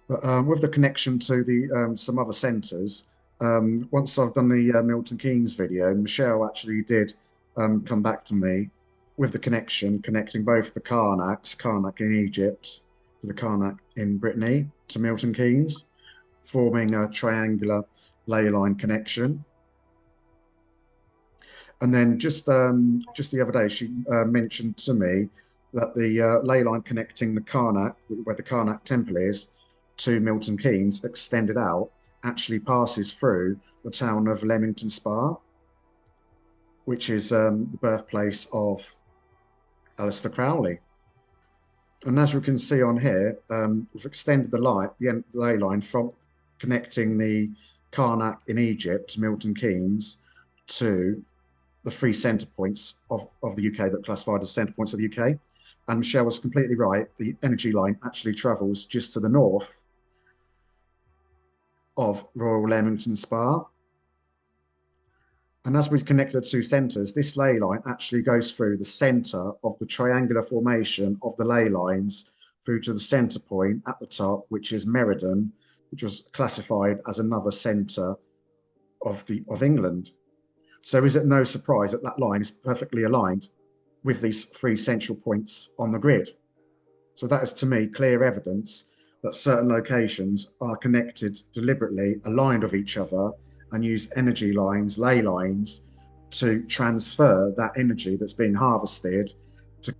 But with the connection to the some other centers, once I've done the Milton Keynes video, Michelle actually did come back to me with the connecting both the Karnak in Egypt, to the Karnak in Brittany, to Milton Keynes, forming a triangular ley line connection. And then just the other day, she mentioned to me that the ley line connecting the Karnak, where the Karnak temple is, to Milton Keynes, extended out, actually passes through the town of Leamington Spa, which is the birthplace of Aleister Crowley. And as we can see on here, we've extended the ley line from connecting the Karnak in Egypt, Milton Keynes, to the three center points of the UK that are classified as center points of the UK. And Michelle was completely right. The energy line actually travels just to the north of Royal Leamington Spa. And as we connect the two centers, this ley line actually goes through the center of the triangular formation of the ley lines through to the center point at the top, which is Meriden, which was classified as another center of England. So is it no surprise that that line is perfectly aligned with these three central points on the grid? So that is, to me, clear evidence that certain locations are connected deliberately, aligned with each other, and use energy lines, ley lines, to transfer that energy that's being harvested to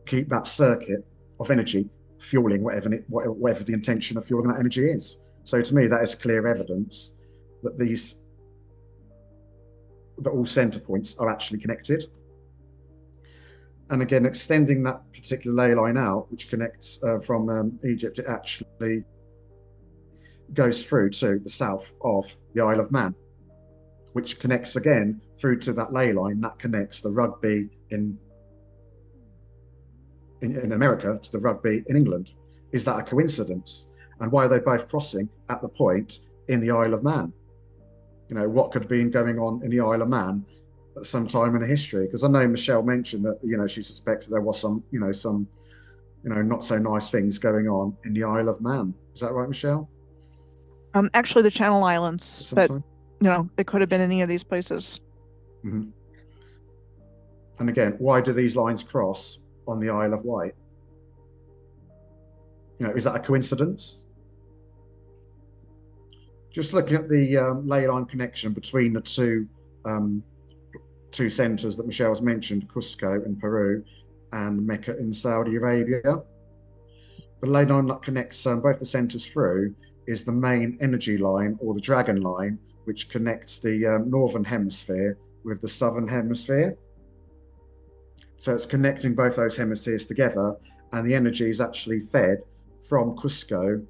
keep that circuit of energy fueling whatever the intention of fueling that energy is. So to me, that is clear evidence that all center points are actually connected. And again, extending that particular ley line out, which connects from Egypt, it actually goes through to the south of the Isle of Man, which connects again through to that ley line that connects the rugby in America to the rugby in England. Is that a coincidence? And why are they both crossing at the point in the Isle of Man? You know, what could have been going on in the Isle of Man at some time in the history? Because I know Michelle mentioned that, you know, she suspects that there was some not so nice things going on in the Isle of Man. Is that right, Michelle? Actually, the Channel Islands, but you know, it could have been any of these places. Mm-hmm. And again, why do these lines cross on the Isle of Wight? You know, is that a coincidence? Just looking at the ley line connection between the two centers that Michelle has mentioned, Cusco in Peru and Mecca in Saudi Arabia. The ley line that connects both the centers through is the main energy line, or the dragon line, which connects the northern hemisphere with the southern hemisphere. So it's connecting both those hemispheres together, and the energy is actually fed from Cusco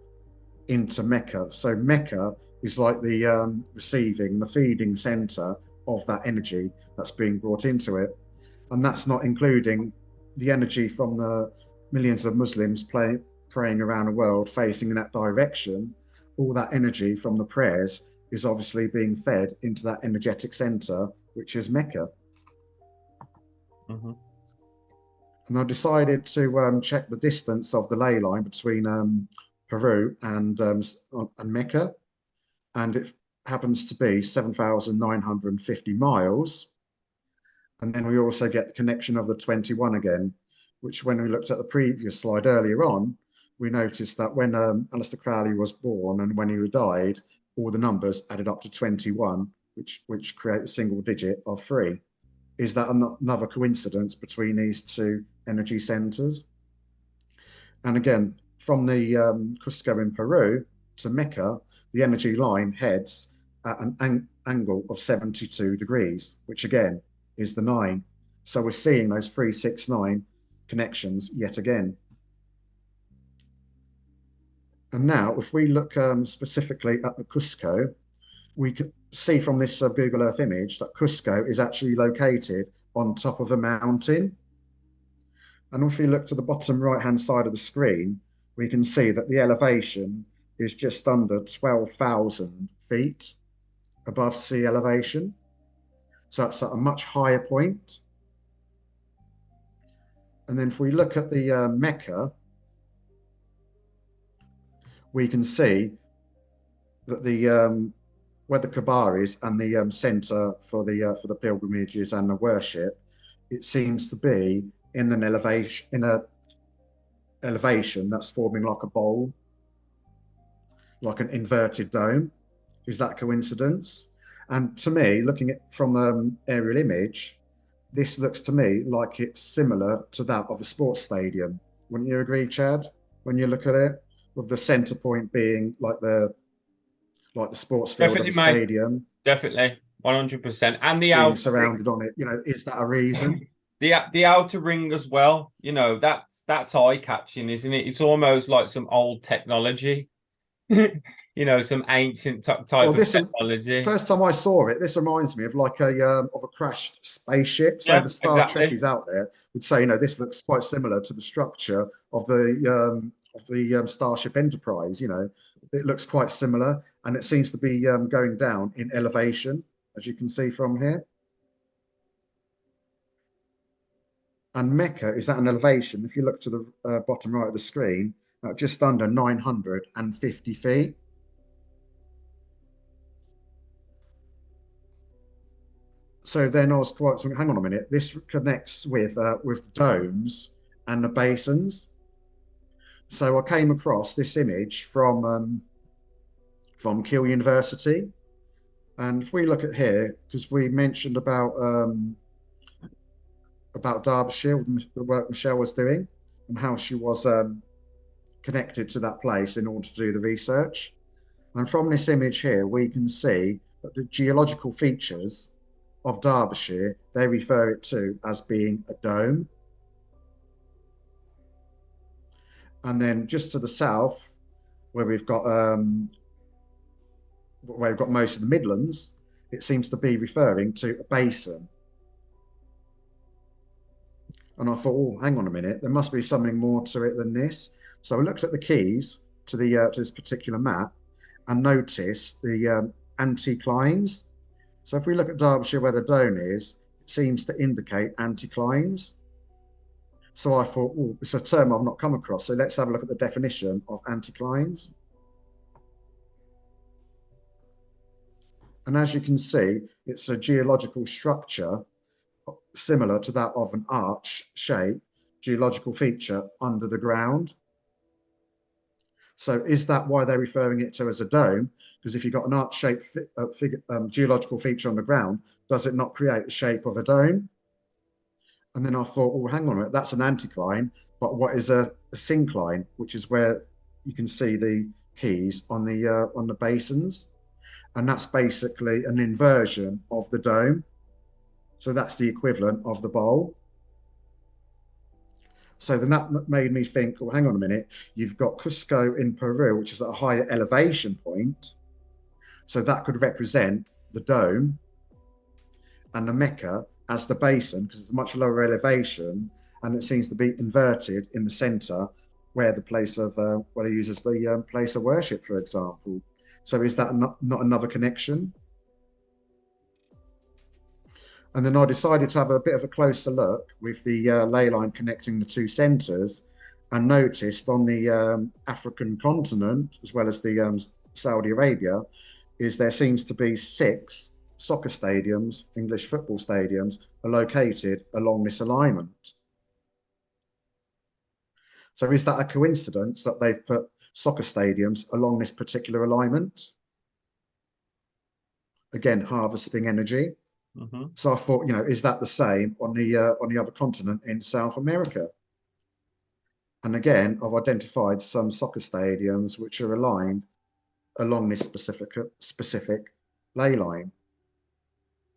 into Mecca. So Mecca is like the the feeding center of that energy that's being brought into it. And that's not including the energy from the millions of Muslims praying around the world facing in that direction. All that energy from the prayers is obviously being fed into that energetic center, which is Mecca. Mm-hmm. And I decided to check the distance of the ley line between Peru and Mecca, and it happens to be 7,950 miles. And then we also get the connection of the 21 again, which when we looked at the previous slide earlier on, we noticed that when Aleister Crowley was born and when he died, all the numbers added up to 21, which create a single digit of 3. Is that another coincidence between these two energy centers? And again, from the Cusco in Peru to Mecca, the energy line heads at an angle of 72 degrees, which again is the 9. So we're seeing those 3, 6, 9 connections yet again. And now, if we look specifically at the Cusco, we can see from this Google Earth image that Cusco is actually located on top of a mountain. And if we look to the bottom right-hand side of the screen, we can see that the elevation is just under 12,000 feet above sea elevation. So that's at a much higher point. And then if we look at the Mecca, we can see that the where the Kaaba is and the center for the pilgrimages and the worship, it seems to be in an elevation that's forming like a bowl, like an inverted dome. Is that coincidence? And to me, looking at from an aerial image, this looks to me like it's similar to that of a sports stadium. Wouldn't you agree, Chad? When you look at it, with the center point being like the sports field of the stadium. Definitely, 100%. And the outer surrounded on it, is that a reason? The outer ring as well, that's eye-catching, isn't it? It's almost like some old technology. Some ancient type of technology. First time I saw it, this reminds me of like a crashed spaceship. So the Star Trekkies out there would say, this looks quite similar to the structure of the Starship Enterprise. It looks quite similar, and it seems to be going down in elevation, as you can see from here. And Mecca is at an elevation, if you look to the bottom right of the screen, just under 950 feet. So then I was quite thinking, hang on a minute, this connects with domes and the basins. So I came across this image from Keele University. And if we look at here, because we mentioned about Derbyshire, the work Michelle was doing, and how she was connected to that place in order to do the research. And from this image here, we can see that the geological features of Derbyshire, they refer it to as being a dome. And then just to the south, where we've got most of the Midlands, it seems to be referring to a basin. And I thought, oh, hang on a minute, there must be something more to it than this. So I looked at the keys to to this particular map and noticed the anticlines. So if we look at Derbyshire where the dome is, it seems to indicate anticlines. So I thought, oh, it's a term I've not come across. So let's have a look at the definition of anticlines. And as you can see, it's a geological structure similar to that of an arch shape, geological feature under the ground. So is that why they're referring it to as a dome? Because if you've got an arch-shaped geological feature on the ground, does it not create the shape of a dome? And then I thought, oh, hang on a minute, that's an anticline, but what is a syncline, which is where you can see the keys on the basins, and that's basically an inversion of the dome. So that's the equivalent of the bowl. So then that made me think, well, hang on a minute, you've got Cusco in Peru, which is at a higher elevation point. So that could represent the dome, and the Mecca as the basin, because it's a much lower elevation, and it seems to be inverted in the center where the place of, where they use as the place of worship, for example. So is that not another connection? And then I decided to have a bit of a closer look with the ley line connecting the two centers, and noticed on the African continent, as well as the Saudi Arabia, is there seems to be 6 soccer stadiums, English football stadiums, are located along this alignment. So is that a coincidence that they've put soccer stadiums along this particular alignment? Again, harvesting energy. So I thought, is that the same on the other continent in South America? And again, I've identified some soccer stadiums which are aligned along this specific ley line.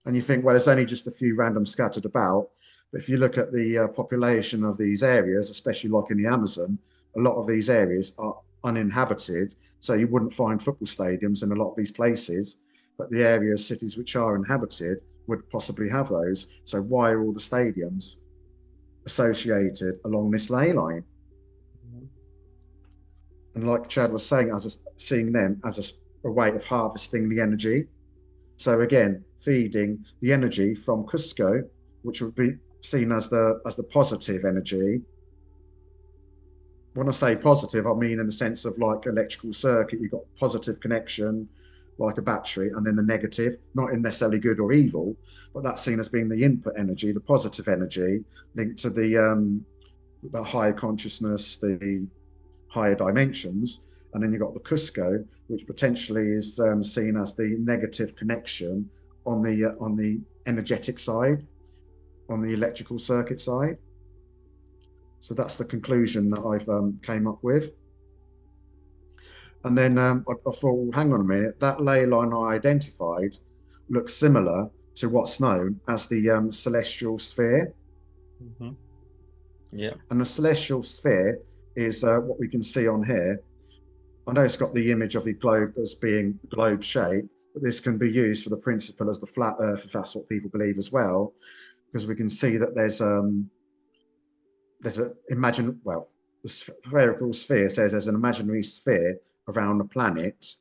And you think, well, there's only just a few random scattered about. But if you look at the population of these areas, especially like in the Amazon, a lot of these areas are uninhabited. So you wouldn't find football stadiums in a lot of these places. But the areas, cities which are inhabited would possibly have those. So why are all the stadiums associated along this ley line? And like Chad was saying, seeing them as a way of harvesting the energy. So again, feeding the energy from Cusco, which would be seen as the positive energy. When I say positive, I mean in the sense of like electrical circuit, you've got positive connection, like a battery, and then the negative, not in necessarily good or evil, but that's seen as being the input energy, the positive energy linked to the higher consciousness, the higher dimensions. And then you've got the Cusco, which potentially is seen as the negative connection on the energetic side, on the electrical circuit side. So that's the conclusion that I've came up with. And then I thought, well, hang on a minute, that ley line I identified looks similar to what's known as the celestial sphere. Yeah. And the celestial sphere is what we can see on here. I know it's got the image of the globe as being globe shaped, but this can be used for the principle as the flat earth, if that's what people believe as well, because we can see that there's the spherical sphere says there's an imaginary sphere around the planet,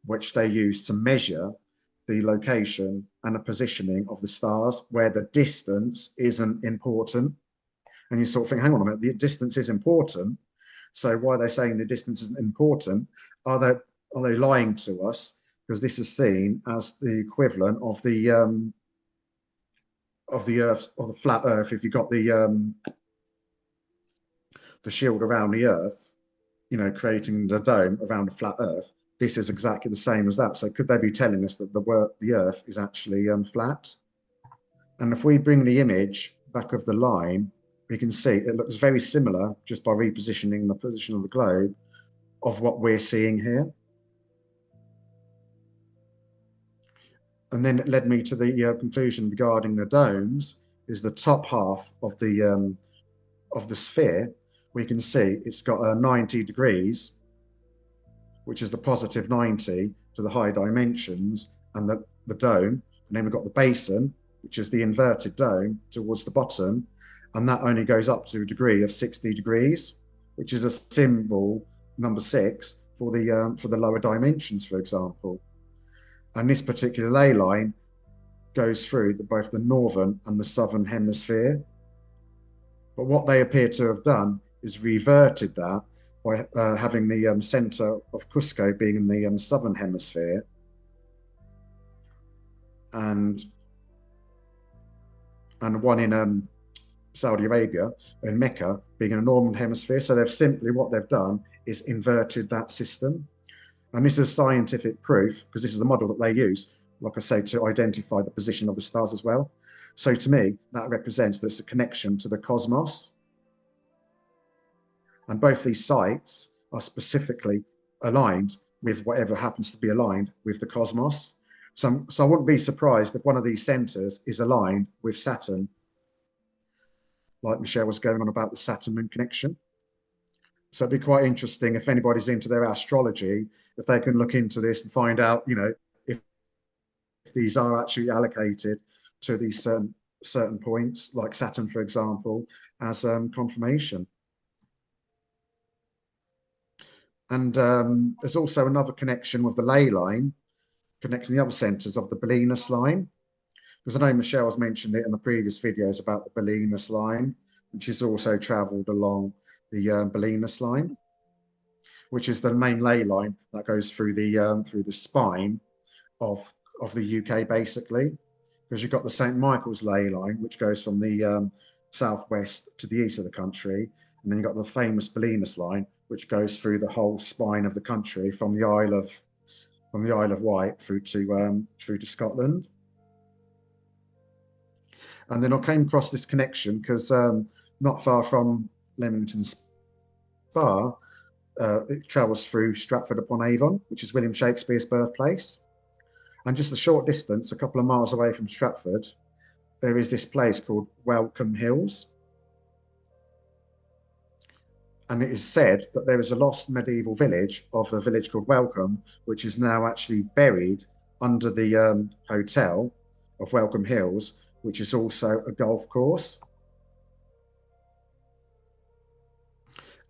which they use to measure the location and the positioning of the stars, where the distance isn't important. And you sort of think, hang on a minute, the distance is important. So why are they saying the distance isn't important? Are they lying to us? Because this is seen as the equivalent of the Earth, of the flat Earth. If you've got the shield around the Earth, creating the dome around the flat Earth, this is exactly the same as that. So could they be telling us that the Earth is actually flat? And if we bring the image back of the line, we can see it looks very similar just by repositioning the position of the globe of what we're seeing here. And then it led me to the conclusion regarding the domes is the top half of the sphere. We can see it's got 90 degrees, which is the positive 90 to the high dimensions and the dome. And then we've got the basin, which is the inverted dome towards the bottom. And that only goes up to a degree of 60 degrees, which is a symbol, number 6, for the lower dimensions, for example. And this particular ley line goes through both the northern and the southern hemisphere. But what they appear to have done is reverted that by having the center of Cusco being in the southern hemisphere, and one in Saudi Arabia and Mecca being in the northern hemisphere. So what they've done is inverted that system. And this is scientific proof, because this is a model that they use, like I say, to identify the position of the stars as well. So to me, that represents that it's a connection to the cosmos. And both these sites are specifically aligned with whatever happens to be aligned with the cosmos. So I wouldn't be surprised if one of these centers is aligned with Saturn, like Michelle was going on about the Saturn moon connection. So it'd be quite interesting if anybody's into their astrology, if they can look into this and find out, if these are actually allocated to these certain points, like Saturn, for example, as confirmation. And there's also another connection with the ley line, connecting the other centers of the Barrens line. Because I know Michelle has mentioned it in the previous videos about the Barrens line, which is also traveled along the Barrens line, which is the main ley line that goes through the spine of the UK, basically. Because you've got the St. Michael's ley line, which goes from the southwest to the east of the country, And then you've got the famous Thelema line, which goes through the whole spine of the country from the Isle of Wight through to Scotland. And then I came across this connection because not far from Leamington Spa, it travels through Stratford-upon-Avon, which is William Shakespeare's birthplace. And just a short distance, a couple of miles away from Stratford, there is this place called Welcome Hills. And it is said that there is a lost medieval village of the village called Welcome, which is now actually buried under the hotel of Welcome Hills, which is also a golf course.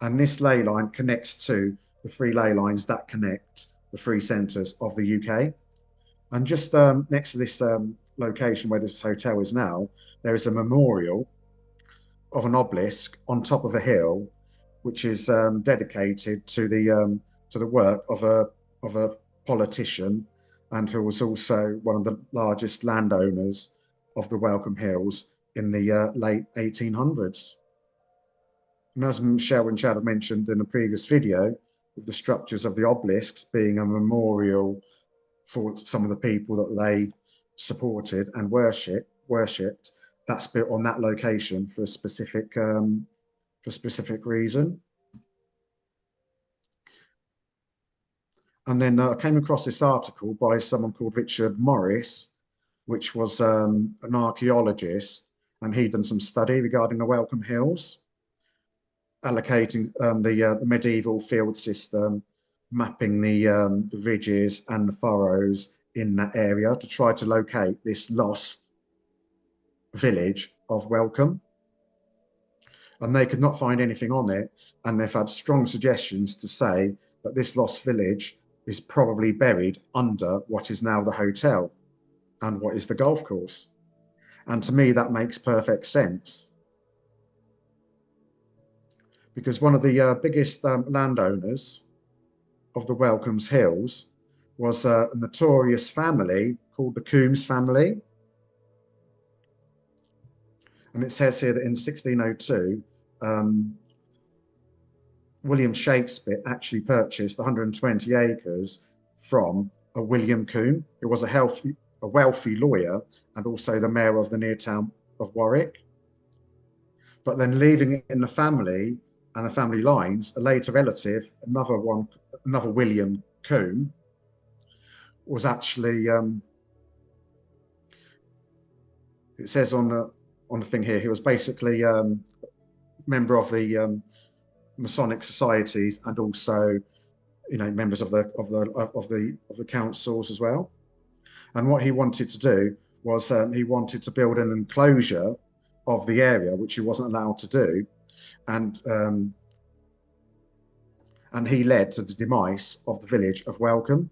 And this ley line connects to the 3 ley lines that connect the 3 centres of the UK. And just next to this location where this hotel is now, there is a memorial of an obelisk on top of a hill, which is dedicated to the work of a politician, and who was also one of the largest landowners of the Welcome Hills in the late 1800s. And as Michelle and Chad have mentioned in a previous video, with the structures of the obelisks being a memorial for some of the people that they supported and worshipped, that's built on that location for a specific reason. And then I came across this article by someone called Richard Morris, which was an archaeologist, and he'd done some study regarding the Welcome Hills, allocating the medieval field system, mapping the ridges and the furrows in that area to try to locate this lost village of Welcome. And they could not find anything on it, and they've had strong suggestions to say that this lost village is probably buried under what is now the hotel and what is the golf course. And to me, that makes perfect sense, because one of the biggest landowners of the Welcome's Hills was a notorious family called the Coombs family. And it says here that in 1602, William Shakespeare actually purchased 120 acres from a William Coombe, who was a wealthy lawyer and also the mayor of the near town of Warwick. But then leaving it in the family and the family lines, a later relative, another William Coombe, was actually, it says on the thing here, he was basically a member of the Masonic societies, and also, you know, members of the councils as well. And what he wanted to do was he wanted to build an enclosure of the area, which he wasn't allowed to do, and he led to the demise of the village of Welcome.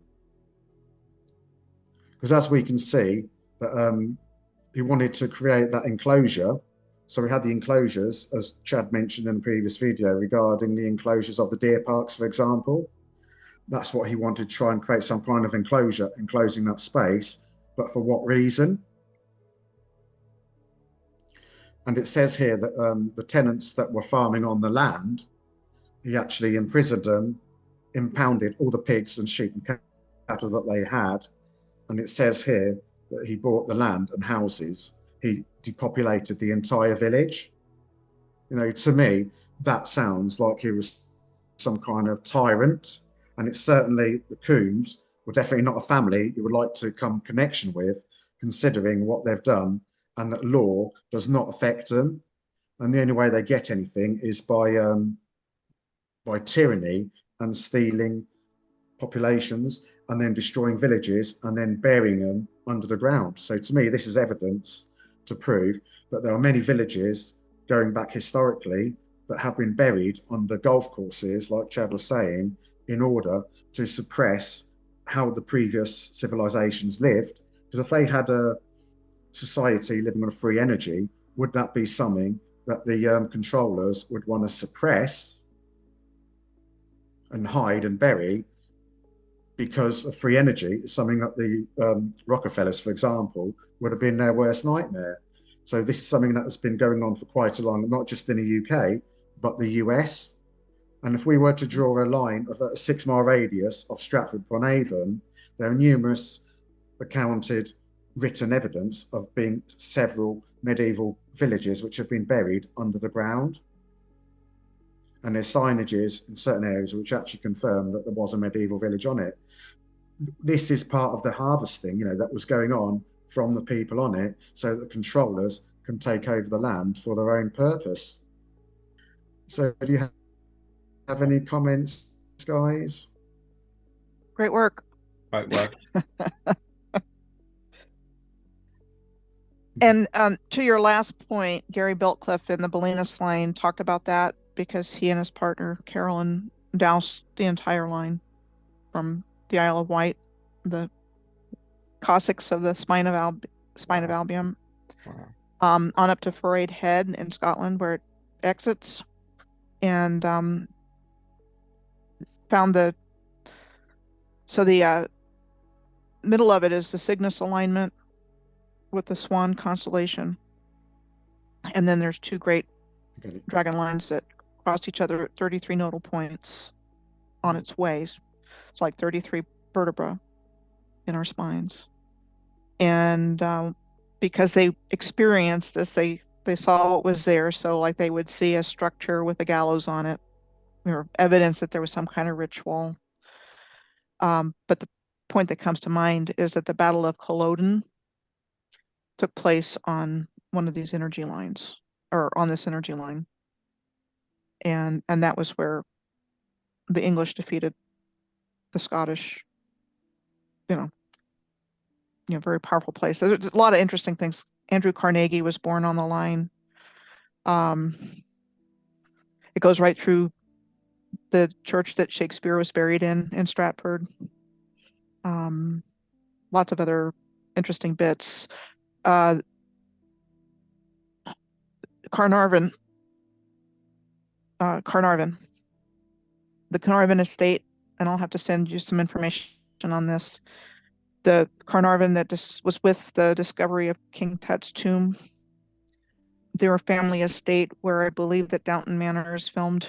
Because as we can see, that he wanted to create that enclosure. So we had the enclosures, as Chad mentioned in the previous video, regarding the enclosures of the deer parks, for example. That's what he wanted to try and create, some kind of enclosure, enclosing that space. But for what reason? And it says here that the tenants that were farming on the land, he actually imprisoned them, impounded all the pigs and sheep and cattle that they had. And it says here that he bought the land and houses. He depopulated the entire village. You know, to me, that sounds like he was some kind of tyrant. And it's certainly, the Coombs were definitely not a family you would like to come connection with, considering what they've done, and that law does not affect them. And the only way they get anything is by tyranny and stealing populations, and then destroying villages and then burying them under the ground. So to me, this is evidence to prove that there are many villages going back historically that have been buried under golf courses, like Chad was saying, in order to suppress how the previous civilizations lived. Because if they had a society living on a free energy, would that be something that the controllers would want to suppress and hide and bury? Because of free energy is something that the Rockefellers, for example, would have been their worst nightmare. So this is something that has been going on for quite a long, not just in the UK, but the US. And if we were to draw a line of a 6-mile radius of Stratford-upon-Avon, there are numerous accounted written evidence of being several medieval villages which have been buried under the ground. And there's signages in certain areas which actually confirm that there was a medieval village on it. This is part of the harvesting, that was going on from the people on it, so that the controllers can take over the land for their own purpose. So do you have any comments, guys? Great work. Right work. And to your last point, Gary Beltcliffe in the Bolinas line talked about that because he and his partner, Carolyn, doused the entire line from the Isle of Wight, the Cossacks of the spine of Albion, Wow. on up to Foraid Head in Scotland where it exits, and found the middle of it is the Cygnus alignment with the Swan constellation, and then there's 2 great dragon lines that cross each other at 33 nodal points on its ways. It's like 33 vertebrae in our spines. And because they experienced this, they saw what was there. So like they would see a structure with a gallows on it, or evidence that there was some kind of ritual. But the point that comes to mind is that the Battle of Culloden took place on one of these energy lines, or on this energy line. And that was where the English defeated the Scottish, very powerful place. There's a lot of interesting things. Andrew Carnegie was born on the line. It goes right through the church that Shakespeare was buried in Stratford. Lots of other interesting bits. Carnarvon. The Carnarvon estate, and I'll have to send you some information on this. The Carnarvon that was with the discovery of King Tut's tomb. Their family estate, where I believe that Downton Manor is filmed.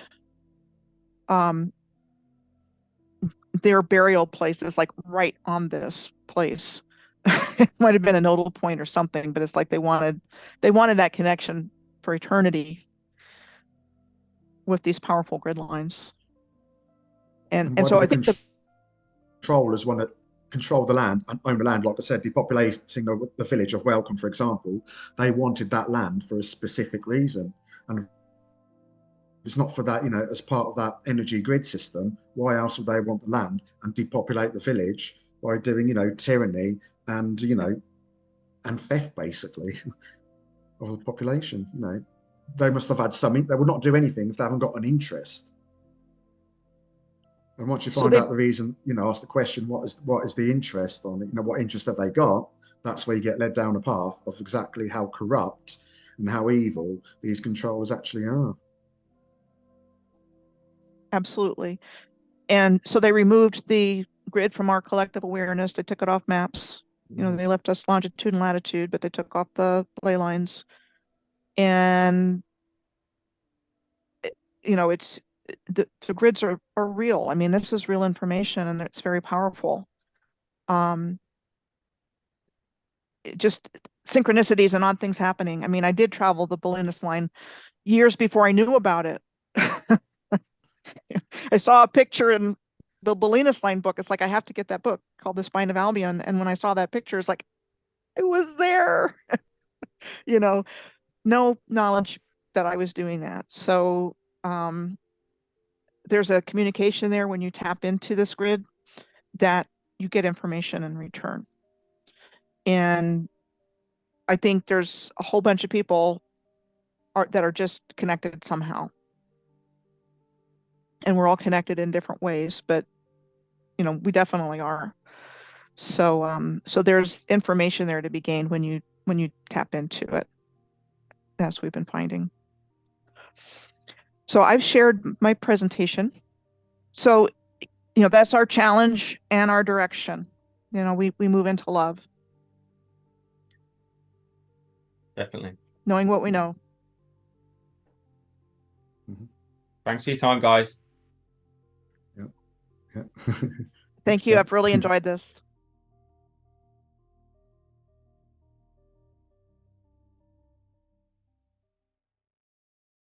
Their burial place is like right on this place. It might have been a nodal point or something, but it's like they wanted that connection for eternity with these powerful grid lines. And so I think the controllers want to control the land and own the land, like I said, depopulating the village of Welcome, for example. They wanted that land for a specific reason. And if it's not for that, as part of that energy grid system, why else would they want the land and depopulate the village by doing, tyranny and, and theft, basically, of the population? They must have had something. They would not do anything if they haven't got an interest. And once you find out the reason, ask the question, what is the interest on it? What interest have they got? That's where you get led down a path of exactly how corrupt and how evil these controllers actually are. Absolutely. And so they removed the grid from our collective awareness. They took it off maps. They left us longitude and latitude, but they took off the ley lines. And, it's the grids are real. I mean, this is real information, and it's very powerful. Just synchronicities and odd things happening. I mean, I did travel the Bolinas line years before I knew about it. I saw a picture in the Bolinas line book. It's like, I have to get that book called The Spine of Albion. And when I saw that picture, it's like, it was there. No knowledge that I was doing that. So there's a communication there when you tap into this grid that you get information in return. And I think there's a whole bunch of people that are just connected somehow. And we're all connected in different ways, but we definitely are. So there's information there to be gained when you tap into it. That's what we've been finding. So I've shared my presentation. So, that's our challenge and our direction. We move into love. Definitely. Knowing what we know. Thanks for your time, guys. Yeah. Thank you. I've really enjoyed this.